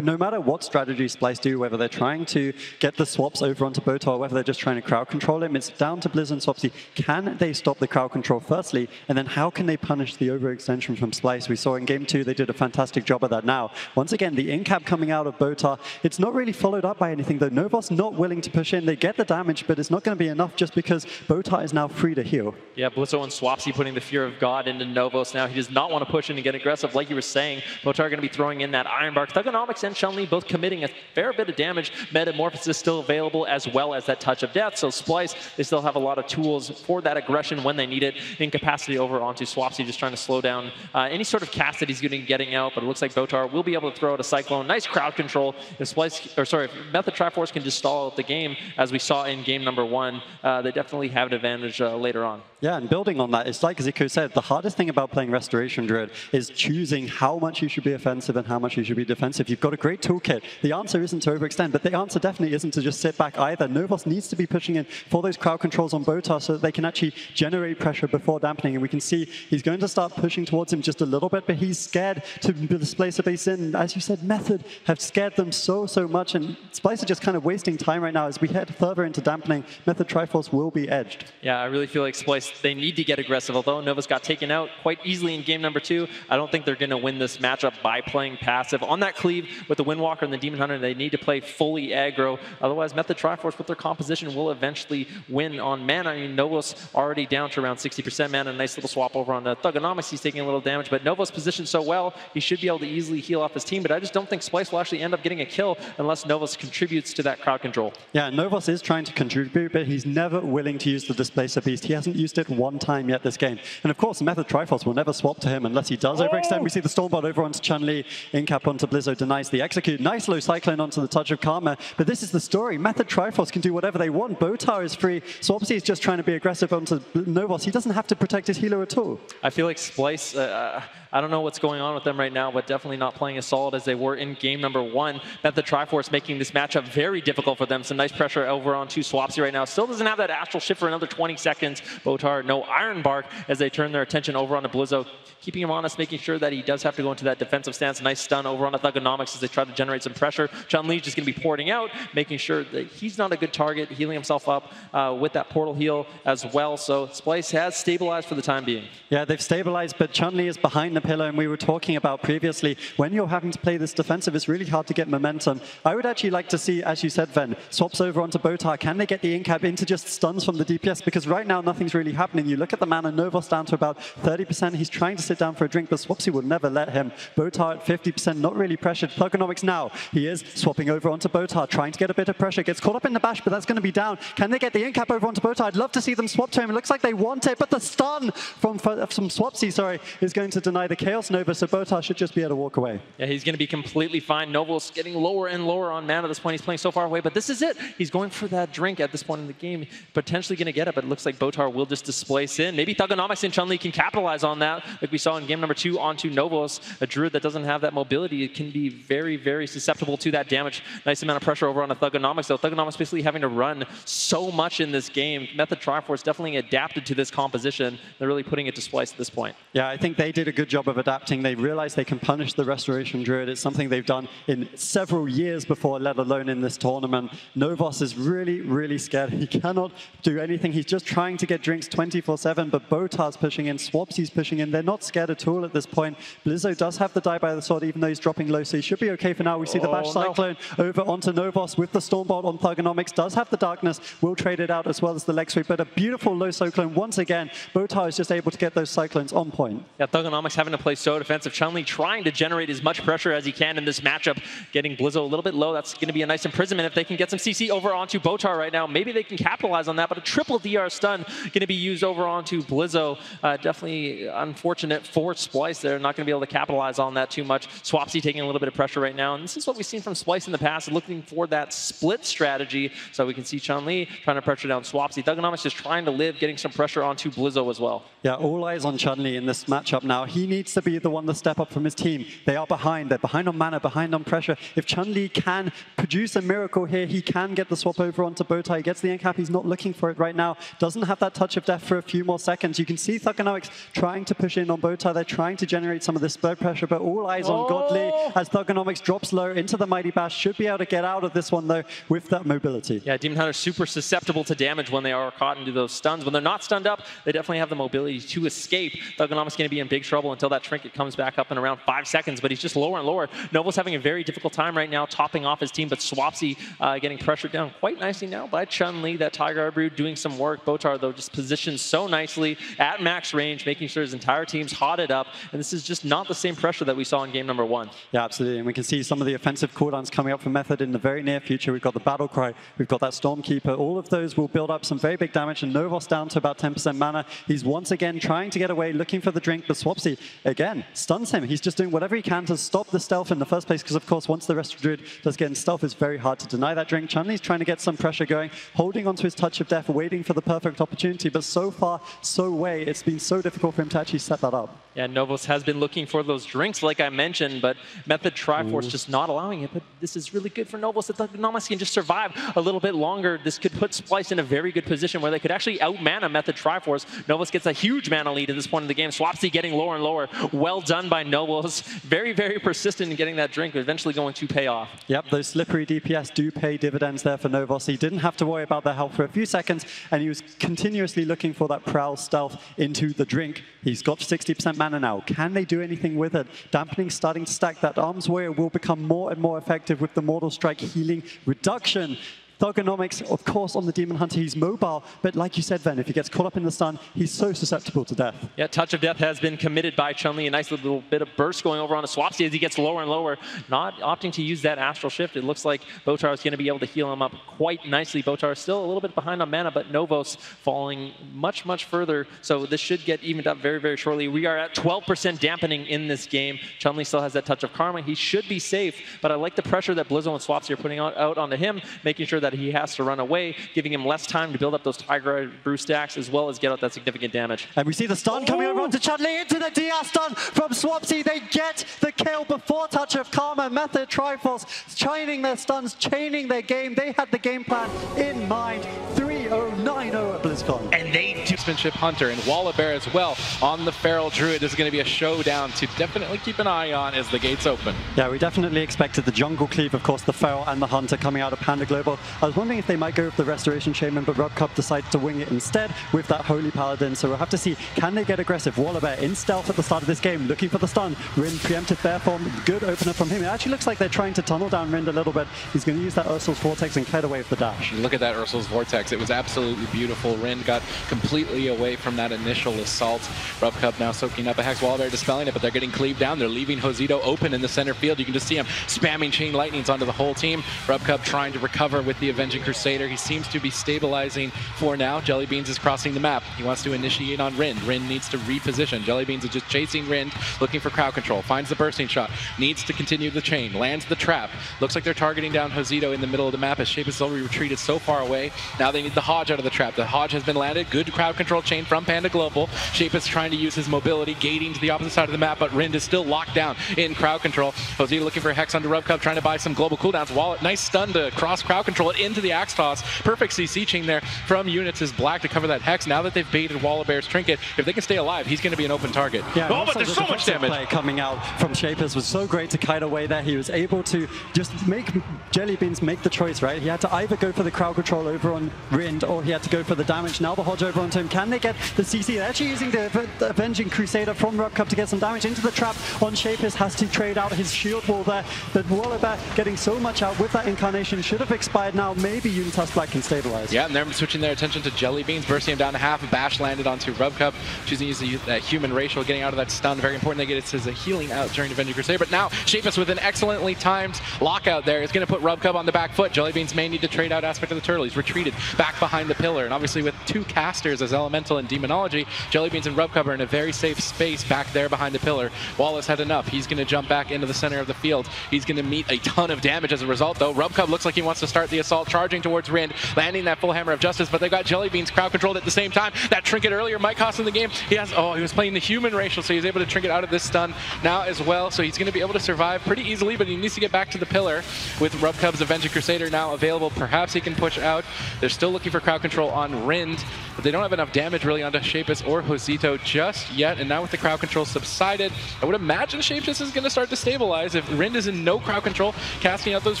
No matter what strategy Splyce do, whether they're trying to get the swaps over onto Botar, or whether they're just trying to crowd control him, it's down to Blizzo and Swapsy. Can they stop the crowd control firstly, and then how can they punish the overextension from Splyce? We saw in Game 2 they did a fantastic job of that now. Once again, the in-cap coming out of Botar, it's not really followed up by anything though. Novos not willing to push in. They get the damage, but it's not going to be enough just because Botar is now free to heal. Yeah, Blizzo and Swapsy putting the Fear of God into Novos now. He does not want to push in and get aggressive like you were saying. Botar going to be throwing in that Iron Bark. Thugonomics and Chun-Li both committing a fair bit of damage. Metamorphosis still available as well as that Touch of Death. So Splyce, they still have a lot of tools for that aggression when they need it. Incapacity over onto Swapsy, just trying to slow down any sort of cast that he's getting out. But it looks like Botar will be able to throw out a Cyclone. Nice crowd control. If Method Triforce can just stall out the game, as we saw in game number 1, they definitely have an advantage later on. Yeah, and building on that, it's like Zico said, the hardest thing about playing Restoration Druid is choosing how much you should be offensive and how much you should be defensive. You've got a great toolkit. The answer isn't to overextend, but the answer definitely isn't to just sit back either. Novos needs to be pushing in for those crowd controls on Botar so that they can actually generate pressure before dampening. And we can see he's going to start pushing towards him just a little bit, but he's scared to displace a base in. As you said, Method have scared them so much, and Splyce are just kind of wasting time right now. As we head further into dampening, Method Triforce will be edged. Yeah, I really feel like Splyce, they need to get aggressive. Although Novos got taken out quite easily in game number 2, I don't think they're going to win this matchup by playing passive. On that Cleave with the Windwalker and the Demon Hunter, they need to play fully aggro. Otherwise, Method Triforce with their composition will eventually win on mana. I mean, Novos already down to around 60% mana. Nice little swap over on the Thugonomics. He's taking a little damage, but Novos positioned so well, he should be able to easily heal off his team. But I just don't think Splyce will actually end up getting a kill unless Novos contributes to that crowd control. Yeah, Novos is trying to contribute, but he's never willing to use the Displacer Beast. He hasn't used it one time yet this game. And of course, Method Triforce will never swap to him unless he does overextend. We see the Stormbot over onto Chun-Li, in-cap onto Blizzo, denies the execute. Nice low Cyclone onto the Touch of Karma, but this is the story. Method Triforce can do whatever they want. Botar is free. Swapsy is just trying to be aggressive onto Novos. He doesn't have to protect his healer at all. I feel like Splyce, I don't know what's going on with them right now, but definitely not playing as solid as they were in game number 1. Method Triforce making this matchup very difficult for them. Some nice pressure over onto Swapsy right now. Still doesn't have that Astral Shift for another 20 seconds. Botar, no Iron Bark as they turn their attention over onto Blizzo, keeping him honest, making sure that he does have to go into that defensive stance. Nice stun over onto Thugonomics as they try to generate some pressure. Chun-Li just going to be porting out, making sure that he's not a good target, healing himself up with that portal heal as well. So Splyce has stabilized for the time being. Yeah, they've stabilized, but Chun-Li is behind the pillar, and we were talking about previously, when you're having to play this defensive, it's really hard to get momentum. I would actually like to see, as you said, Ven, swaps over onto Botar. Can they get the in-cap into just stuns from the DPS? Because right now, nothing's really happening. You look at the mana, Novos down to about 30%. He's trying to sit down for a drink, but Swapsy will never let him. Botar at 50%, not really pressured. Thugonomics now. He is swapping over onto Botar, trying to get a bit of pressure. Gets caught up in the bash, but that's going to be down. Can they get the in-cap over onto Botar? I'd love to see them swap to him. It looks like they want it, but the stun from Swapsy, is going to deny the Chaos Nova, so Botar should just be able to walk away. Yeah, he's going to be completely fine. Novos getting lower and lower on mana at this point. He's playing so far away, but this is it. He's going for that drink at this point in the game. Potentially going to get it, but it looks like Botar will just displace in. Maybe Thugonomics and Chun-Li can capitalize on that, like we saw in game number 2 onto Novos. A Druid that doesn't have that mobility, it can be very, very susceptible to that damage. Nice amount of pressure over on the Thugonomics, though. Thugonomics basically having to run so much in this game. Method Triforce definitely adapted to this composition. They're really putting it to Splyce at this point. Yeah, I think they did a good job of adapting. They realized they can punish the Restoration Druid. It's something they've done in several years before, let alone in this tournament. Novos is really, really scared. He cannot do anything. He's just trying to get drinks 24/7, but Botar's pushing in, Swapsy's pushing in. They're not scared at all at this point. Blizzo does have the die by the sword, even though he's dropping low, so he should be okay for now. We see the Bash Cyclone over onto Novos with the Stormbolt on Thugonomics. Does have the Darkness, will trade it out as well as the leg sweep, but a beautiful low Cyclone once again. Botar is just able to get those Cyclones on point. Yeah, Thugonomics having to play so defensive. Chun-Li trying to generate as much pressure as he can in this matchup, getting Blizzo a little bit low. That's going to be a nice imprisonment if they can get some CC over onto Botar right now. Maybe they can capitalize on that, but a triple DR stun going to be used over onto Blizzo. Definitely unfortunate for Splyce. They're not going to be able to capitalize on that too much. Swapsy taking a little bit of pressure pressure right now. And this is what we've seen from Splyce in the past, looking for that split strategy. So we can see Chun-Li trying to pressure down Swapsy. Thugonomics just trying to live, getting some pressure onto Blizzo as well. Yeah, all eyes on Chun-Li in this matchup now. He needs to be the one to step up from his team. They are behind. They're behind on mana, behind on pressure. If Chun-Li can produce a miracle here, he can get the swap over onto Bowtie. He gets the end cap. He's not looking for it right now. Doesn't have that touch of death for a few more seconds. You can see Thugonomics trying to push in on Bowtie. They're trying to generate some of this blood pressure, but all eyes on Godly as Thugonomics drops low into the Mighty Bash. Should be able to get out of this one, though, with that mobility. Yeah, Demon Hunter's super susceptible to damage when they are caught into those stuns. When they're not stunned up, they definitely have the mobility to escape. Thugonomics going to be in big trouble until that trinket comes back up in around 5 seconds, but he's just lower and lower. Novo's having a very difficult time right now topping off his team, but Swapsy getting pressured down quite nicely now by Chun-Li. That Tiger Brood doing some work. Bowtie, though, just positioned so nicely at max range, making sure his entire team's hotted up, and this is just not the same pressure that we saw in game number 1. Yeah, absolutely, and we can see some of the offensive cooldowns coming up for Method in the very near future. We've got the Battle Cry, we've got that Stormkeeper. All of those will build up some very big damage, and Novos down to about 10% mana. He's once again trying to get away, looking for the drink, but Swapsy, again, stuns him. He's just doing whatever he can to stop the stealth in the first place, because of course, once the rest of Druid does get in stealth, it's very hard to deny that drink. Chun-Li's trying to get some pressure going, holding onto his touch of death, waiting for the perfect opportunity, but so far, so way, it's been so difficult for him to actually set that up. Yeah, Novos has been looking for those drinks, like I mentioned, but Method Triforce just not allowing it. But this is really good for Novos. If Thugonomics can just survive a little bit longer, this could put Splyce in a very good position where they could actually out-mana Method Triforce. Novos gets a huge mana lead at this point in the game. Swapsy getting lower and lower. Well done by Novos. Very, very persistent in getting that drink, eventually going to pay off. Yep, those slippery DPS do pay dividends there for Novos. He didn't have to worry about their health for a few seconds, and he was continuously looking for that prowl stealth into the drink. He's got 60% mana now. Can they do anything with it? Dampening starting to stack. That Arms Warrior will become more and more effective with the Mortal Strike healing reduction. Thugonomics, of course, on the Demon Hunter, he's mobile, but like you said, Ven, if he gets caught up in the stun, he's so susceptible to death. Yeah, Touch of Death has been committed by Chun-Li. A nice little bit of burst going over on a Swapsy as he gets lower and lower, not opting to use that Astral Shift. It looks like Bowtie is going to be able to heal him up quite nicely. Bowtie is still a little bit behind on mana, but Novos falling much, much further, so this should get evened up very, very shortly. We are at 12% dampening in this game. Chun-Li still has that Touch of Karma. He should be safe, but I like the pressure that Blizzo and Swapsy are putting out onto him, making sure that he has to run away, giving him less time to build up those Tiger Brew stacks, as well as get out that significant damage. And we see the stun coming over onto Chun-Li into the DR stun from Swapsy. They get the kill before Touch of Karma. Method Triforce chaining their stuns, chaining their game. They had the game plan in mind. 3-0-9-0 at BlizzCon. And they do. Sportsmanship Hunter and Wallabear as well on the Feral Druid. This is going to be a showdown to definitely keep an eye on as the gates open. Yeah, we definitely expected the jungle cleave, of course, the Feral and the Hunter coming out of Panda Global. I was wondering if they might go with the Restoration Shaman, but RubCup decided to wing it instead with that Holy Paladin. So we'll have to see, can they get aggressive? Wallabear in stealth at the start of this game, looking for the stun. Rind preempted bear form, good opener from him. It actually looks like they're trying to tunnel down Rind a little bit. He's going to use that Ursul's Vortex and clear away with the dash. Look at that Ursul's Vortex. It was absolutely beautiful. Rind got completely away from that initial assault. RubCup now soaking up a Hex. Wallabear dispelling it, but they're getting cleaved down. They're leaving Josito open in the center field. You can just see him spamming Chain Lightnings onto the whole team. RubCup trying to recover with the Avenging Crusader. He seems to be stabilizing for now. Jellybeans is crossing the map. He wants to initiate on Rind. Rind needs to reposition. Jellybeans is just chasing Rind, looking for crowd control. Finds the bursting shot. Needs to continue the chain. Lands the trap. Looks like they're targeting down Josito in the middle of the map as Shape has already retreated so far away. Now they need the Hodge out of the trap. The Hodge has been landed. Good crowd control chain from Panda Global. Shape is trying to use his mobility, gating to the opposite side of the map, but Rind is still locked down in crowd control. Josito looking for a Hex onto RubCup, trying to buy some global cooldowns. Wallet, nice stun to cross crowd control it into the Axe Toss. Perfect CC chain there from Unitas Black to cover that Hex. Now that they've baited Wallabear's trinket, if they can stay alive, he's going to be an open target. Yeah, oh, but there's so much damage. Play coming out from Shapers was so great to kite away there. He was able to just make Jellybeans make the choice, right? He had to either go for the crowd control over on Rind, or he had to go for the damage. Now the Hodge over onto him. Can they get the CC? They're actually using the Avenging Crusader from RubCup to get some damage into the trap on Shapers. Has to trade out his shield wall there, but Wallabear getting so much out with that incarnation should have expired now. Maybe Unitas Black can stabilize. Yeah, and they're switching their attention to Jellybeans, bursting him down to half. A bash landed onto RubCup, choosing to use that human racial, getting out of that stun. Very important they get it as a healing out during Avenging Crusader. But now Shapus with an excellently timed lockout there is going to put RubCup on the back foot. Jellybeans may need to trade out aspect of the turtle. He's retreated back behind the pillar. pillar. And obviously with 2 casters as Elemental and Demonology, Jellybeans and Rubcub are in a very safe space back there behind the pillar. Wallace had enough. He's going to jump back into the center of the field. He's going to meet a ton of damage as a result, though. Rubcub looks like he wants to start the assault, charging towards Rind, landing that full Hammer of Justice, but they've got Jellybeans crowd controlled at the same time. That trinket earlier might cost him the game. He was playing the human racial, so he's able to trinket out of this stun now as well, so he's going to be able to survive pretty easily, but he needs to get back to the pillar. With Rubcub's Avenging Crusader now available, perhaps he can push out. They're still looking for crowd control on Rind, but they don't have enough damage really onto Shapus or Josito just yet, and now with the crowd control subsided, I would imagine Shapus is going to start to stabilize. If Rind is in no crowd control, casting out those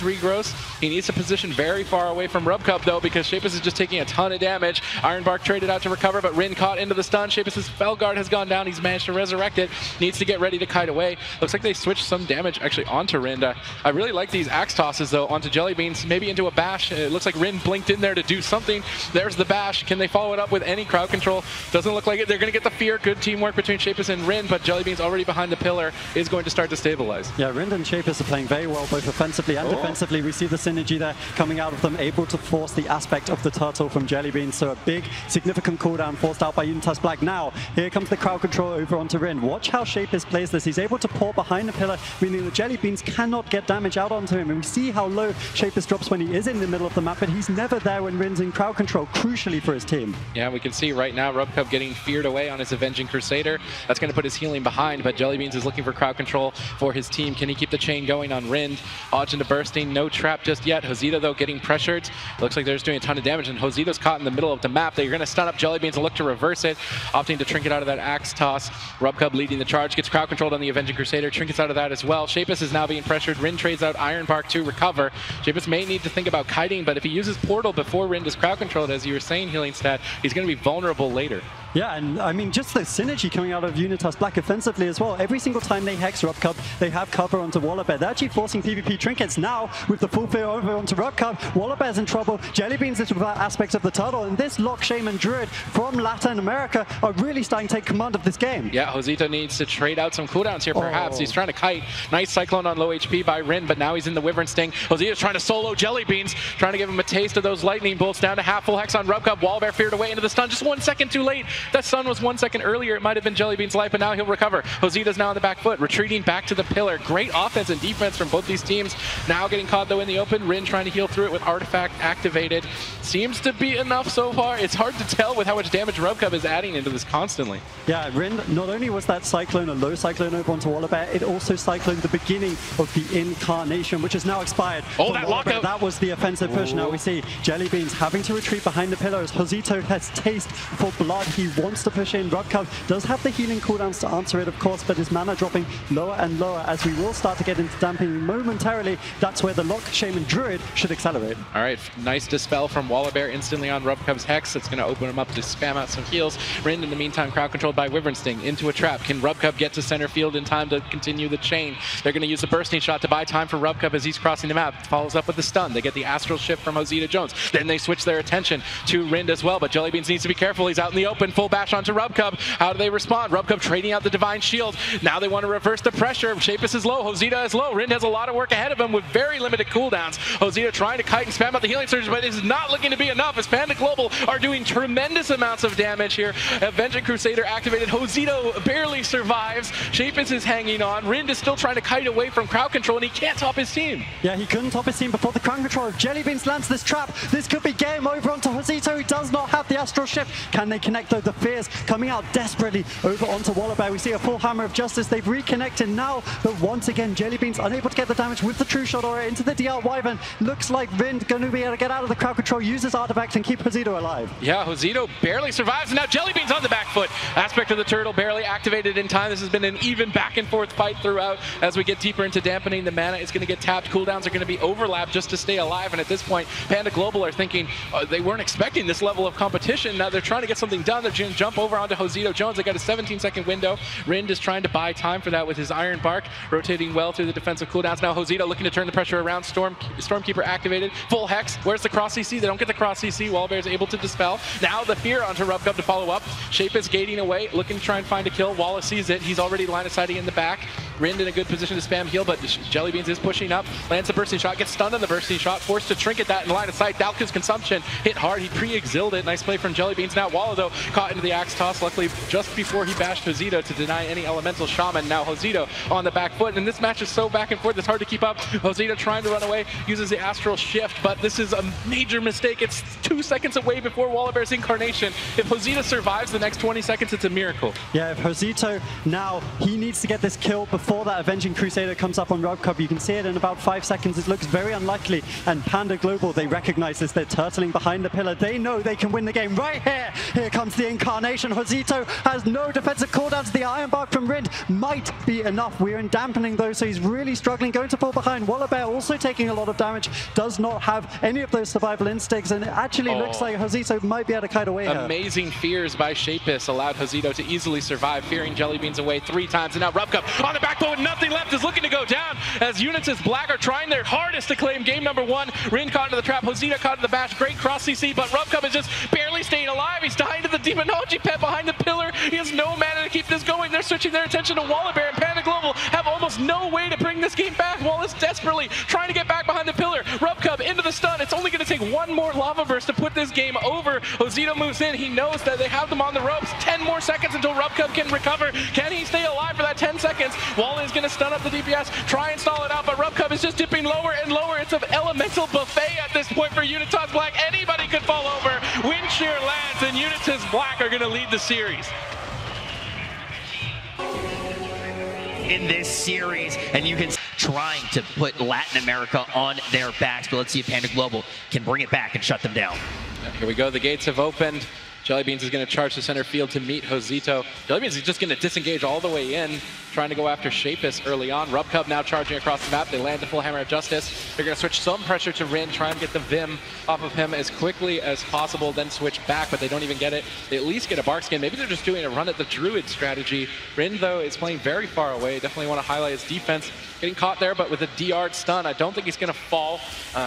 regrowths, he needs to position very far away from Rubcub though, because Shapus is just taking a ton of damage. Ironbark traded out to recover, but Rind caught into the stun. Shapus' Fel Guard has gone down. He's managed to resurrect it. Needs to get ready to kite away. Looks like they switched some damage actually onto Rind. I really like these axe tosses though onto Jellybeans, maybe into a bash. It looks like Rind blinked in there to do something. There's the bash. Can they follow it up with any crowd control? Doesn't look like it. They're going to get the fear. Good teamwork between Shapus and Rind, but Jellybeans already behind the pillar is going to start to stabilize. Yeah, Rind and Shapus are playing very well both offensively and defensively. We see the synergy there coming out of them, able to force the aspect of the turtle from Jellybeans. So a big, significant cooldown forced out by Unitas Black. Now, here comes the crowd control over onto Rind. Watch how Shapus plays this. He's able to pour behind the pillar, meaning the Jellybeans cannot get damage out onto him. And we see how low Shapus drops when he is in the middle of the map, but he's never there when Rind's in crowd control, crucially for his team. Yeah, we can see right now Rubcub getting feared away on his Avenging Crusader. That's going to put his healing behind, but Jellybeans is looking for crowd control for his team. Can he keep the chain going on Rind? Odds into bursting, no trap just yet. Josito, though, getting pressured. Looks like they're just doing a ton of damage, and Josito's caught in the middle of the map. They're going to stun up Jellybeans and look to reverse it, opting to trinket out of that axe toss. Rubcub leading the charge, gets crowd controlled on the Avenging Crusader, trinkets out of that as well. Shapus is now being pressured. Rind trades out Ironbark to recover. Shapus may need to think about kiting, but if he uses Portal before Rind is crowd controlled, as you were saying, Healing Stat, he's going to be vulnerable later. Yeah, and I mean, just the synergy coming out of Unitas Black offensively as well. Every single time they hex Rubcub, they have cover onto Wallabear. They're actually forcing PvP trinkets now with the full fear over onto Rubcub. Wallabear's in trouble. Jellybeans is without aspects of the turtle, and this Lock, Shaman, Druid from Latin America are really starting to take command of this game. Yeah, Josito needs to trade out some cooldowns here, perhaps. He's trying to kite. Nice Cyclone on low HP by Rind, but now he's in the Wyvern Sting. Josito's trying to solo Jellybeans, trying to give him a taste of those lightning bolts. Down to half full hex on Rubcub. Wallabear feared away into the stun. Just 1 second too late. That stun was 1 second earlier. It might have been Jellybeans' life, but now he'll recover. Josito's now on the back foot, retreating back to the pillar. Great offense and defense from both these teams. Now getting caught, though, in the open. Rind trying to heal through it with Artifact activated. Seems to be enough so far. It's hard to tell with how much damage Rubcub is adding into this constantly. Yeah, Rind, not only was that Cyclone a low Cyclone over onto Wallabear, it also cycloned the beginning of the Incarnation, which has now expired. Oh, that lockout! That was the offensive push. Now we see Jellybeans having to retreat behind the pillars. Josito has taste for blood. He wants to push in. Rubcub does have the healing cooldowns to answer it, of course, but his mana dropping lower and lower as we will start to get into Dampening momentarily. That's where the Lock, Shaman, Druid should accelerate. All right, nice Dispel from Wallabear instantly on Rubcub's Hex. It's going to open him up to spam out some heals. Rind, in the meantime, crowd controlled by Wyvern Sting into a trap. Can Rubcub get to center field in time to continue the chain? They're going to use the bursting shot to buy time for Rubcub as he's crossing the map. Follows up with the stun. They get the Astral Shift from Josito Jones. Then they switch their attention to Rind as well, but Jellybeans needs to be careful. He's out in the open. Full bash onto Rubcub. How do they respond? Rubcub trading out the Divine Shield. Now they want to reverse the pressure. Shapus is low. Josito is low. Rind has a lot of work ahead of him with very limited cooldowns. Josito trying to kite and spam out the healing surge, but it is not looking to be enough as Panda Global are doing tremendous amounts of damage here. Avenging Crusader activated. Josito barely survives. Shapus is hanging on. Rind is still trying to kite away from crowd control, and he can't top his team. Yeah, he couldn't top his team before the crowd control. If Jellybeans lands this trap, this could be game over onto Josito, who does not have the Astral Shift. Can they connect, though? The fears coming out desperately over onto Wallabear. We see a full Hammer of Justice. They've reconnected now, but once again, Jellybeans unable to get the damage with the True Shot Aura into the DR Wyvern. Looks like Rind going to be able to get out of the crowd control, uses Artifact, and keep Josito alive. Yeah, Josito barely survives, and now Jellybeans on the back foot. Aspect of the Turtle barely activated in time. This has been an even back and forth fight throughout. As we get deeper into Dampening, the mana is going to get tapped. Cooldowns are going to be overlapped just to stay alive, and at this point, Panda Global are thinking they weren't expecting this level of competition. Now they're trying to get something done. They're going to jump over onto Josito Jones. They got a 17-second window. Rind is trying to buy time for that with his Iron Bark, rotating well through the defensive cooldowns. Now Josito looking to turn the pressure around. Stormkeeper activated. Full Hex. Where's the cross CC? They don't get the cross CC. Wallabear is able to dispel. Now the fear onto Rubcub to follow up. Shapus gating away, looking to try and find a kill. Wallace sees it. He's already line of sighting in the back. Rind in a good position to spam heal, but Jellybeans is pushing up. Lands the bursting shot, gets stunned on the bursting shot, forced to trinket that in line of sight. Dalka's consumption hit hard. He pre-exiled it. Nice play from Jellybeans. Now Wallow, though, caught into the axe toss. Luckily, just before he bashed Josito to deny any elemental Shaman. Now Josito on the back foot, and this match is so back and forth, it's hard to keep up. Josito trying to run away, uses the astral shift, but this is a major mistake. It's 2 seconds away before Wallabear's incarnation. If Josito survives the next 20 seconds, it's a miracle. Yeah, if Josito now, he needs to get this kill before that Avenging Crusader comes up on Rubcub. You can see it in about 5 seconds. It looks very unlikely, and Panda Global, they recognize this. They're turtling behind the pillar. They know they can win the game right here. Here comes the incarnation. Josito has no defensive cooldowns. The Iron Bark from Rind might be enough. We're in dampening though, so he's really struggling, going to fall behind. Wallabear also taking a lot of damage, does not have any of those survival instincts, and it actually looks like Josito might be able to kite away here. Amazing fears by Shapis allowed Josito to easily survive, fearing Jellybeans away 3 times, and now Rubcup on the back foot with nothing left is looking to go down as Unitas Black are trying their hardest to claim game number 1. Rind caught into the trap, Josito caught into the bash, great cross CC, but Rubcup is just barely staying alive. He's dying to the Demonology Pet behind the pillar. He has no mana to keep this going. They're switching their attention to Wallabear, and Panda Global have almost no way to bring this game back. Wallace desperately trying to get back behind the pillar. Rubcup into the stun. It's only going to take 1 more lava burst to put this game over. Josito moves in. He knows that they have them on the ropes. 10 more seconds until Rubcup can recover. Can he stay alive for that 10 seconds? Wall is going to stun up the DPS, try and stall it out, but Rubcup is just dipping lower and lower. It's an elemental buffet at this point for Unitas Black. Anybody could fall over. Wind shear lands, and Unitas Black are going to lead the series. In this series, and you can trying to put Latin America on their backs, but let's see if Panda Global can bring it back and shut them down. Here we go, the gates have opened. Jellybeans is going to charge the center field to meet Josito. Jellybeans is just going to disengage all the way in, trying to go after Shapis early on. Rubcub now charging across the map. They land the full Hammer of Justice. They're going to switch some pressure to Rind, try and get the Vim off of him as quickly as possible, then switch back, but they don't even get it. They at least get a Bark Skin. Maybe they're just doing a run at the Druid strategy. Rind, though, is playing very far away. Definitely want to highlight his defense. Getting caught there, but with a DR stun, I don't think he's going to fall.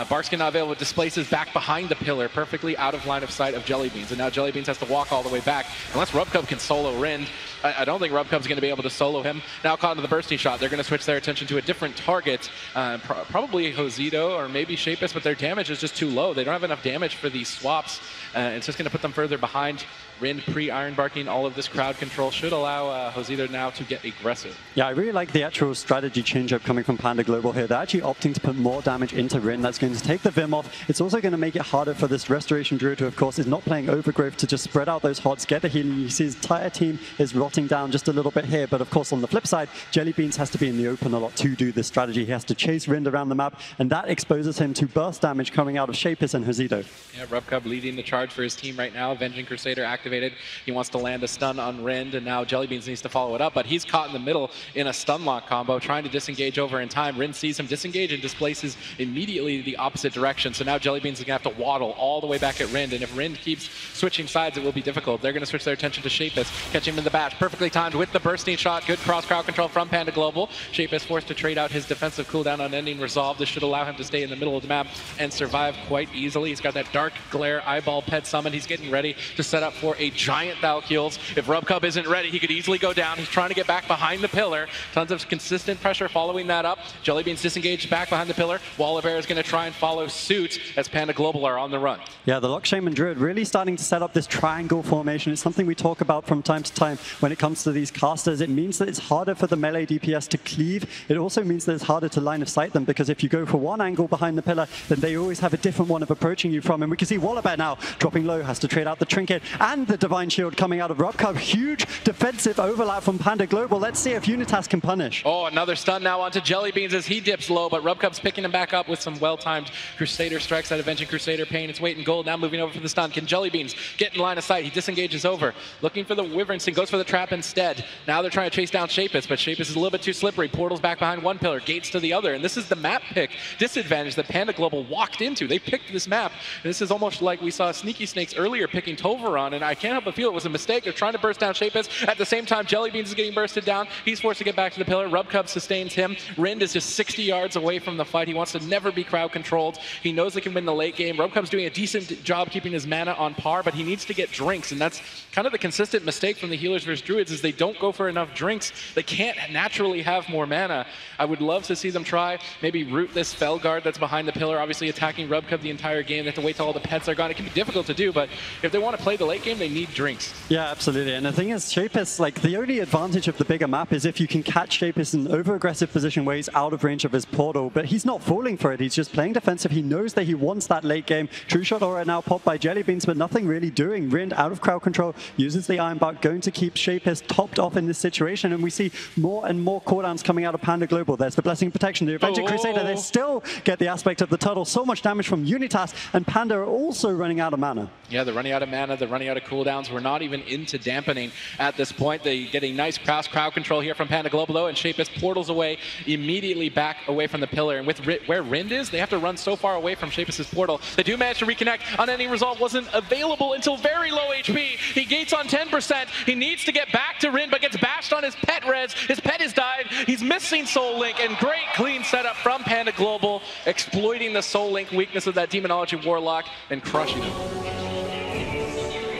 Bark Skin not available, displaces back behind the pillar, perfectly out of line of sight of Jellybeans. And now Jellybeans has to walk all the way back. Unless Rubcub can solo Rind, I don't think Rubcub's going to be able to solo him. Now caught into the bursting shot. They're going to switch their attention to a different target. Probably Josito or maybe Shapis, but their damage is just too low. They don't have enough damage for these swaps. It's just going to put them further behind. Rind pre-Iron Barking, all of this crowd control should allow Josito now to get aggressive. Yeah, I really like the actual strategy change-up coming from Panda Global here. They're actually opting to put more damage into Rind. That's going to take the Vim off. It's also going to make it harder for this Restoration Druid, who of course is not playing Overgrowth, to just spread out those hots, get the healing. You see his entire team is rotting down just a little bit here, but of course on the flip side, Jellybeans has to be in the open a lot to do this strategy. He has to chase Rind around the map, and that exposes him to burst damage coming out of Shapis and Josito. Yeah, Rubcub leading the charge for his team right now. Avenging Crusader activated. He wants to land a stun on Rind, and now Jellybeans needs to follow it up, but he's caught in the middle in a stun lock combo, trying to disengage over in time. Rind sees him disengage and displaces immediately the opposite direction, so now Jellybeans is going to have to waddle all the way back at Rind, and if Rind keeps switching sides, it will be difficult. They're going to switch their attention to Shapis, catch him in the bash, perfectly timed with the bursting shot. Good cross crowd control from Panda Global. Shapis forced to trade out his defensive cooldown on ending resolve. This should allow him to stay in the middle of the map and survive quite easily. He's got that dark glare eyeball pet summon. He's getting ready to set up for a giant Valkyles. If Rubcub isn't ready, he could easily go down. He's trying to get back behind the pillar. Tons of consistent pressure following that up. Jellybeans disengaged back behind the pillar. Wallabear is going to try and follow suit as Panda Global are on the run. Yeah, the Lock Shaman Druid really starting to set up this triangle formation. It's something we talk about from time to time when it comes to these casters. It means that it's harder for the melee DPS to cleave. It also means that it's harder to line of sight them, because if you go for one angle behind the pillar, then they always have a different one of approaching you from. And we can see Wallabear now dropping low, has to trade out the Trinket and the Divine Shield coming out of Rubcub. Huge defensive overlap from Panda Global. Let's see if Unitas can punish. Oh, another stun now onto Jellybeans as he dips low, but Rubcub's picking him back up with some well-timed Crusader strikes. That Avenging Crusader paying its weight in gold. Now moving over for the stun. Can Jellybeans get in line of sight? He disengages over, looking for the Wyvern Sting, goes for the trap instead. Now they're trying to chase down Shapis, but Shapis is a little bit too slippery. Portals back behind one pillar, gates to the other, and this is the map pick disadvantage that Panda Global walked into. They picked this map, and this is almost like we saw Sneaky Snakes earlier picking Toveron, and I can't help but feel it was a mistake. They're trying to burst down Shapis. At the same time, Jellybeans is getting bursted down. He's forced to get back to the pillar. Rubcub sustains him. Rind is just 60 yards away from the fight. He wants to never be crowd controlled. He knows they can win the late game. Rubcub's doing a decent job keeping his mana on par, but he needs to get drinks, and that's kind of the consistent mistake from the healers versus druids is they don't go for enough drinks. They can't naturally have more mana. I would love to see them try maybe root this Felguard that's behind the pillar, obviously attacking Rubcub the entire game. They have to wait till all the pets are gone. It can be difficult to do, but if they want to play the late game, they need drinks. Yeah, absolutely. And the thing is, Shapus, like, the only advantage of the bigger map is if you can catch Shapus in an over-aggressive position where he's out of range of his portal, but he's not falling for it. He's just playing defensive. He knows that he wants that late game. True Shot aura now popped by Jellybeans, but nothing really doing. Rind out of crowd control, uses the Iron Buck, going to keep Shapus topped off in this situation, and we see more and more cooldowns coming out of Panda Global. There's the Blessing Protection, the Avenging Crusader. They still get the aspect of the turtle. So much damage from Unitas, and Panda are also running out of mana. Yeah, they're running out of mana, they're running out of cooldowns. We're not even into dampening at this point. They get a nice crowd control here from Panda Global, though, and Shapus portals away immediately back away from the pillar. And with where Rind is, they have to run so far away from Shapus' portal. They do manage to reconnect. Unending Resolve wasn't available until very low HP. He gates on 10%. He needs to get back to Rind, but gets bashed on his pet res. His pet has died. He's missing Soul Link, and great clean setup from Panda Global, exploiting the Soul Link weakness of that Demonology Warlock and crushing him.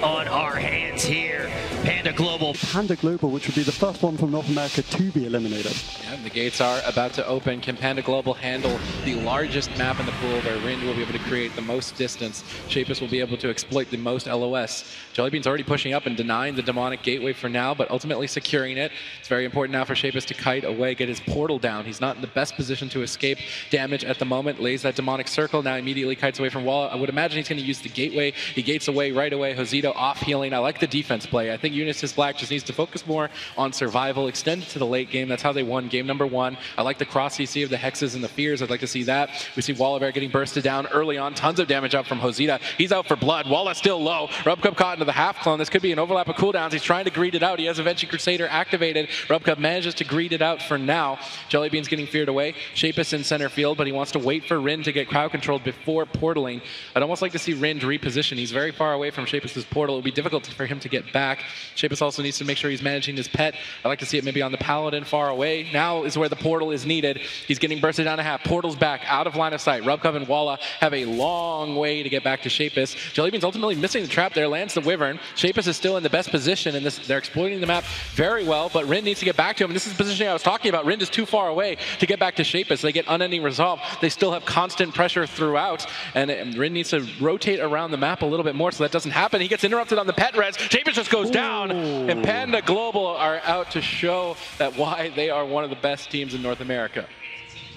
On our hands here, Panda Global. Panda Global, which would be the first one from North America to be eliminated. Yeah, the gates are about to open. Can Panda Global handle the largest map in the pool where Rind will be able to create the most distance? Shapus will be able to exploit the most LOS. Jellybean's already pushing up and denying the demonic gateway for now, but ultimately securing it. It's very important now for Shapus to kite away, get his portal down. He's not in the best position to escape damage at the moment. Lays that demonic circle, now immediately kites away from Wall. I would imagine he's going to use the gateway. He gates away right away. Josito off healing. I like the defense play. I think Unitas Black just needs to focus more on survival, extend it to the late game. That's how they won game number 1. I like the cross CC of the Hexes and the Fears. I'd like to see that. We see Wallabear getting bursted down early on. Tons of damage out from Josita. He's out for blood. Walla's still low. Rubcub caught into the half clone. This could be an overlap of cooldowns. He's trying to greed it out. He has Avenging Crusader activated. Rubcub manages to greed it out for now. Jellybean's getting feared away. Shapus in center field, but he wants to wait for Rind to get crowd controlled before portaling. I'd almost like to see Rind reposition. He's very far away from Shapus' portal. It would be difficult for him to get back. Shapus also needs to make sure he's managing his pet. I'd like to see it maybe on the Paladin far away. Now is where the portal is needed. He's getting bursted down a half. Portal's back, out of line of sight. Rubcub and Walla have a long way to get back to Shapus. Jellybean's ultimately missing the trap there, lands the Wyvern. Shapus is still in the best position, and they're exploiting the map very well, but Rind needs to get back to him. And this is the positioning I was talking about. Rind is too far away to get back to Shapus. They get Unending Resolve. They still have constant pressure throughout, and Rind needs to rotate around the map a little bit more so that doesn't happen. He gets interrupted on the pet res. Shapus just goes down, and Panda Global are out to show that why they are one of the best teams in North America.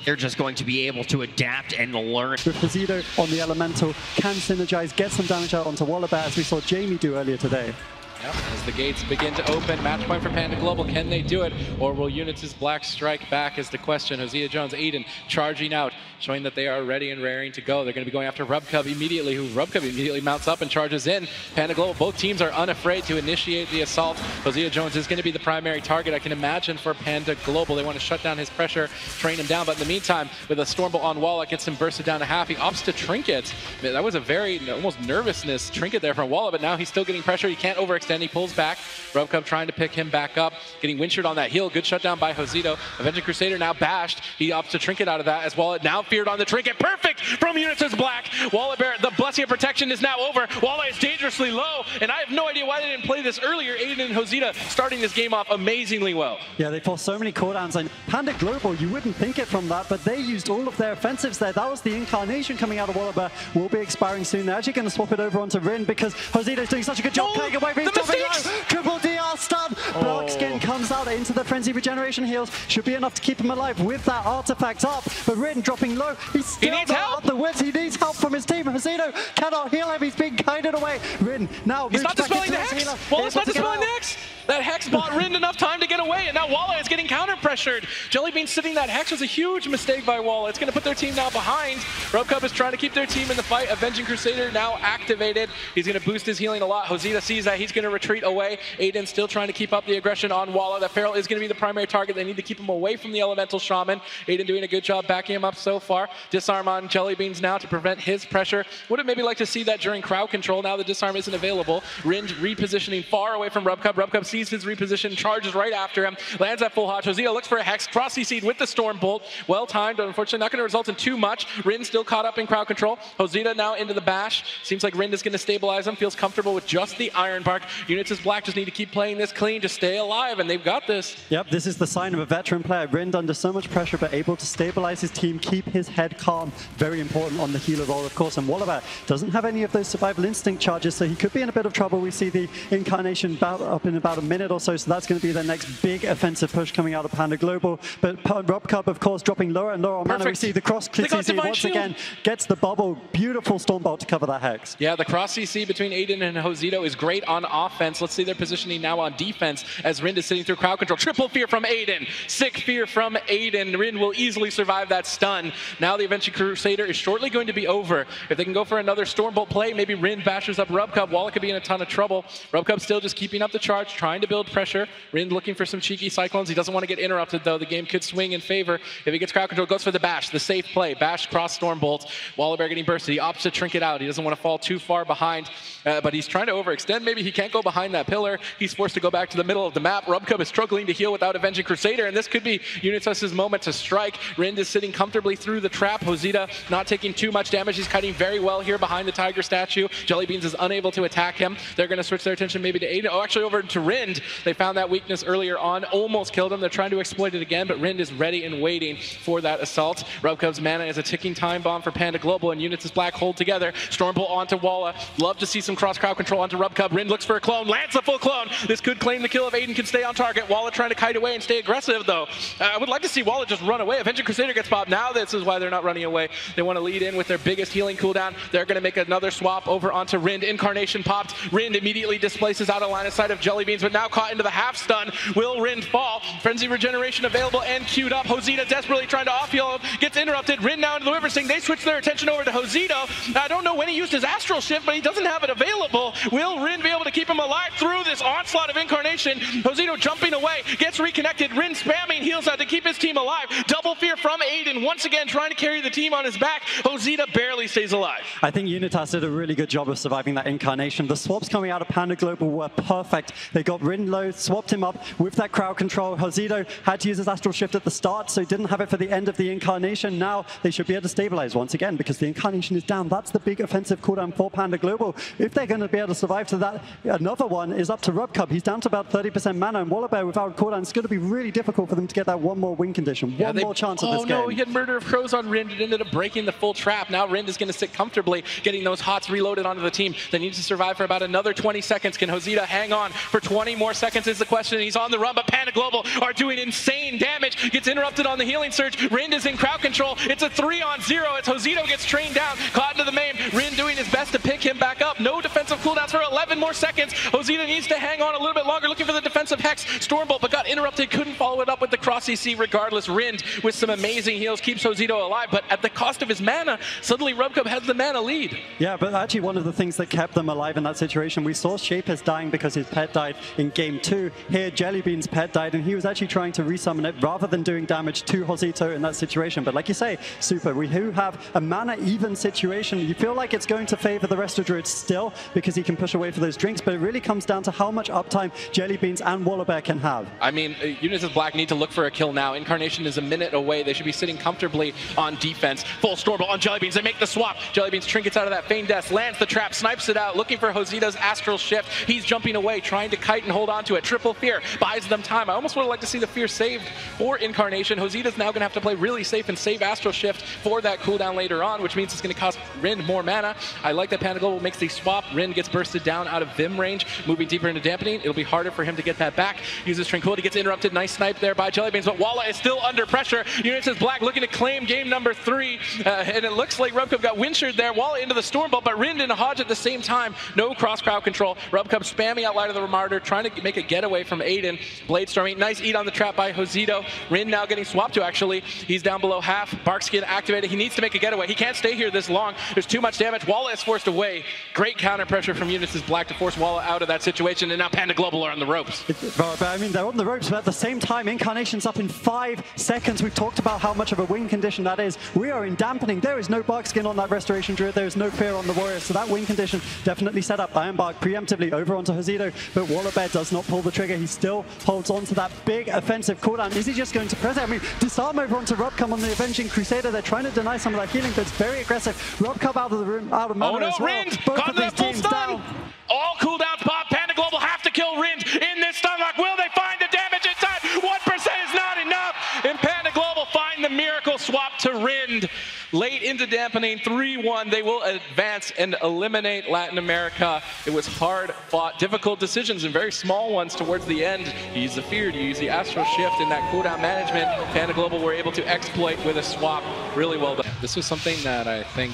They're just going to be able to adapt and learn. With Josito on the Elemental, can synergize, get some damage out onto Wallabear, as we saw Jamie do earlier today. Yep, as the gates begin to open, match point for Panda Global. Can they do it, or will Unitas Black strike back is the question. Hosea Jones, Aiden charging out, showing that they are ready and raring to go. They're going to be going after Rubcub immediately, who Rubcub immediately mounts up and charges in. Panda Global, both teams are unafraid to initiate the assault. Hosea Jones is going to be the primary target, I can imagine, for Panda Global. They want to shut down his pressure, train him down, but in the meantime, with a Stormbolt on Walla, gets him bursted down to half. He opts to Trinket. That was a very, almost nervousness Trinket there from Walla, but now he's still getting pressure. He can't overextend. He pulls back. Rubcub trying to pick him back up, getting Windshield on that heal. Good shutdown by Josito. Avenging Crusader now bashed. He opts to Trinket out of that as Walla now feared on the Trinket. Perfect from Unitas Black. Wallabear, the Blessing of Protection is now over. Walla is dangerously low, and I have no idea why they didn't play this earlier. Aiden and Josita starting this game off amazingly well. Yeah, they forced so many cooldowns, and Panda Global, you wouldn't think it from that, but they used all of their offensives there. That was the incarnation coming out of Wallabear. Will be expiring soon. They're actually going to swap it over onto Rind because Josito's doing such a good job playing away. He's dropping low. Triple DR stun. Block Skin comes out into the Frenzy Regeneration heals. Should be enough to keep him alive with that artifact up. But Rind dropping low. He's still not out the woods. He needs help from his team. Josito cannot heal him. He's being guided away. Rind now he's not dispelling the Hex. Walla's not dispelling the Hex. That Hex bought Rind enough time to get away, and now Walla is getting counter-pressured. Jellybean sitting that Hex was a huge mistake by Walla. It's going to put their team now behind. Rubcub is trying to keep their team in the fight. Avenging Crusader now activated. He's going to boost his healing a lot. Josita sees that. He's going to retreat away. Aiden still trying to keep up the aggression on Walla. That Feral is going to be the primary target. They need to keep him away from the Elemental Shaman. Aiden doing a good job backing him up so far. Disarm on Jellybeans now to prevent his pressure. Would have maybe liked to see that during crowd control. Now the disarm isn't available. Rind repositioning far away from Rubcub. Rubcub sees sees his reposition, charges right after him, lands that full hot. Hosito looks for a Hex, cross CC'd with the Storm Bolt. Well timed, but unfortunately not going to result in too much. Rin still caught up in crowd control. Hosito now into the bash. Seems like Rin is going to stabilize him, feels comfortable with just the Iron Bark. Unitas Black just need to keep playing this clean, just stay alive, and they've got this. Yep, this is the sign of a veteran player. Rin under so much pressure, but able to stabilize his team, keep his head calm. Very important on the healer role, of course. And Wallabat doesn't have any of those survival instinct charges, so he could be in a bit of trouble. We see the Incarnation up in about a minute or so that's going to be their next big offensive push coming out of Panda Global. But Rob Cub, of course, dropping lower and lower on mana. We see the cross CC once again, gets the bubble. Beautiful Stormbolt to cover that Hex. Yeah, the cross CC between Aiden and Hosito is great on offense. Let's see their positioning now on defense as Rin is sitting through crowd control. Triple fear from Aiden. Sick fear from Aiden. Rin will easily survive that stun. Now the Avenging Crusader is shortly going to be over. If they can go for another Stormbolt play, maybe Rin bashes up Rubcub. Walla could be in a ton of trouble. Rubcub still just keeping up the charge, trying to build pressure. Rin looking for some cheeky Cyclones. He doesn't want to get interrupted, though. The game could swing in favor. If he gets crowd control, goes for the bash, the safe play. Bash, cross, Stormbolt. Wallabear getting bursted. He opts to trinket out. He doesn't want to fall too far behind, but he's trying to overextend. Maybe he can't go behind that pillar. He's forced to go back to the middle of the map. Rubcub is struggling to heal without Avenging Crusader, and this could be Unitas' moment to strike. Rind is sitting comfortably through the trap. Hosita not taking too much damage. He's kiting very well here behind the Tiger statue. Jellybeans is unable to attack him. They're going to switch their attention maybe to Aiden. Oh, actually over to Rind. They found that weakness earlier on. Almost killed him. They're trying to exploit it again, but Rind is ready and waiting for that assault. Rubcub's mana is a ticking time bomb for Panda Global, and Unitas Black hold together. Stormbolt onto Walla. Love to see some cross-crowd control onto Rubcub. Rind looks for a clone. Lands a full clone. This could claim the kill if Aiden can stay on target. Walla trying to kite away and stay aggressive, though. I would like to see Walla just run away. Avenging Crusader gets popped. Now this is why they're not running away. They want to lead in with their biggest healing cooldown. They're going to make another swap over onto Rind. Incarnation popped. Rind immediately displaces out of line of sight of Jellybeans, but now caught into the half stun. Will Rind fall? Frenzy regeneration available and queued up. Hosita desperately trying to off-heal him. Gets interrupted. Rind now into the River Sing. They switch their attention over to Hosito. I don't know when he used his Astral Shift, but he doesn't have it available. Will Rind be able to keep him alive through this onslaught of Incarnation? Hosito jumping away. Gets reconnected. Rind spamming heals out to keep his team alive. Double fear from Aiden. Once again trying to carry the team on his back. Hosita barely stays alive. I think Unitas did a really good job of surviving that Incarnation. The swaps coming out of Panda Global were perfect. They got Rind low, swapped him up with that crowd control. Hosito had to use his Astral Shift at the start, so he didn't have it for the end of the Incarnation. Now they should be able to stabilize once again because the Incarnation is down. That's the big offensive cooldown for Panda Global. If they're going to be able to survive to that, another one is up to Rubcub. He's down to about 30% mana, and Wallabear without cooldown, it's going to be really difficult for them to get that one more win condition. One more chance of this game. Oh no, he had Murder of Crows on Rind. It ended up breaking the full trap. Now Rind is going to sit comfortably, getting those hots reloaded onto the team. They need to survive for about another 20 seconds. Can Hosita hang on for 20 more seconds is the question. He's on the run, but Panda Global are doing insane damage. Gets interrupted on the healing surge. Rind is in crowd control. It's a 3-on-0 as Hosito gets trained down, caught into the main. Rind doing his best to pick him back up. No defensive cooldowns for 11 more seconds. Hosita needs to hang on a little bit longer, looking for the defensive Hex. Stormbolt, but got interrupted. Couldn't follow it up with the cross CC regardless. Rind with some amazing heals keeps Hosito alive, but at the cost of his mana, suddenly Rubcub has the mana lead. Yeah, but actually one of the things that kept them alive in that situation, we saw Shapers dying because his pet died in game 2. Here, Jellybean's pet died, and he was actually trying to resummon it rather than doing damage to Hosito in that situation. But like you say, Super, we do have a mana even situation. You feel like it's going to favor the rest of Druid still because he can push away for those drinks, but it really comes down to how much uptime Jellybeans and Wallabear can have. I mean, Unitas Black need to look for a kill now. Incarnation is a minute away. They should be sitting comfortably on defense. Full Stormbolt on Jellybeans. They make the swap. Jellybeans trinkets out of that Feigned Death, lands the trap, snipes it out, looking for Hosita's Astral Shift. He's jumping away, trying to kite and hold on to it. Triple fear buys them time. I almost would like to see the fear saved for Incarnation. Hosita's now going to have to play really safe and save Astral Shift for that cooldown later on, which means it's going to cost Rind more mana. I like that Panda Global makes the swap. Rind gets bursted down out of Vim range, moving deeper into Dampening. It'll be harder for him to get that back. Uses Tranquility, gets interrupted. Nice snipe there by Jellybeans, but Walla is still under pressure. Unitas Black looking to claim game number 3, and it looks like Rubcub got windshield there. Walla into the Stormbolt, but Rind and Hodge at the same time. No cross crowd control. Rubcub spamming out light of the Remarder, trying to make a getaway from Aiden. Blade storming. Nice eat on the trap by Hosito. Rind now getting swapped to, actually. He's down below half. Barkskin activated. He needs to make a getaway. He can't stay here this long. There's too much damage. Walla is forced away. Great counter pressure from Unitas Black to force Walla out of that situation, and now Panda Global are on the ropes. But I mean, they're on the ropes, but at the same time, Incarnation's up in 5 seconds. We've talked about how much of a win condition that is. We are in Dampening. There is no Barkskin on that Restoration Druid. There is no fear on the Warriors, so that win condition definitely set up. Iron Bark preemptively over onto Hosito, but Wallabear does not pull the trigger. He still holds on to that big offensive cooldown. Is he just going to press it? I mean, disarm over onto Robcom on the Avenging Crusader. They're trying to deny some of that healing, but it's very aggressive. Robcom out of the room, out of mana as well. Rind! Both Caught of these that full teams stun! down. All cooldowns pop. Panda Global have to kill Rind in this stun lock. Will they find the damage in time? 1% is not enough. And Panda Global find the miracle swap to Rind. Late into Dampening, 3-1. They will advance and eliminate Latin America. It was hard fought, difficult decisions and very small ones towards the end. You use the Fear, you use the Astral Shift, and that cooldown management. Panda Global were able to exploit with a swap. Really well done. This was something that I think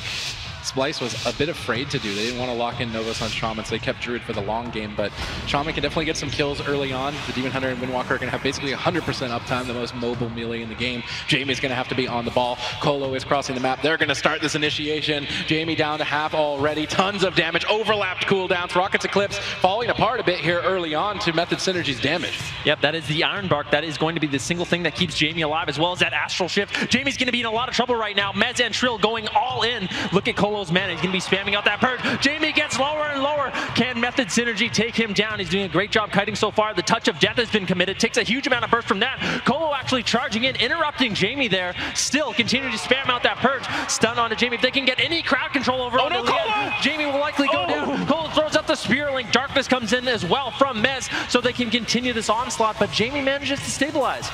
Splyce was a bit afraid to do. They didn't want to lock in Novos on Shaman, so they kept Druid for the long game, but Shaman can definitely get some kills early on. The Demon Hunter and Windwalker are going to have basically 100% uptime, the most mobile melee in the game. Jamie's going to have to be on the ball. Colo is crossing the map. They're going to start this initiation. Jamie down to half already. Tons of damage. Overlapped cooldowns. Rockets Eclipse falling apart a bit here early on to Method Synergy's damage. Yep, that is the Iron Bark. That is going to be the single thing that keeps Jamie alive, as well as that Astral Shift. Jamie's going to be in a lot of trouble right now. Mez and Trill going all in. Look at Colo's mana. He's going to be spamming out that purge. Jamie gets lower and lower. Can Method Synergy take him down? He's doing a great job kiting so far. The Touch of Death has been committed. Takes a huge amount of burst from that. Colo actually charging in, interrupting Jamie there. Still continue to spam out that purge. Stun onto Jamie. If they can get any crowd control over no, Colo! Jamie will likely go down. Colo throws out the Spear Link. Darkness comes in as well from Mez, so they can continue this onslaught, but Jamie manages to stabilize.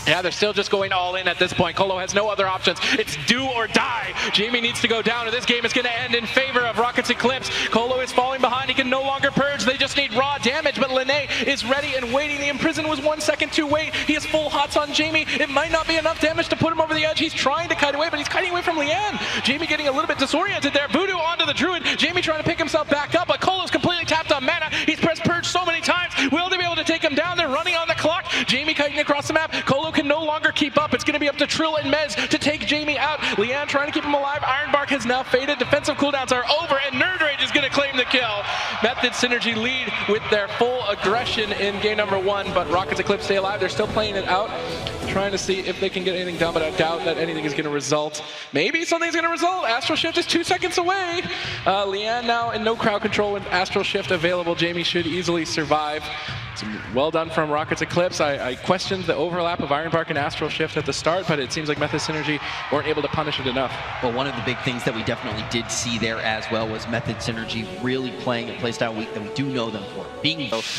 Yeah, they're still just going all in at this point. Colo has no other options. It's do or die. Jamie needs to go down, or this game is going to end in favor of Rockets Eclipse. Colo is falling behind. He can no longer purge. They just need raw damage, but Lene is ready and waiting. The Imprison was 1 second too wait. He has full hots on Jamie. It might not be enough damage to put him over the edge. He's trying to kite away, but he's kiting away from Lian. Jamie getting a little bit disoriented there. Voodoo onto the Druid. Jamie trying to pick himself back up, but Colo's completely tapped on mana. He's pressed purge so many times. Will they be able to take him down? They're running on the clock. Jamie kiting across the map. Colo can no longer keep up. It's going to be up to Trill and Mez to take Jamie out. Lian trying to keep him alive. Iron Bark has now faded. Defensive cooldowns are over, and Nerd Rage is going to claim the kill. Method Synergy lead with their full aggression in game number 1, but Rockets Eclipse stay alive. They're still playing it out, trying to see if they can get anything done, but I doubt that anything is going to result. Maybe something's going to result. Astral Shift is 2 seconds away. Lian now in no crowd control with Astral Shift available. Jamie should easily survive. Well done from Rockets Eclipse. I questioned the overlap of Iron Bark and Astral Shift at the start, but it seems like Method Synergy weren't able to punish it enough. Well, one of the big things that we definitely did see there as well was Method Synergy really playing a playstyle that we do know them for.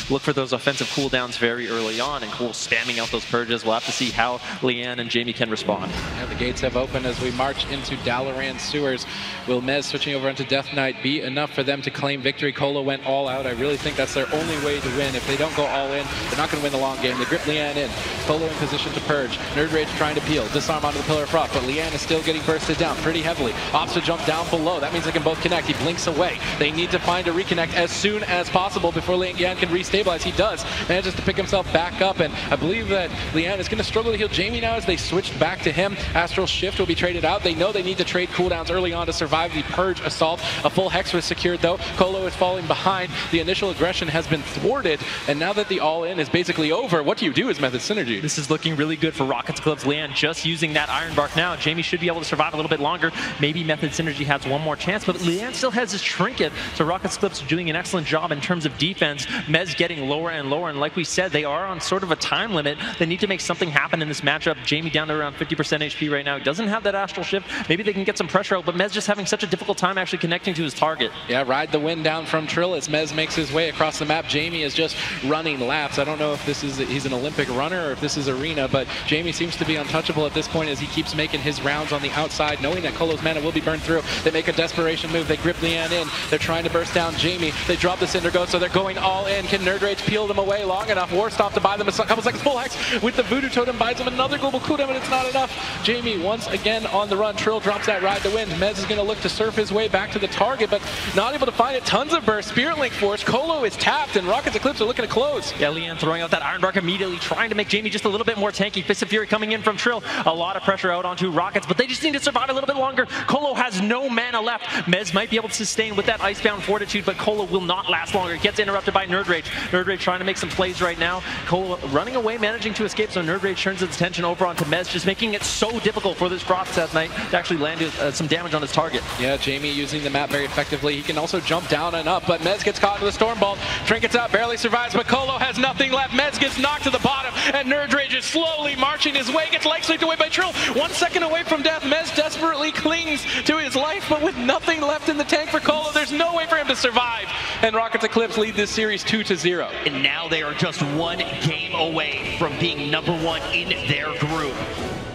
Look for those offensive cooldowns very early on, and Cole spamming out those purges. We'll have to see how Lian and Jamie can respond. Yeah, the gates have opened as we march into Dalaran sewers. Will Mez switching over into Death Knight be enough for them to claim victory? Colo went all out. I really think that's their only way to win. If they don't go all in, they're not going to win the long game. They grip Lian in. Colo in position to purge. Nerd Rage trying to peel. Disarm onto the Pillar of Frost, but Lian is still getting bursted down pretty heavily. Opts to jump down below. That means they can both connect. He blinks away. They need to find a reconnect as soon as possible before Lian can restabilize. He does. Manages to pick himself back up, and I believe that Lian is going to struggle to heal Jamie now as they switched back to him. Astral Shift will be traded out. They know they need to trade cooldowns early on to survive the purge assault. A full Hex was secured though. Colo is falling behind. The initial aggression has been thwarted, and now that the all-in is basically over, what do you do as Method Synergy? This is looking really good for Rockets Eclipse. Lian just using that Iron Bark now. Jamie should be able to survive a little bit longer. Maybe Method Synergy has one more chance, but Lian still has his trinket, so Rockets Eclipse doing an excellent job in terms of defense. Mez getting lower and lower, and like we said, they are on sort of a time limit. They need to make something happen in this matchup. Jamie down to around 50% HP right now. He doesn't have that Astral Shift. Maybe they can get some pressure out, but Mez just having such a difficult time actually connecting to his target. Yeah, ride the wind down from Trill as Mez makes his way across the map. Jamie is just running laps. I don't know if this is he's an Olympic runner or if this is arena, but Jamie seems to be untouchable at this point as he keeps making his rounds on the outside, knowing that Colo's mana will be burned through. They make a desperation move. They grip Lian in. They're trying to burst down Jamie. They drop the Cinder Ghost, so they're going all in. Can Nerd Rage peel them away long enough? Warstop to buy them a couple seconds. Full Hex with the Voodoo Totem buys them another global cooldown, and it's not enough. Jamie once again on the run. Trill drops that ride the wind. Mez is going to look to surf his way back to the target, but not able to find it. Tons of burst. Spirit Link Force. Colo is tapped, and Rockets Eclipse are looking to close. Yeah, Lian throwing out that Iron Bark immediately, trying to make Jamie just a little bit more tanky. Fist of Fury coming in from Trill. A lot of pressure out onto Rockets, but they just need to survive a little bit longer. Colo has no mana left. Mez might be able to sustain with that Icebound Fortitude, but Colo will not last longer. It gets interrupted by Nerd Rage. Nerd Rage trying to make some plays right now. Colo running away, managing to escape, so Nerd Rage turns turns its attention over onto Mez, just making it so difficult for this Frostdeath Knight to actually land some damage on his target. Yeah, Jamie using the map very effectively. He can also jump down and up, but Mez gets caught in the Storm Bolt. Trinkets out, barely survives, but Colo has nothing left. Mez gets knocked to the bottom, and Nerd Rage is slowly marching his way, gets leg swept away by Trill. 1 second away from death. Mez desperately clings to his life, but with nothing left in the tank for Colo, there's no way for him to survive. And Rockets Eclipse lead this series 2-0. And now they are just one game away from being #1 in their group.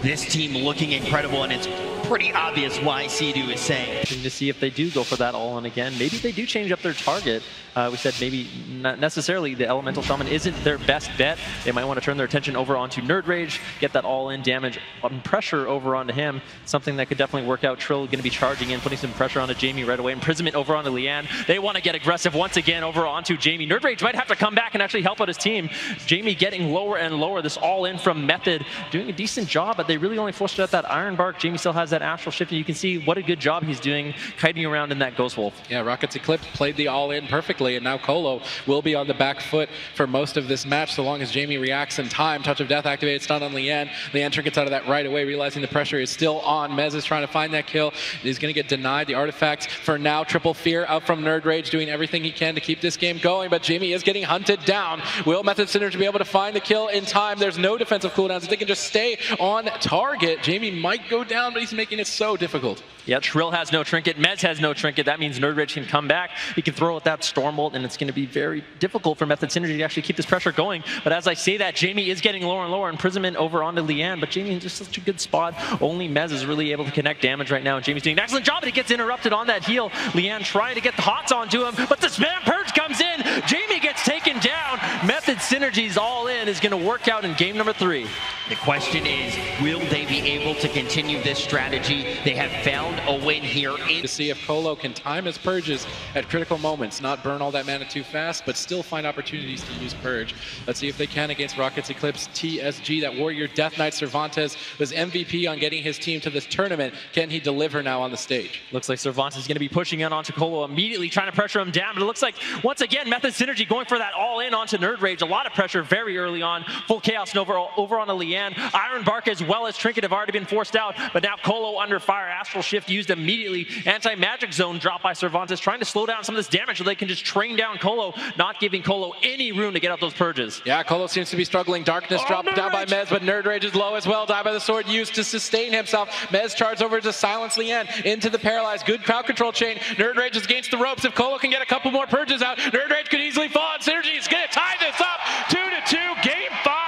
This team looking incredible, and it's pretty obvious why Sea-Doo is saying. To see if they do go for that all-in again. Maybe they do change up their target. We said maybe not necessarily the Elemental Shaman isn't their best bet. They might want to turn their attention over onto Nerd Rage, get that all-in damage and pressure over onto him. Something that could definitely work out. Trill going to be charging in, putting some pressure onto Jamie right away. Imprisonment over onto Leanne. They want to get aggressive once again over onto Jamie. Nerd Rage might have to come back and actually help out his team. Jamie getting lower and lower. This all-in from Method doing a decent job, but they really only forced out that Iron Bark. Jamie still has that Astral Shift, and you can see what a good job he's doing kiting around in that Ghost Wolf. Yeah, Rockets Eclipse played the all-in perfectly, and now Colo will be on the back foot for most of this match, so long as Jamie reacts in time. Touch of Death activated, stun on Leanne. Leanne trinkets out of that right away, realizing the pressure is still on. Mez is trying to find that kill. He's going to get denied the artifacts for now. Triple Fear out from Nerd Rage, doing everything he can to keep this game going, but Jamie is getting hunted down. Will Method Synergy be able to find the kill in time? There's no defensive cooldowns. If they can just stay on target, Jamie might go down, but he's making it so difficult. Yeah, Trill has no trinket, Mez has no trinket. That means Nerd Rage can come back. He can throw out that Stormbolt, and it's going to be very difficult for Method Synergy to actually keep this pressure going. But as I say that, Jamie is getting lower and lower. Imprisonment over onto Leanne, but Jamie in just such a good spot. Only Mez is really able to connect damage right now, and Jamie's doing an excellent job, but he gets interrupted on that heal. Leanne trying to get the hots onto him, but the Spam Purge comes in. Jamie gets taken down. Method Synergy's all in is going to work out in game number 3. The question is, will they be able to continue this strategy? They have found a win here. To see if Colo can time his purges at critical moments, not burn all that mana too fast, but still find opportunities to use purge. Let's see if they can against Rockets Eclipse. TSG, that Warrior Death Knight Cervantes, was MVP on getting his team to this tournament. Can he deliver now on the stage? Looks like Cervantes is going to be pushing in onto Colo, immediately trying to pressure him down, but it looks like, once again, Method Synergy going for that all-in onto Nerd Rage. A lot of pressure very early on. Full Chaos Nova over on Leanne. Iron Bark as well as Trinket have already been forced out, but now Colo under fire. Astral Shift used immediately. Anti-Magic Zone dropped by Cervantes, trying to slow down some of this damage so they can just train down Colo, not giving Colo any room to get out those purges. Yeah, Colo seems to be struggling. Darkness dropped down by Mez, but Nerd Rage is low as well. Die by the sword used to sustain himself. Mez charged over to silence Leanne into the paralyzed. Good crowd control chain. Nerd Rage is against the ropes. If Colo can get a couple more purges out, Nerd Rage could easily fall on Synergy. He's going to tie this up. 2-2, game 5.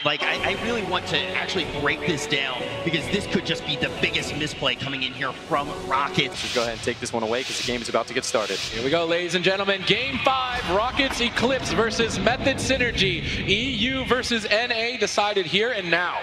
Like, I really want to actually break this down, because this could just be the biggest misplay coming in here from Rockets. Just go ahead and take this one away, because the game is about to get started. Here we go, ladies and gentlemen. Game 5, Rockets Eclipse versus Method Synergy. EU versus NA decided here and now.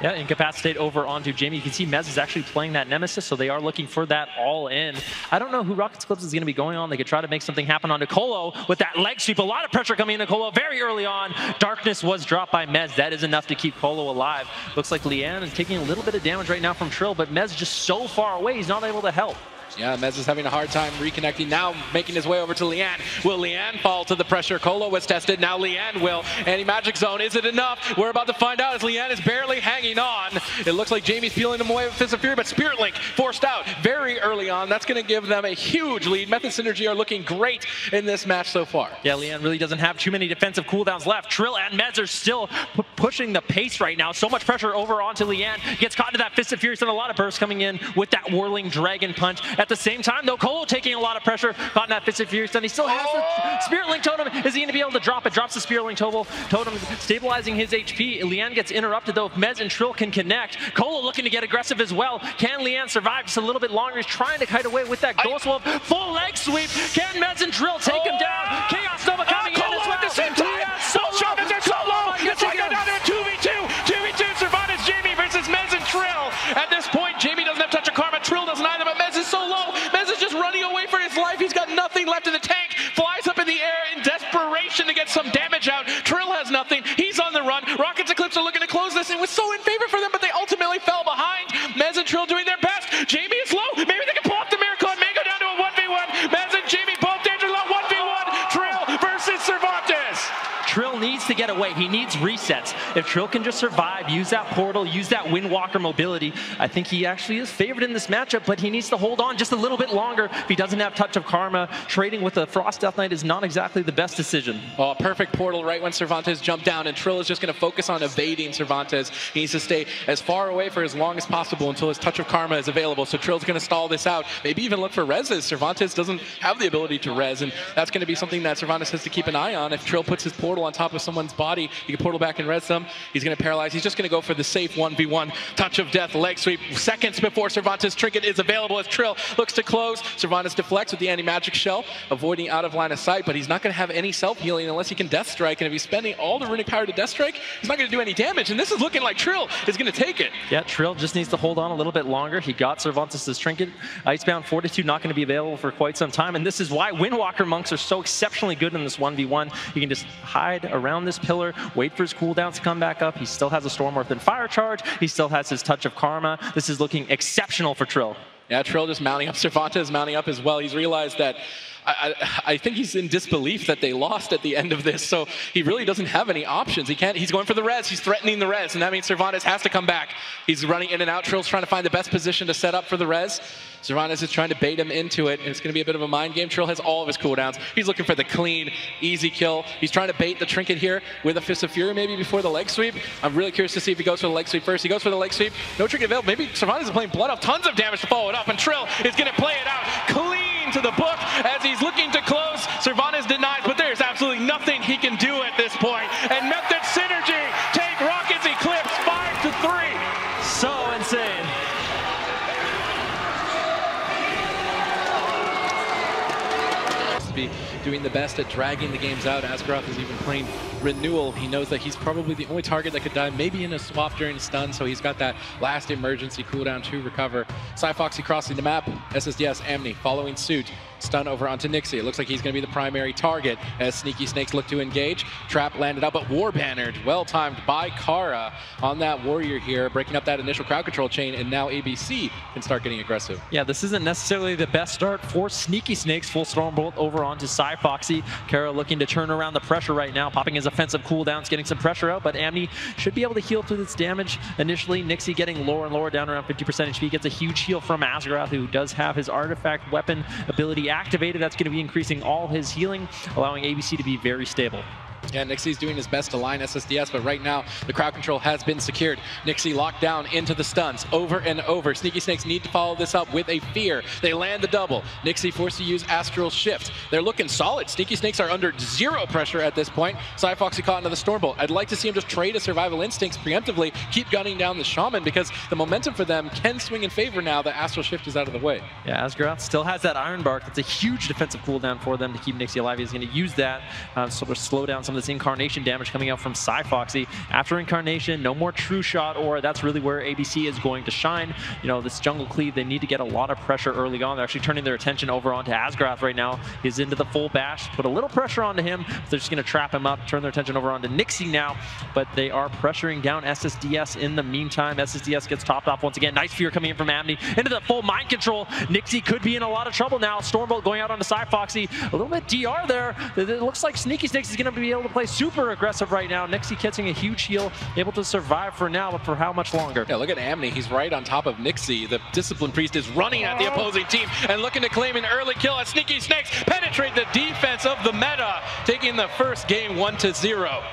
Yeah, incapacitate over onto Jamie. You can see Mez is actually playing that Nemesis, so they are looking for that all-in. I don't know who Rockets Eclipse is going to be going on. They could try to make something happen onto Colo with that leg sweep. A lot of pressure coming into Colo very early on. Darkness was dropped by Mez. That is enough to keep Colo alive. Looks like Leanne is taking a little bit of damage right now from Trill, but Mez just so far away, he's not able to help. Yeah, Mez is having a hard time reconnecting. Now making his way over to Leanne. Will Leanne fall to the pressure? Colo was tested. Now Leanne will. Anti-Magic Zone. Is it enough? We're about to find out as Leanne is barely hanging on. It looks like Jamie's peeling him away with Fist of Fury, but Spirit Link forced out very early on. That's going to give them a huge lead. Method Synergy are looking great in this match so far. Yeah, Leanne really doesn't have too many defensive cooldowns left. Trill and Mez are still pushing the pace right now. So much pressure over onto Leanne. Gets caught into that Fist of Fury. And a lot of bursts coming in with that Whirling Dragon Punch. At the same time, though, Colo taking a lot of pressure, caught in that Fist of Fury stun. He still has the Spirit Link Totem. Is he going to be able to drop it? Drops the Spirit Link Totem, stabilizing his HP. Leanne gets interrupted, though. If Mez and Trill can connect, Colo looking to get aggressive as well. Can Leanne survive just a little bit longer? He's trying to kite away with that Ghost Wolf. Full leg sweep. Can Mez and Trill take him down? Chaos Nova coming in as well. At the same time. Shamans are Colo. It's like another 2v2. 2v2 Cervantes Jamie versus Mez and Trill. At this point, Jamie doesn't have touch of karma. Trill doesn't either, but Mez is so low. Mez is just running away for his life. He's got nothing left in the tank. Flies up in the air in desperation to get some damage out. Trill has nothing. He's on the run. Rockets Eclipse are looking to close this. It was so in favor for them, but they ultimately fell behind. Mez and Trill doing their best. Jamie is low. Maybe they can pull off the miracle and may go down to a 1v1. Mez and Jamie both dangerous low. 1v1. Trill versus Cervantes. needs to get away. He needs resets. If Trill can just survive, use that portal, use that Windwalker mobility, I think he actually is favored in this matchup, but he needs to hold on just a little bit longer. If he doesn't have Touch of Karma, trading with a Frost Death Knight is not exactly the best decision. Oh, a perfect portal right when Cervantes jumped down, and Trill is just going to focus on evading Cervantes. He needs to stay as far away for as long as possible until his Touch of Karma is available. So Trill's going to stall this out. Maybe even look for reses. Cervantes doesn't have the ability to res, and that's going to be something that Cervantes has to keep an eye on. If Trill puts his portal on top of someone's body, he can portal back and res them. He's going to paralyze. He's just going to go for the safe 1v1 Touch of Death leg sweep. Seconds before Cervantes' trinket is available as Trill looks to close. Cervantes deflects with the anti-magic shell, avoiding out of line of sight, but he's not going to have any self-healing unless he can Death Strike, and if he's spending all the runic power to Death Strike, he's not going to do any damage, and this is looking like Trill is going to take it. Yeah, Trill just needs to hold on a little bit longer. He got Cervantes' trinket. Icebound Fortitude not going to be available for quite some time, and this is why Windwalker monks are so exceptionally good in this 1v1. He can just hide around this pillar, wait for his cooldowns to come back up. He still has a Storm Earth and Fire Charge. He still has his Touch of Karma. This is looking exceptional for Trill. Yeah, Trill just mounting up. Cervantes mounting up as well. He's realized that I think he's in disbelief that they lost at the end of this, so he really doesn't have any options. He can't. He's going for the res. He's threatening the res, and that means Cervantes has to come back. He's running in and out. Trill's trying to find the best position to set up for the res. Cervantes is trying to bait him into it, and it's going to be a bit of a mind game. Trill has all of his cooldowns. He's looking for the clean, easy kill. He's trying to bait the trinket here with a Fist of Fury maybe before the leg sweep. I'm really curious to see if he goes for the leg sweep first. He goes for the leg sweep. No trinket available. Maybe Cervantes is playing Blood Off. Tons of damage to follow it up, and Trill is going to play it out clean to the book as he's looking to close. Cervantes denies, but there's absolutely nothing he can do at this point. And Method Synergy take Rockets Eclipse 5-3. So insane. Be doing the best at dragging the games out. Asgaroth is even playing Renewal. He knows that he's probably the only target that could die maybe in a swap during stun, so he's got that last emergency cooldown to recover. Cyfoxy crossing the map. SSDS Amni following suit. Stun over onto Nixie. It looks like he's going to be the primary target as Sneaky Snakes look to engage. Trap landed up, but War Bannered, well timed by Kara on that Warrior here, breaking up that initial crowd control chain, and now ABC can start getting aggressive. Yeah, this isn't necessarily the best start for Sneaky Snakes. Full Stormbolt over onto Cyfoxy. Kara looking to turn around the pressure right now, popping his offensive cooldowns, getting some pressure out, but Amni should be able to heal through this damage initially. Nixie getting lower and lower, down around 50% HP, gets a huge heal from Asgaroth, who does have his artifact weapon ability activated. That's going to be increasing all his healing, allowing ABC to be very stable. Yeah, Nixie's doing his best to line SSDS, but right now the crowd control has been secured. Nixie locked down into the stuns over and over. Sneaky Snakes need to follow this up with a fear. They land the double. Nixie forced to use Astral Shift. They're looking solid. Sneaky Snakes are under zero pressure at this point. Cyfoxy caught into the Stormbolt. I'd like to see him just trade his Survival Instincts preemptively, keep gunning down the Shaman, because the momentum for them can swing in favor now that Astral Shift is out of the way. Yeah, Asgaroth still has that Iron Bark. That's a huge defensive cooldown for them to keep Nixie alive. He's going to use that sort of slow down some of this Incarnation damage coming out from Cyfoxy. After Incarnation, no more True Shot, or that's really where ABC is going to shine. You know, this jungle cleave, they need to get a lot of pressure early on. They're actually turning their attention over onto Asgaroth right now. He's into the full bash, put a little pressure onto him. They're just going to trap him up, turn their attention over onto Nixie now, but they are pressuring down SSDS in the meantime. SSDS gets topped off once again. Nice fear coming in from Amni into the full mind control. Nixie could be in a lot of trouble now. Stormbolt going out onto Cyfoxy. A little bit DR there. It looks like Sneaky Snakes is going to be able to play super aggressive right now. Nixie catching a huge heal, able to survive for now, but for how much longer? Yeah, look at Amni. He's right on top of Nixie. The Discipline Priest is running at the opposing team and looking to claim an early kill as Sneaky Snakes penetrate the defense of the meta, taking the first game 1-0.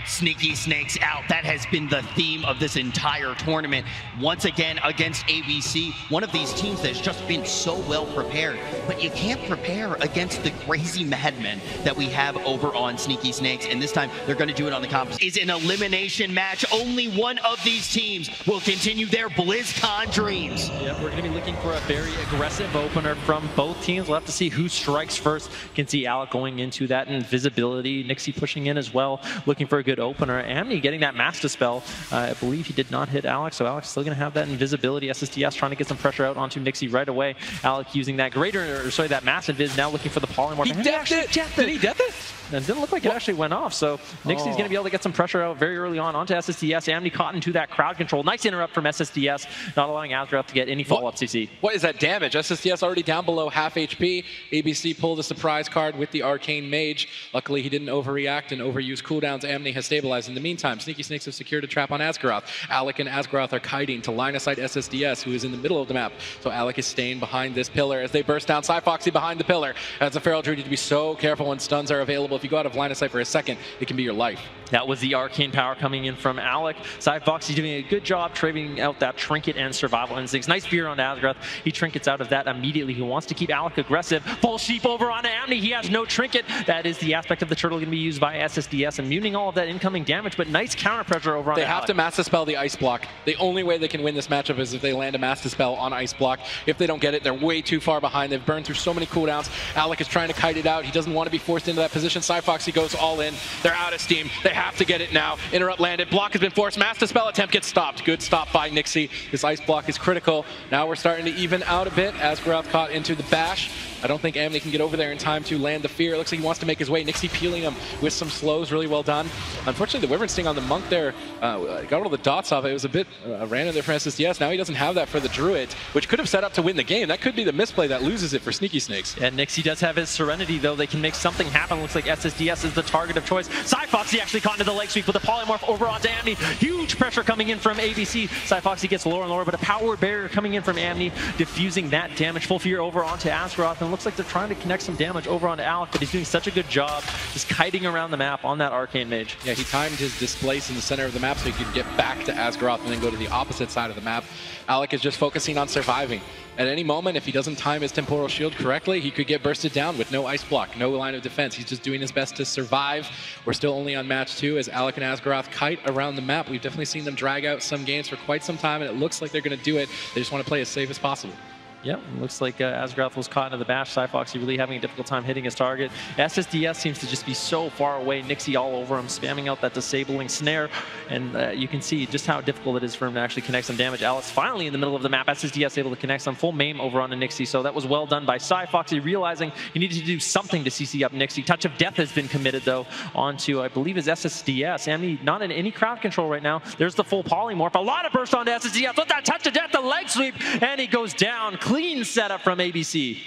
Sneaky Snakes out. That has been the theme of this entire tournament. Once again against ABC, one of these teams that's just been so well prepared, but you can't prepare against the crazy madmen that we have over on Sneaky Snakes, and this time they're going to do it on the comp. Is an elimination match. Only one of these teams will continue their BlizzCon dreams. Yeah, we're going to be looking for a very aggressive opener from both teams. We'll have to see who strikes first. You can see Alec going into that invisibility. Nixie pushing in as well, looking for a good good opener. Amni getting that Mass Dispel. I believe he did not hit Alex, so Alex still going to have that invisibility. SSDS trying to get some pressure out onto Nixie right away. Alec using that that Mass Invis, now looking for the Polymorph. He deathed it! Did he death it? And it didn't look like it actually went off, so Nixie's going to be able to get some pressure out very early on onto SSDS. Amni caught into that crowd control. Nice interrupt from SSDS, not allowing Asgroth to get any follow-up CC. What is that damage? SSDS already down below half HP. ABC pulled a surprise card with the Arcane Mage. Luckily, he didn't overreact and overuse cooldowns. Amni has stabilized. In the meantime, Sneaky Snakes have secured a trap on Asgroth. Alec and Asgroth are kiting to line of sight SSDS, who is in the middle of the map. So Alec is staying behind this pillar as they burst down. Cyfoxy behind the pillar. As a Feral Druid, you need to be so careful when stuns are available. If you go out of line of sight for a second, it can be your life. That was the arcane power coming in from Alec. Cyfoxy doing a good job trading out that trinket and survival instincts. Nice fear on Asgroth. He trinkets out of that immediately. He wants to keep Alec aggressive. Full sheep over on Amni. He has no trinket. That is the aspect of the turtle going to be used by SSDS, immuning all of that incoming damage, but nice counter pressure over on They Alec. have to Mass Dispel the Ice Block. The only way they can win this matchup is if they land a Mass Dispel on Ice Block. If they don't get it, they're way too far behind. They've burned through so many cooldowns. Alec is trying to kite it out. He doesn't want to be forced into that position. Cyfoxy goes all in. They're out of steam. They have to get it now. Interrupt landed. Block has been forced. Mass Dispel attempt gets stopped. Good stop by Nixie. This Ice Block is critical. Now we're starting to even out a bit. Asgroth caught into the bash. I don't think Amni can get over there in time to land the fear. It looks like he wants to make his way. Nixie peeling him with some slows. Really well done. Unfortunately, the Wyvern Sting on the Monk there got all the dots off. It was a bit random there for SSDS. Now he doesn't have that for the Druid, which could have set up to win the game. That could be the misplay that loses it for Sneaky Snakes. And Nixie does have his Serenity, though. They can make something happen. Looks like SSDS is the target of choice. Cyfoxy actually caught into the leg sweep with a Polymorph over onto Amni. Huge pressure coming in from ABC. Cyfoxy gets lower and lower, but a power barrier coming in from Amni, diffusing that damage. Full fear over onto Asgroth, and it looks like they're trying to connect some damage over onto Alec, but he's doing such a good job just kiting around the map on that Arcane Mage. Yeah, he timed his displace in the center of the map so he could get back to Asgroth and then go to the opposite side of the map. Alec is just focusing on surviving. At any moment, if he doesn't time his temporal shield correctly, he could get bursted down with no ice block, no line of defense. He's just doing his best to survive. We're still only on match 2 as Alec and Asgroth kite around the map. We've definitely seen them drag out some games for quite some time, and it looks like they're going to do it. They just want to play as safe as possible. Yep, looks like Asgroth was caught into the bash. Cyfoxy really having a difficult time hitting his target. SSDS seems to just be so far away. Nixie all over him, spamming out that disabling snare. And you can see just how difficult it is for him to actually connect some damage. Alex finally in the middle of the map. SSDS able to connect some full maim over onto Nixie. So that was well done by Cyfoxy, realizing he needed to do something to CC up Nixie. Touch of Death has been committed, though, onto, I believe, is SSDS. Amni not in any crowd control right now. There's the full Polymorph. A lot of burst onto SSDS with that Touch of Death, the leg sweep, and he goes down. Clean setup from ABC.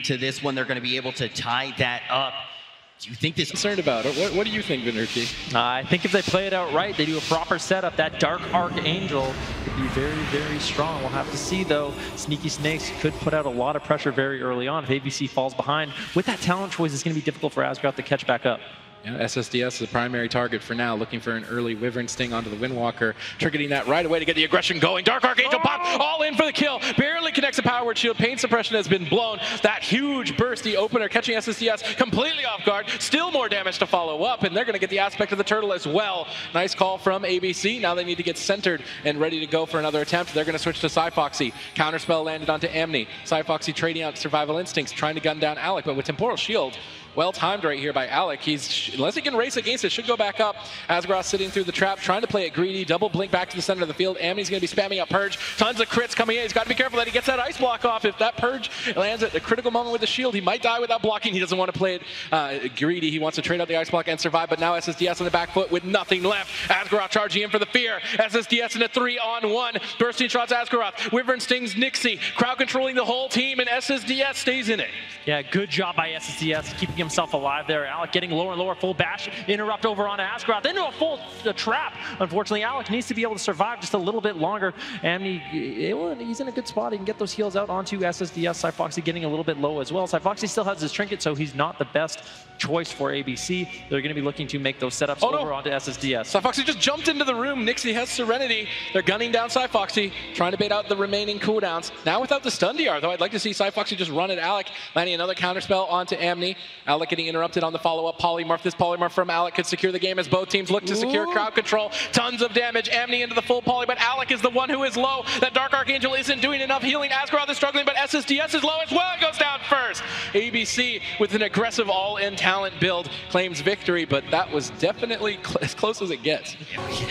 To this one, they're going to be able to tie that up. Do you think this... Concerned about it? What do you think, Vinerki? I think if they play it out right, they do a proper setup, that Dark Archangel could be very, very strong. We'll have to see, though. Sneaky Snakes could put out a lot of pressure very early on. If ABC falls behind, with that talent choice, it's going to be difficult for Asgroth to catch back up. Yeah, SSDS is the primary target for now, looking for an early Wyvern Sting onto the Windwalker, triggering that right away to get the aggression going. Dark Archangel pop, all in for the kill. Barely connects the Power Word Shield. Pain Suppression has been blown. That huge bursty opener catching SSDS completely off guard. Still more damage to follow up, and they're going to get the aspect of the turtle as well. Nice call from ABC. Now they need to get centered and ready to go for another attempt. They're going to switch to Cyfoxy. Counterspell landed onto Amni. Cyfoxy trading out Survival Instincts, trying to gun down Alec, but with Temporal Shield, well timed right here by Alec. Unless he can race against it, should go back up. Asgroth sitting through the trap, trying to play it greedy. Double blink back to the center of the field. Amni's going to be spamming up Purge. Tons of crits coming in. He's got to be careful that he gets that ice block off. If that Purge lands at the critical moment with the shield, he might die without blocking. He doesn't want to play it greedy. He wants to trade out the ice block and survive, but now SSDS on the back foot with nothing left. Asgroth charging in for the fear. SSDS in a 3-on-1. Bursting shots Asgroth. Wyvern stings Nixie. Crowd controlling the whole team, and SSDS stays in it. Yeah, good job by SSDS, keeping himself alive there. Alec getting lower and lower, full bash, interrupt over onto Asgroth, into a full trap. Unfortunately, Alec needs to be able to survive just a little bit longer. Amni, he's in a good spot. He can get those heals out onto SSDS. Cyfoxy getting a little bit low as well. Cyfoxy still has his trinket, so he's not the best choice for ABC. They're going to be looking to make those setups over onto SSDS. Cyfoxy just jumped into the room. Nixie has Serenity. They're gunning down Cyfoxy, trying to bait out the remaining cooldowns. Now without the stun DR, though, I'd like to see Cyfoxy just run at Alec, landing another counterspell onto Amni. Alec Alec getting interrupted on the follow-up polymorph. This polymorph from Alec could secure the game as both teams look to secure crowd control. Tons of damage. Amni into the full poly, but Alec is the one who is low. That Dark Archangel isn't doing enough healing. Asgaroth is struggling, but SSDS is low as well. It goes down first. ABC with an aggressive all-in talent build claims victory, but that was definitely as close as it gets.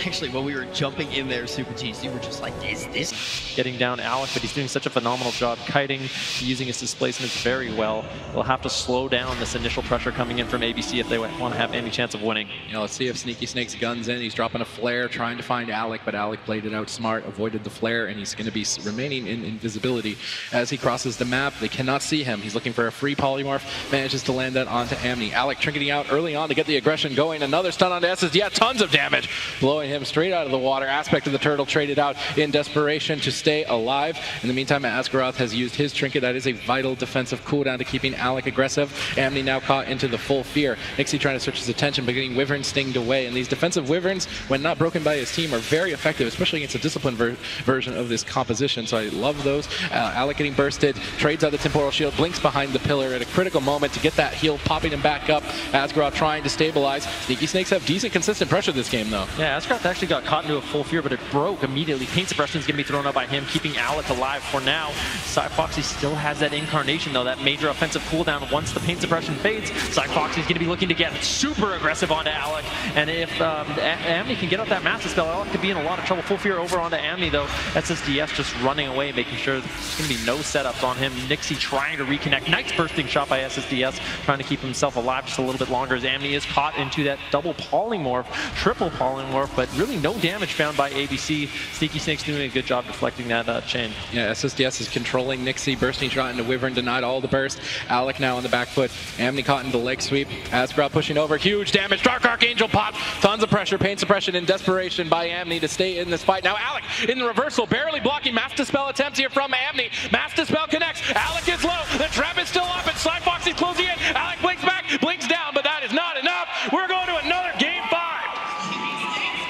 Actually, when we were jumping in there, Super G's, you were just like, is this? Getting down Alec, but he's doing such a phenomenal job kiting, using his displacements very well. They'll have to slow down this initial pressure coming in from ABC if they want to have any chance of winning. You know, let's see if Sneaky Snake's guns in. He's dropping a flare, trying to find Alec, but Alec played it out smart, avoided the flare, and he's going to be remaining in invisibility as he crosses the map. They cannot see him. He's looking for a free polymorph, manages to land that onto Amni. Alec trinketing out early on to get the aggression going. Another stun onto SSD. Yeah, tons of damage, blowing him straight out of the water. Aspect of the turtle traded out in desperation to stay alive. In the meantime, Asgaroth has used his trinket. That is a vital defensive cooldown to keeping Alec aggressive. Amni now caught into the full fear. Nixie trying to switch his attention, but getting Wyvern stinged away. And these defensive Wyverns, when not broken by his team, are very effective, especially against a disciplined version of this composition. So I love those. Alec getting bursted, trades out the temporal shield, blinks behind the pillar at a critical moment to get that heal, popping him back up. Asgaroth trying to stabilize. Sneaky Snakes have decent, consistent pressure this game, though. Yeah, Asgaroth actually got caught into a full fear, but it broke immediately. Paint suppression is going to be thrown out by him, keeping Alec alive for now. Foxy still has that incarnation, though, that major offensive cooldown. Once the paint suppression fades, Foxy is going to be looking to get super aggressive onto Alec. And if Amni can get out that master spell, Alec could be in a lot of trouble. Full fear over onto Amni, though. SSDS just running away, making sure there's going to be no setups on him. Nixie trying to reconnect. Nice bursting shot by SSDS, trying to keep himself alive just a little bit longer as Amni is caught into that double polymorph, triple polymorph, but really no damage found by ABC. Sneaky Snake's doing a good job deflecting that chain. Yeah, SSDS is controlling Nixie, bursting shot into Wyvern, denied all the burst. Alec now on the back foot. Amni caught into the leg sweep. Asgaroth pushing over, huge damage. Dark Archangel pop, tons of pressure, pain suppression in desperation by Amni to stay in this fight. Now Alec in the reversal, barely blocking. Mass Dispel attempts here from Amni. Mass Dispel connects. Alec is low. The trap is still up, and Foxy is closing in. Alec blinks back, blinks down, but that is not enough. We're going to another game 5.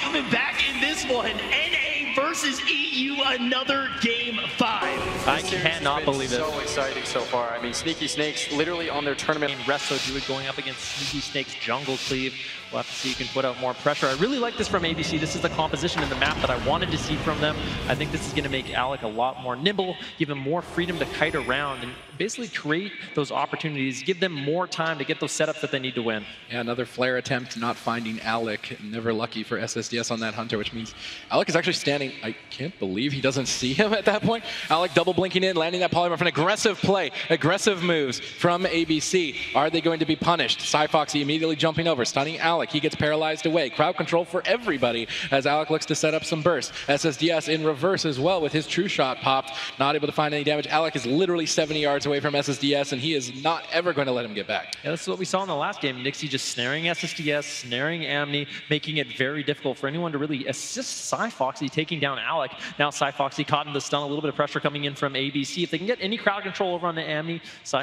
Coming back in this one, NA versus EU, another game 5. I cannot believe it. So exciting so far. I mean, Sneaky Snakes literally on their tournament. Resto Druid going up against Sneaky Snake's jungle Cleave. We'll have to see who can put out more pressure. I really like this from ABC. This is the composition in the map that I wanted to see from them. I think this is going to make Alec a lot more nimble, give him more freedom to kite around, and basically create those opportunities, give them more time to get those setups that they need to win. Yeah, another flare attempt, not finding Alec. Never lucky for SSDS on that Hunter, which means Alec is actually standing. I can't believe he doesn't see him at that point. Alec double blinking in, landing that polymorph. An aggressive play, aggressive moves from ABC. Are they going to be punished? Foxy immediately jumping over, stunning Alec. He gets paralyzed away. Crowd control for everybody as Alec looks to set up some burst. SSDS in reverse as well with his true shot popped. Not able to find any damage. Alec is literally 70 yards away from SSDS, and he is not ever going to let him get back. Yeah, this is what we saw in the last game. Nixie just snaring SSDS, snaring Amni, making it very difficult for anyone to really assist Foxy taking down Alec. Now Foxy caught in the stun, a little bit of pressure coming in from ABC. If they can get any crowd control over on the Amni,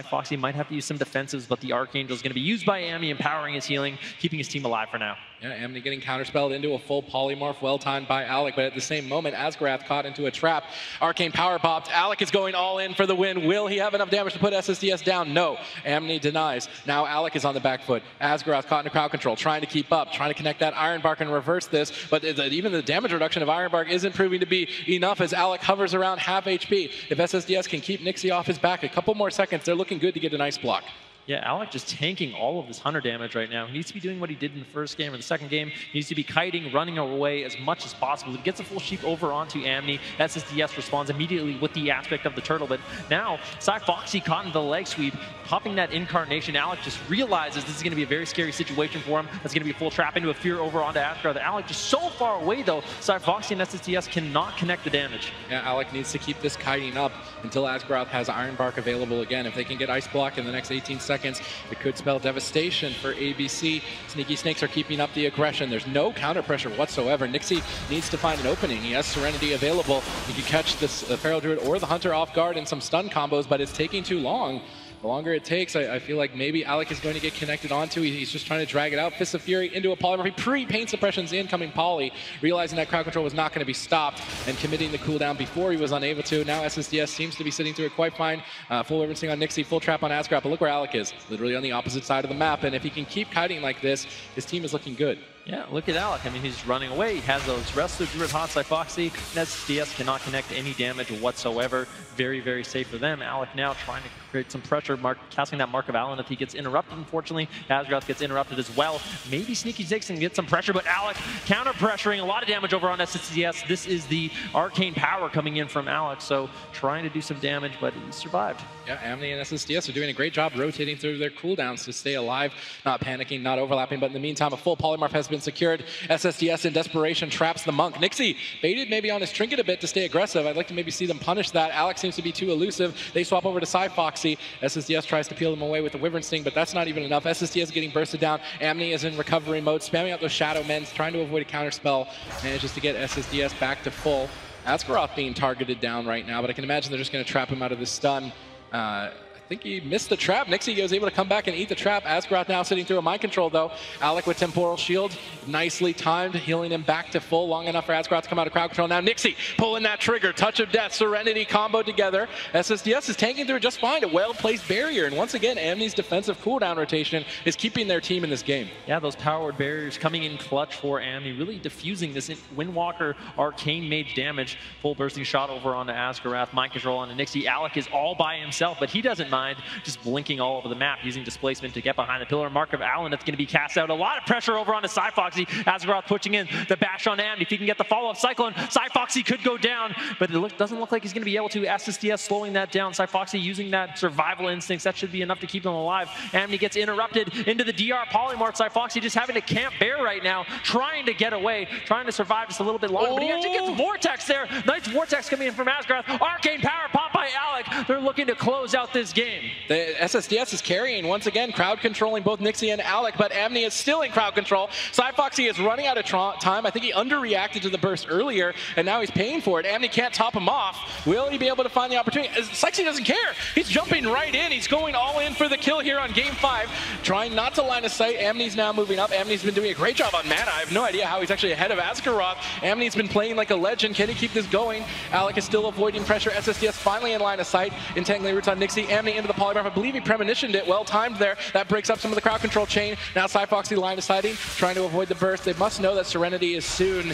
Foxy might have to use some defensives, but the Archangel is going to be used by Amni, empowering his healing, keeping his team alive for now. Yeah, Amni getting counterspelled into a full polymorph, well timed by Alec, but at the same moment, Asgaroth caught into a trap. Arcane power popped. Alec is going all in for the win. Will he have enough damage to put SSDS down? No. Amni denies. Now Alec is on the back foot. Asgaroth caught into crowd control, trying to keep up, trying to connect that Iron Bark and reverse this, but even the damage reduction of Iron Bark isn't proving to be enough as Alec hovers around half HP. If SSDS can keep Nixie off his back a couple more seconds, they're looking good to get a nice block. Yeah, Alec just tanking all of this Hunter damage right now. He needs to be doing what he did in the first game or the second game. He needs to be kiting, running away as much as possible. He gets a full sheep over onto Amni. SSDS responds immediately with the aspect of the turtle. But now, Foxy caught in the leg sweep, popping that incarnation. Alec just realizes this is going to be a very scary situation for him. That's going to be a full trap into a fear over onto Asgaroth. Alec just so far away, though. Foxy and SSDS cannot connect the damage. Yeah, Alec needs to keep this kiting up until Asgaroth has Iron Bark available again. If they can get Ice Block in the next 18 seconds, it could spell devastation for ABC. Sneaky Snakes are keeping up the aggression. There's no counter pressure whatsoever. Nixie needs to find an opening. He has Serenity available. He can catch this Feral Druid or the Hunter off guard in some stun combos, but it's taking too long. The longer it takes, I feel like maybe Alec is going to get connected onto. He's just trying to drag it out. Fist of Fury into a polymorph. He pre-paint suppressions the incoming poly, realizing that crowd control was not going to be stopped and committing the cooldown before he was unable to. Now SSDS seems to be sitting through it quite fine. Full Rivencing on Nixie, full trap on Asgraf, but look where Alec is, literally on the opposite side of the map. And if he can keep kiting like this, his team is looking good. Yeah, look at Alec. I mean, he's running away. He has those Resto, Druid, Hot Side Foxy, and SSDS cannot connect any damage whatsoever. Very, very safe for them. Alec now trying to create some pressure, casting that Mark of Allen if he gets interrupted, unfortunately. Asgrath gets interrupted as well. Maybe Sneaky Snakes can get some pressure, but Alec counter-pressuring, a lot of damage over on SSDS. This is the arcane power coming in from Alec, so trying to do some damage, but he survived. Yeah, Amni and SSDS are doing a great job rotating through their cooldowns to stay alive, not panicking, not overlapping, but in the meantime, a full polymorph has been secured. SSDS in desperation traps the Monk. Nixie baited maybe on his trinket a bit to stay aggressive. I'd like to maybe see them punish that. Alex seems to be too elusive. They swap over to Foxy. SSDS tries to peel them away with the Wyvern Sting, but that's not even enough. SSDS getting bursted down. Amni is in recovery mode, spamming out those Shadow Men, trying to avoid a counter spell. Manages to get SSDS back to full. Asgaroth being targeted down right now, but I can imagine they're just going to trap him out of the stun. I think he missed the trap. Nixie was able to come back and eat the trap. Asgaroth now sitting through a mind control though. Alec with Temporal Shield, nicely timed, healing him back to full, long enough for Asgaroth to come out of crowd control. Now Nixie pulling that trigger, Touch of Death, Serenity combo together. SSDS is tanking through just fine, a well-placed barrier. And once again, Amni's defensive cooldown rotation is keeping their team in this game. Yeah, those powered barriers coming in clutch for Amni, really diffusing this Windwalker arcane mage damage. Full bursting shot over onto Asgaroth, mind control onto Nixie. Alec is all by himself, but he doesn't mind, just blinking all over the map, using displacement to get behind the pillar. Mark of Allen that's going to be cast out. A lot of pressure over onto Foxy. Asgaroth pushing in the bash on Amni. If he can get the follow-up Cyclone, Foxy could go down, but it doesn't look like he's going to be able to. SSDS slowing that down. Foxy using that survival instincts. That should be enough to keep him alive. Amni gets interrupted into the DR polymorph. Foxy just having to camp bear right now, trying to get away, trying to survive just a little bit longer, but he actually gets Vortex there. Nice Vortex coming in from Asgaroth. Arcane power pop by Alec. They're looking to close out this game. The SSDS is carrying once again, crowd controlling both Nixie and Alec, but Amni is still in crowd control. Foxy is running out of time. I think he underreacted to the burst earlier, and now he's paying for it. Amni can't top him off. Will he be able to find the opportunity? Sykesy doesn't care. He's jumping right in. He's going all in for the kill here on game 5, trying not to line of sight. Amni's now moving up. Amni's been doing a great job on mana. I have no idea how he's actually ahead of Asgaroth. Amni's been playing like a legend. Can he keep this going? Alec is still avoiding pressure. SSDS finally in line of sight. Entangling roots on Nixie. Amni into the polymorph. I believe he premonitioned it. Well timed there. That breaks up some of the crowd control chain. Now Foxy line of sighting, trying to avoid the burst. They must know that Serenity is soon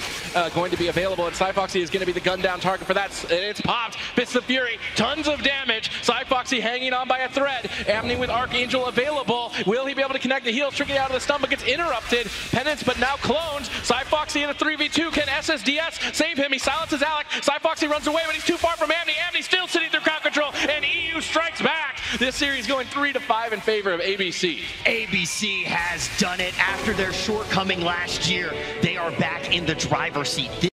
going to be available, and Foxy is going to be the gun down target for that. It's popped. Fists of Fury. Tons of damage. Foxy hanging on by a thread. Amni with Archangel available. Will he be able to connect the heals? Tricking out of the stun, but gets interrupted. Penance, but now clones. Foxy in a 3v2. Can SSDS save him? He silences Alec. Foxy runs away, but he's too far from Amni. Amni still sitting through crowd control, and EU strikes back. This series going 3-5 in favor of ABC. ABC has done it after their shortcoming last year. They are back in the driver's seat.